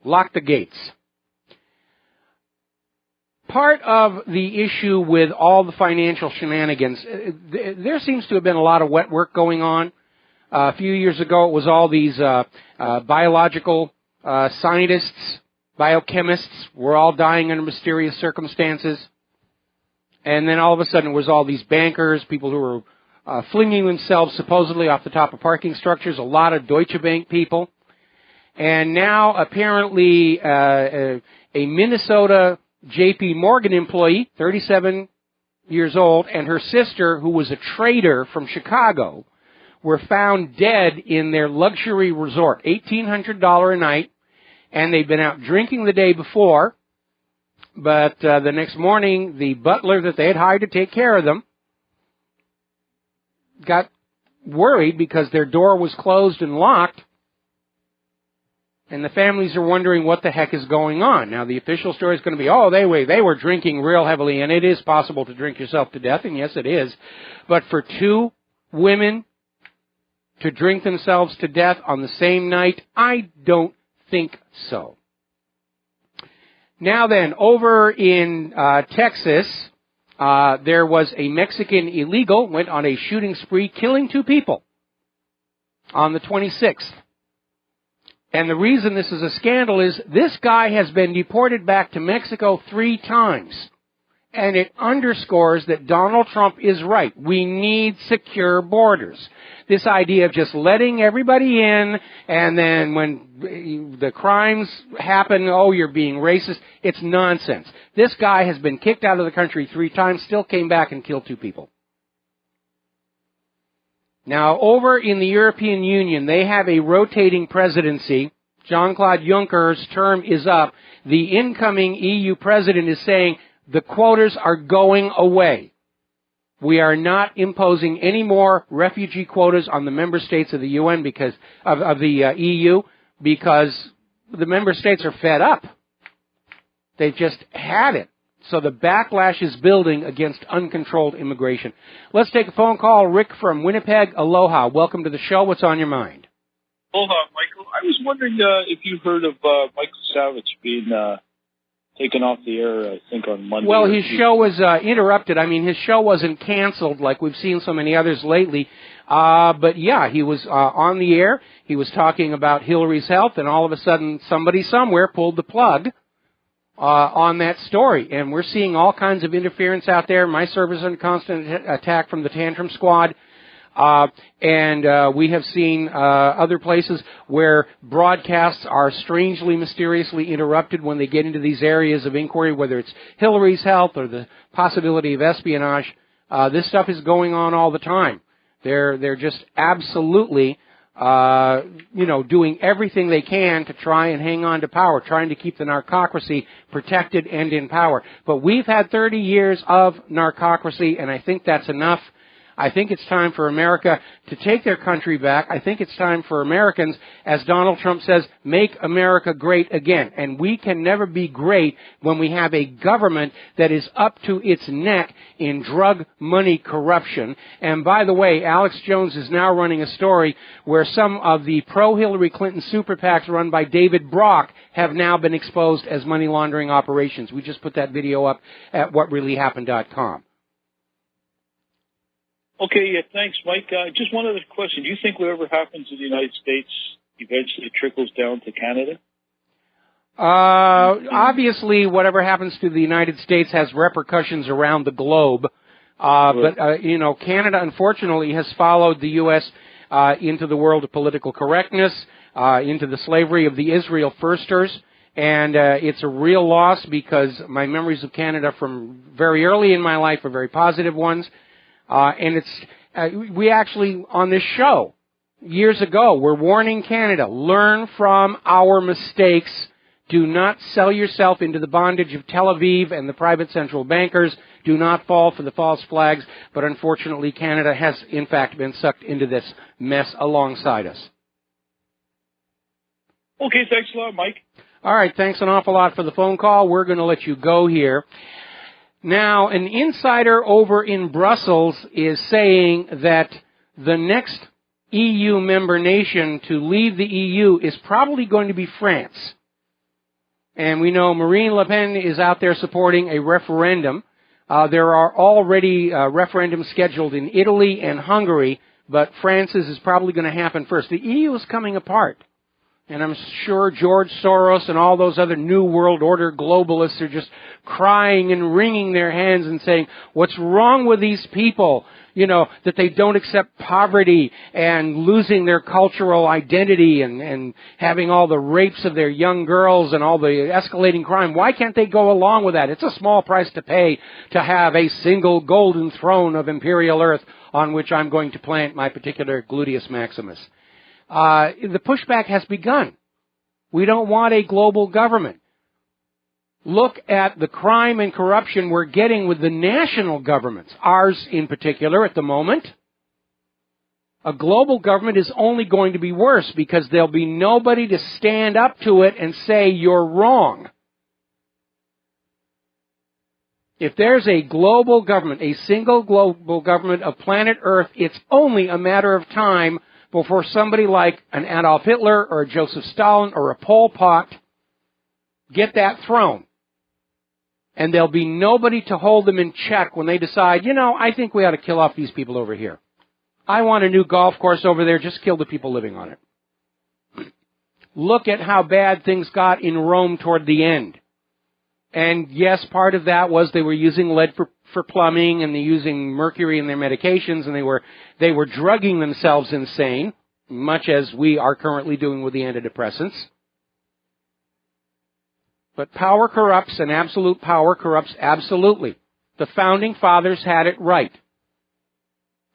Lock the gates. Part of the issue with all the financial shenanigans, there seems to have been a lot of wet work going on. A few years ago, it was all these biological scientists, biochemists, were all dying under mysterious circumstances. And then all of a sudden, it was all these bankers, people who were flinging themselves supposedly off the top of parking structures, a lot of Deutsche Bank people. And now, apparently, a Minnesota J.P. Morgan employee, 37 years old, and her sister, who was a trader from Chicago, were found dead in their luxury resort, $1,800 a night, and they'd been out drinking the day before, but the next morning, the butler that they had hired to take care of them got worried because their door was closed and locked, and the families are wondering what the heck is going on. Now, the official story is going to be, oh, they were drinking real heavily, and it is possible to drink yourself to death, and yes, it is. But for two women to drink themselves to death on the same night, I don't think so. Now then, over in Texas, there was a Mexican illegal, went on a shooting spree, killing two people on the 26th. And the reason this is a scandal is this guy has been deported back to Mexico 3 times. And it underscores that Donald Trump is right. We need secure borders. This idea of just letting everybody in, and then when the crimes happen, oh, you're being racist, it's nonsense. This guy has been kicked out of the country 3 times, still came back and killed 2 people. Now, over in the European Union, they have a rotating presidency. Jean-Claude Juncker's term is up. The incoming EU president is saying the quotas are going away. We are not imposing any more refugee quotas on the member states of the UN because of the EU, because the member states are fed up. They've just had it. So the backlash is building against uncontrolled immigration. Let's take a phone call. Rick from Winnipeg. Aloha. Welcome to the show. What's on your mind? Aloha, Michael. I was wondering if you heard of Michael Savage being taken off the air, I think, on Monday. Well, his show was interrupted. I mean, his show wasn't canceled like we've seen so many others lately. But yeah, he was on the air. He was talking about Hillary's health, and all of a sudden somebody somewhere pulled the plug on that story. And we're seeing all kinds of interference out there. My server's under constant attack from the Tantrum Squad. And we have seen other places where broadcasts are strangely, mysteriously interrupted when they get into these areas of inquiry, whether it's Hillary's health or the possibility of espionage. This stuff is going on all the time. They're just absolutely, doing everything they can to try and hang on to power, trying to keep the narcocracy protected and in power. But we've had 30 years of narcocracy, and I think that's enough. I think it's time for America to take their country back. I think it's time for Americans, as Donald Trump says, make America great again. And we can never be great when we have a government that is up to its neck in drug money corruption. And by the way, Alex Jones is now running a story where some of the pro-Hillary Clinton super PACs run by David Brock have now been exposed as money laundering operations. We just put that video up at WhatReallyHappened.com. Okay, yeah, thanks, Mike. Just one other question. Do you think whatever happens in the United States eventually trickles down to Canada? Obviously, whatever happens to the United States has repercussions around the globe. But Canada, unfortunately, has followed the U.S. Into the world of political correctness, into the slavery of the Israel firsters. And it's a real loss because my memories of Canada from very early in my life are very positive ones. And we actually, on this show, years ago, we're warning Canada, learn from our mistakes. Do not sell yourself into the bondage of Tel Aviv and the private central bankers. Do not fall for the false flags. But unfortunately, Canada has, in fact, been sucked into this mess alongside us. Okay, thanks a lot, Mike. All right, thanks an awful lot for the phone call. We're going to let you go here. Now, an insider over in Brussels is saying that the next EU member nation to leave the EU is probably going to be France. And we know Marine Le Pen is out there supporting a referendum. There are already referendums scheduled in Italy and Hungary, but France's is probably going to happen first. The EU is coming apart. And I'm sure George Soros and all those other New World Order globalists are just crying and wringing their hands and saying, what's wrong with these people? That they don't accept poverty and losing their cultural identity and having all the rapes of their young girls and all the escalating crime. Why can't they go along with that? It's a small price to pay to have a single golden throne of imperial earth on which I'm going to plant my particular gluteus maximus. The pushback has begun. We don't want a global government. Look at the crime and corruption we're getting with the national governments, ours in particular at the moment. A global government is only going to be worse because there'll be nobody to stand up to it and say you're wrong. If there's a global government, a single global government of planet Earth, it's only a matter of time before somebody like an Adolf Hitler or a Joseph Stalin or a Pol Pot get that throne. And there'll be nobody to hold them in check when they decide, I think we ought to kill off these people over here. I want a new golf course over there, just kill the people living on it. Look at how bad things got in Rome toward the end. And yes, part of that was they were using lead for plumbing, and they're using mercury in their medications, and they were drugging themselves insane, much as we are currently doing with the antidepressants. But power corrupts, and absolute power corrupts absolutely. The Founding Fathers had it right.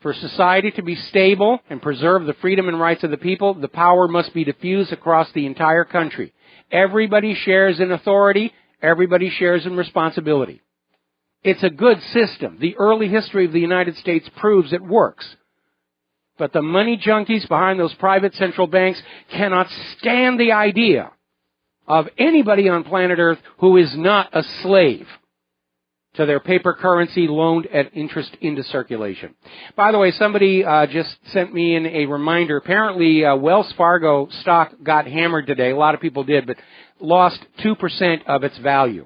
For society to be stable and preserve the freedom and rights of the people, the power must be diffused across the entire country. Everybody shares in authority. Everybody shares in responsibility. It's a good system. The early history of the United States proves it works. But the money junkies behind those private central banks cannot stand the idea of anybody on planet Earth who is not a slave to their paper currency loaned at interest into circulation. By the way, somebody just sent me in a reminder. Apparently, Wells Fargo stock got hammered today. A lot of people did, but lost 2% of its value.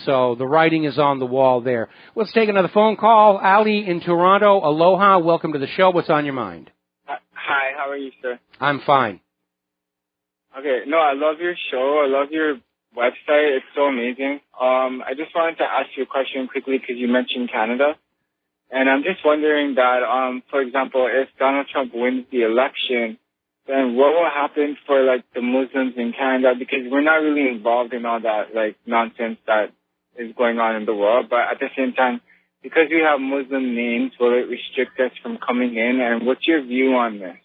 So the writing is on the wall there. Let's take another phone call. Ali in Toronto. Aloha. Welcome to the show. What's on your mind? Hi, how are you, sir? I'm fine. Okay, no, I love your show. I love your website. It's so amazing. I just wanted to ask you a question quickly because you mentioned Canada. And I'm just wondering that, for example, if Donald Trump wins the election, then what will happen for, like, the Muslims in Canada? Because we're not really involved in all that, like, nonsense that is going on in the world. But at the same time, because we have Muslim names, will it restrict us from coming in? And what's your view on this?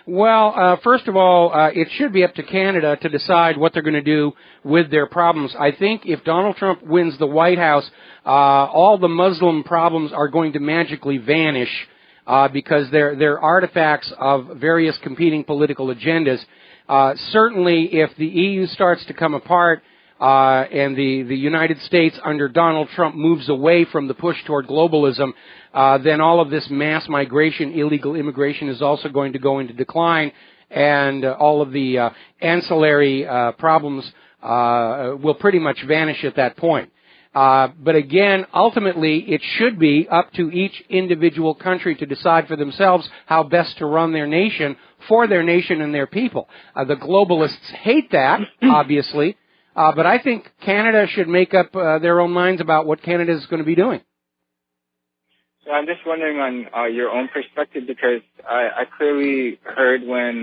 Well, first of all, it should be up to Canada to decide what they're going to do with their problems. I think if Donald Trump wins the White House, all the Muslim problems are going to magically vanish because they're artifacts of various competing political agendas. Certainly, if the EU starts to come apart, and the United States under Donald Trump moves away from the push toward globalism, then all of this mass migration, illegal immigration is also going to go into decline, and all of the ancillary problems will pretty much vanish at that point. But again, ultimately, it should be up to each individual country to decide for themselves how best to run their nation for their nation and their people. The globalists hate that, obviously. But I think Canada should make up their own minds about what Canada is going to be doing. So I'm just wondering on your own perspective, because I clearly heard when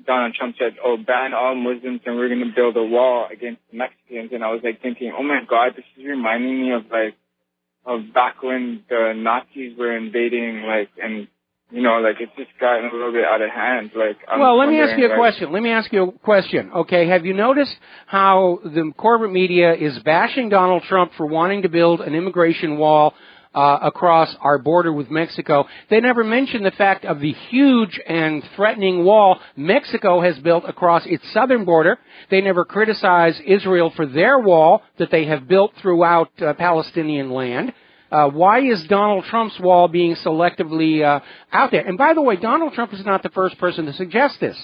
Donald Trump said, "Oh, ban all Muslims and we're going to build a wall against the Mexicans," and I was like thinking, "Oh my God, this is reminding me of back when the Nazis were invading, and." You know, it's just gotten a little bit out of hand. Well, let me ask you a question. Okay, have you noticed how the corporate media is bashing Donald Trump for wanting to build an immigration wall across our border with Mexico? They never mention the fact of the huge and threatening wall Mexico has built across its southern border. They never criticize Israel for their wall that they have built throughout Palestinian land. Why is Donald Trump's wall being selectively out there? And by the way, Donald Trump is not the first person to suggest this.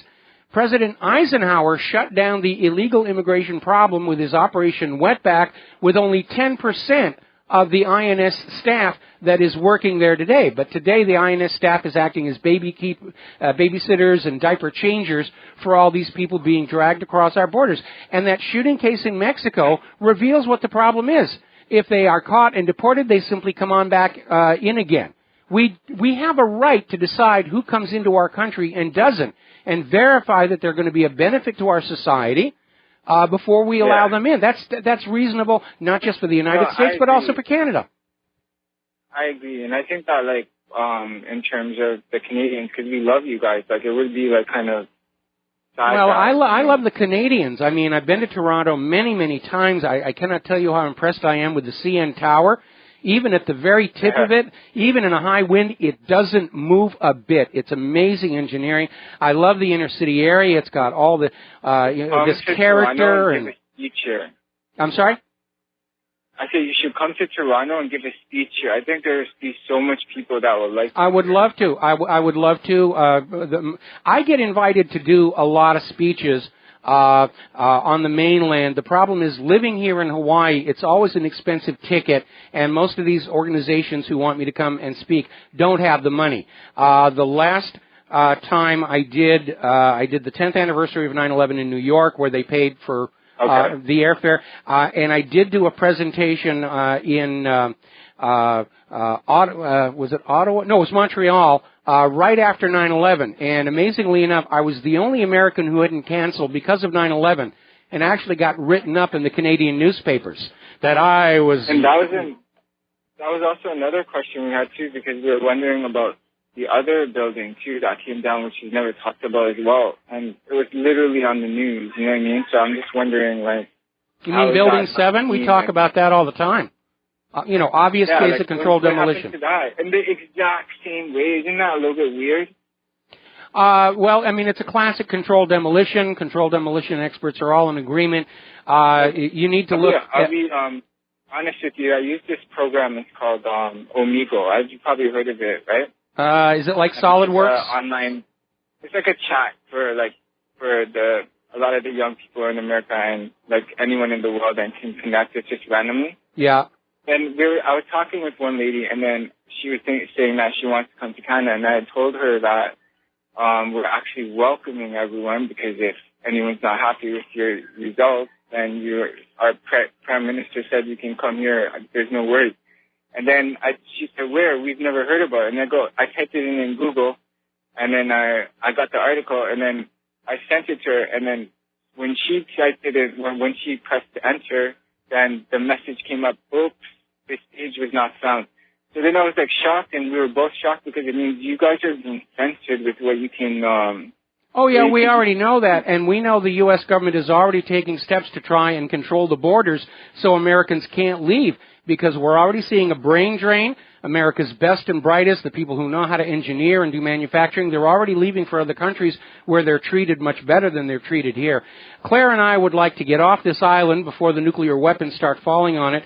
President Eisenhower shut down the illegal immigration problem with his Operation Wetback with only 10% of the INS staff that is working there today. But today the INS staff is acting as babysitters and diaper changers for all these people being dragged across our borders. And that shooting case in Mexico reveals what the problem is. If they are caught and deported, they simply come on back in again. We have a right to decide who comes into our country and doesn't, and verify that they're going to be a benefit to our society before we allow them in. That's reasonable, not just for the United States, but also for Canada. I agree, and I think that in terms of the Canadians, because we love you guys, it would be kind of. Well, I love the Canadians. I mean, I've been to Toronto many, many times. I cannot tell you how impressed I am with the CN Tower. Even at the very tip of it, even in a high wind, it doesn't move a bit. It's amazing engineering. I love the inner city area. It's got all the this character and. I'm sorry? I said you should come to Toronto and give a speech here. I think there's so much people that would like to. I would love to. I would love to. I get invited to do a lot of speeches on the mainland. The problem is living here in Hawaii, it's always an expensive ticket, and most of these organizations who want me to come and speak don't have the money. The last time I did the 10th anniversary of 9/11 in New York, where they paid for the airfare, and I did do a presentation in was it Ottawa? No, it was Montreal, right after 9/11. And amazingly enough, I was the only American who hadn't canceled because of 9/11, and actually got written up in the Canadian newspapers that I was. And that was also another question we had too, because we were wondering about the other building too that came down, which is never talked about as well, and it was literally on the news. You know what I mean? So I'm just wondering, You mean Building 7? We talk about that all the time. obvious case like, of controlled what demolition. happened to that? In the exact same way. Isn't that a little bit weird? Well, I mean, it's a classic controlled demolition. Controlled demolition experts are all in agreement. You need to look I'll be honest with you. I use this program. It's called Omigo. You've probably heard of it, right? Is it like SolidWorks? Online. It's like a chat for a lot of the young people in America and like anyone in the world that can connect with just randomly. Yeah. And I was talking with one lady, and then she was saying that she wants to come to Canada, and I had told her that we're actually welcoming everyone, because if anyone's not happy with your results, then our Prime Minister said you can come here. There's no worries. And then she said, where? We've never heard about it. And I typed it in Google, and then I got the article, and then I sent it to her, and then when she typed it in, when she pressed enter, then the message came up, oops, this page was not found. So then I was like shocked, and we were both shocked, because it means you guys are being censored with what you can... Oh, yeah, we already know that, and we know the U.S. government is already taking steps to try and control the borders so Americans can't leave, because we're already seeing a brain drain. America's best and brightest, the people who know how to engineer and do manufacturing, they're already leaving for other countries where they're treated much better than they're treated here. Claire and I would like to get off this island before the nuclear weapons start falling on it.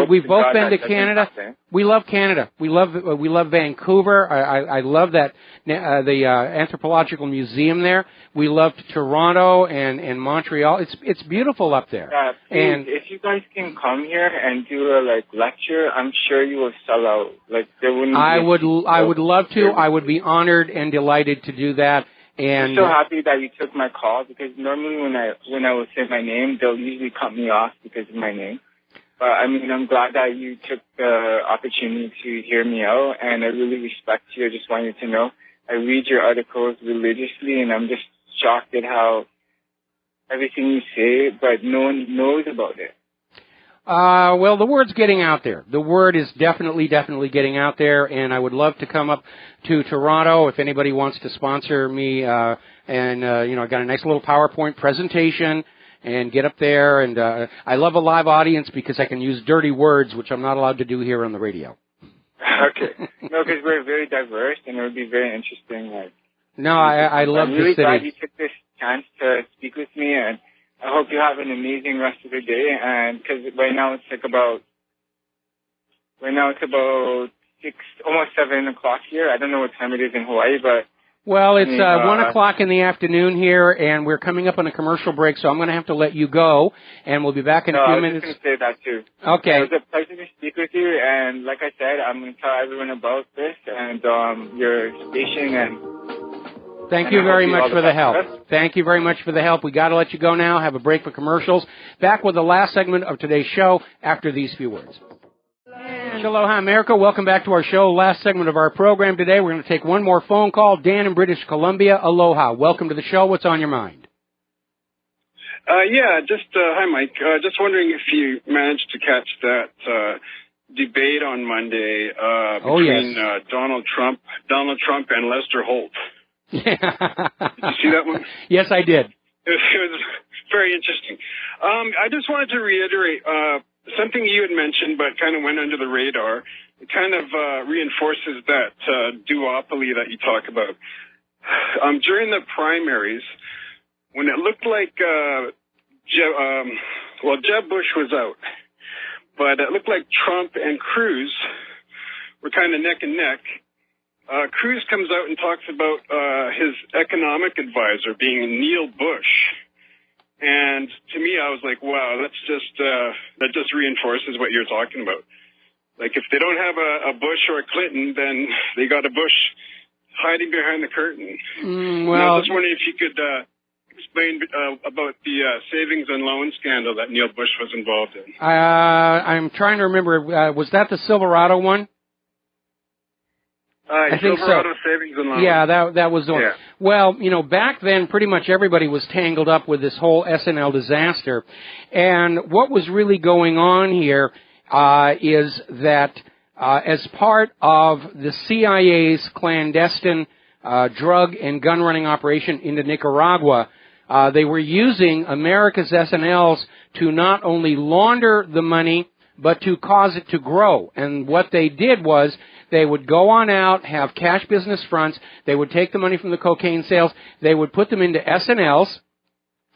We've both been to Canada. We love Canada. We love Vancouver. I love that the anthropological museum there. We loved Toronto and Montreal. It's beautiful up there. And if you guys can come here and do a lecture, I'm sure you will sell out. There wouldn't. I would love to. I would be honored and delighted to do that. And I'm so happy that you took my call, because normally when I would say my name, they'll usually cut me off because of my name. But I mean, I'm glad that you took the opportunity to hear me out, and I really respect you. I just want you to know I read your articles religiously, and I'm just shocked at how everything you say, but no one knows about it. Well, the word's getting out there. The word is definitely getting out there, and I would love to come up to Toronto if anybody wants to sponsor me. I got a nice little PowerPoint presentation, and get up there. And I love a live audience because I can use dirty words, which I'm not allowed to do here on the radio. Okay. No, because we're very diverse, and it would be very interesting. I love I'm really the city. glad you took this chance to speak with me, and I hope you have an amazing rest of the day. And because right now it's about 6, almost 7 o'clock here. I don't know what time it is in Hawaii, but well, it's 1 o'clock in the afternoon here, and we're coming up on a commercial break, so I'm going to have to let you go, and we'll be back in a few minutes. I was going to say that too. Okay. It was a pleasure to speak with you, and like I said, I'm going to tell everyone about this and your station. Thank you very much for the help. Thank you very much for the help. We got to let you go now. Have a break for commercials. Back with the last segment of today's show after these few words. And aloha, America. Welcome back to our show. Last segment of our program today. We're going to take one more phone call. Dan in British Columbia. Aloha. Welcome to the show. What's on your mind? Hi, Mike. Just wondering if you managed to catch that debate on Monday between Donald Trump and Lester Holt. Yeah. Did you see that one? Yes, I did. It was very interesting. I just wanted to reiterate something you had mentioned, but kind of went under the radar. It kind of reinforces that duopoly that you talk about. During the primaries, when it looked like Jeb Bush was out, but it looked like Trump and Cruz were kind of neck and neck. Cruz comes out and talks about his economic advisor being Neil Bush. And to me, I was like, wow, that just reinforces what you're talking about. Like, if they don't have a Bush or a Clinton, then they got a Bush hiding behind the curtain. And I was just wondering if you could explain about the savings and loan scandal that Neil Bush was involved in. I'm trying to remember. Was that the Silverado one? I think Silverado so. Savings and Loans. Yeah, that was the one. Yeah. Well, back then pretty much everybody was tangled up with this whole SNL disaster. And what was really going on here is that as part of the CIA's clandestine drug and gun running operation into Nicaragua, they were using America's SNLs to not only launder the money, but to cause it to grow. And what they did was they would go on out, have cash business fronts, they would take the money from the cocaine sales, they would put them into S&Ls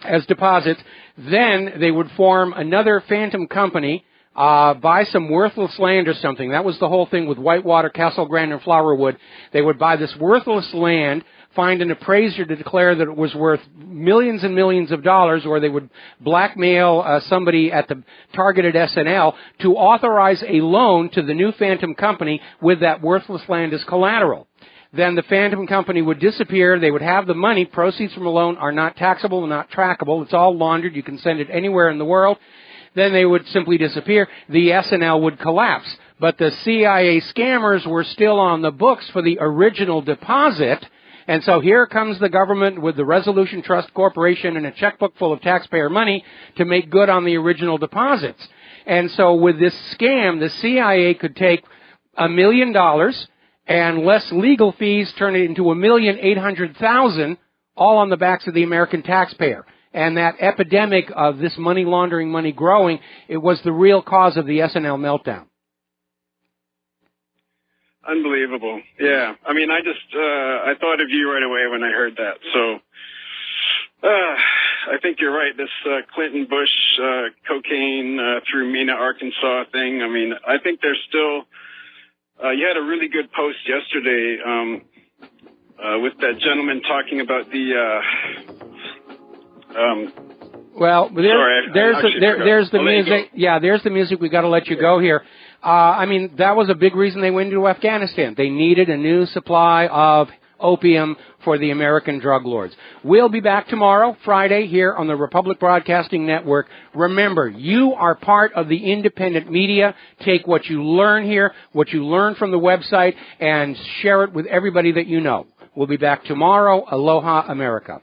as deposits, then they would form another phantom company, buy some worthless land or something. That was the whole thing with Whitewater, Castle Grande, and Flowerwood. They would buy this worthless land, find an appraiser to declare that it was worth millions and millions of dollars, or they would blackmail somebody at the targeted S&L to authorize a loan to the new phantom company with that worthless land as collateral. Then the phantom company would disappear. They would have the money. Proceeds from a loan are not taxable and not trackable. It's all laundered. You can send it anywhere in the world. Then they would simply disappear. The S&L would collapse. But the CIA scammers were still on the books for the original deposit. And so here comes the government with the Resolution Trust Corporation and a checkbook full of taxpayer money to make good on the original deposits. And so with this scam, the CIA could take $1 million and less legal fees, turn it into $1,800,000, all on the backs of the American taxpayer. And that epidemic of this money laundering, money growing, it was the real cause of the S&L meltdown. Unbelievable. Yeah. I mean, I thought of you right away when I heard that. So, I think you're right. This Clinton-Bush cocaine through Mena, Arkansas thing, I mean, I think there's still, you had a really good post yesterday with that gentleman talking about the, well, there's the music. Yeah, there's the music. We got to let you go here. I mean, that was a big reason they went into Afghanistan. They needed a new supply of opium for the American drug lords. We'll be back tomorrow, Friday, here on the Republic Broadcasting Network. Remember, you are part of the independent media. Take what you learn here, what you learn from the website, and share it with everybody that you know. We'll be back tomorrow. Aloha, America.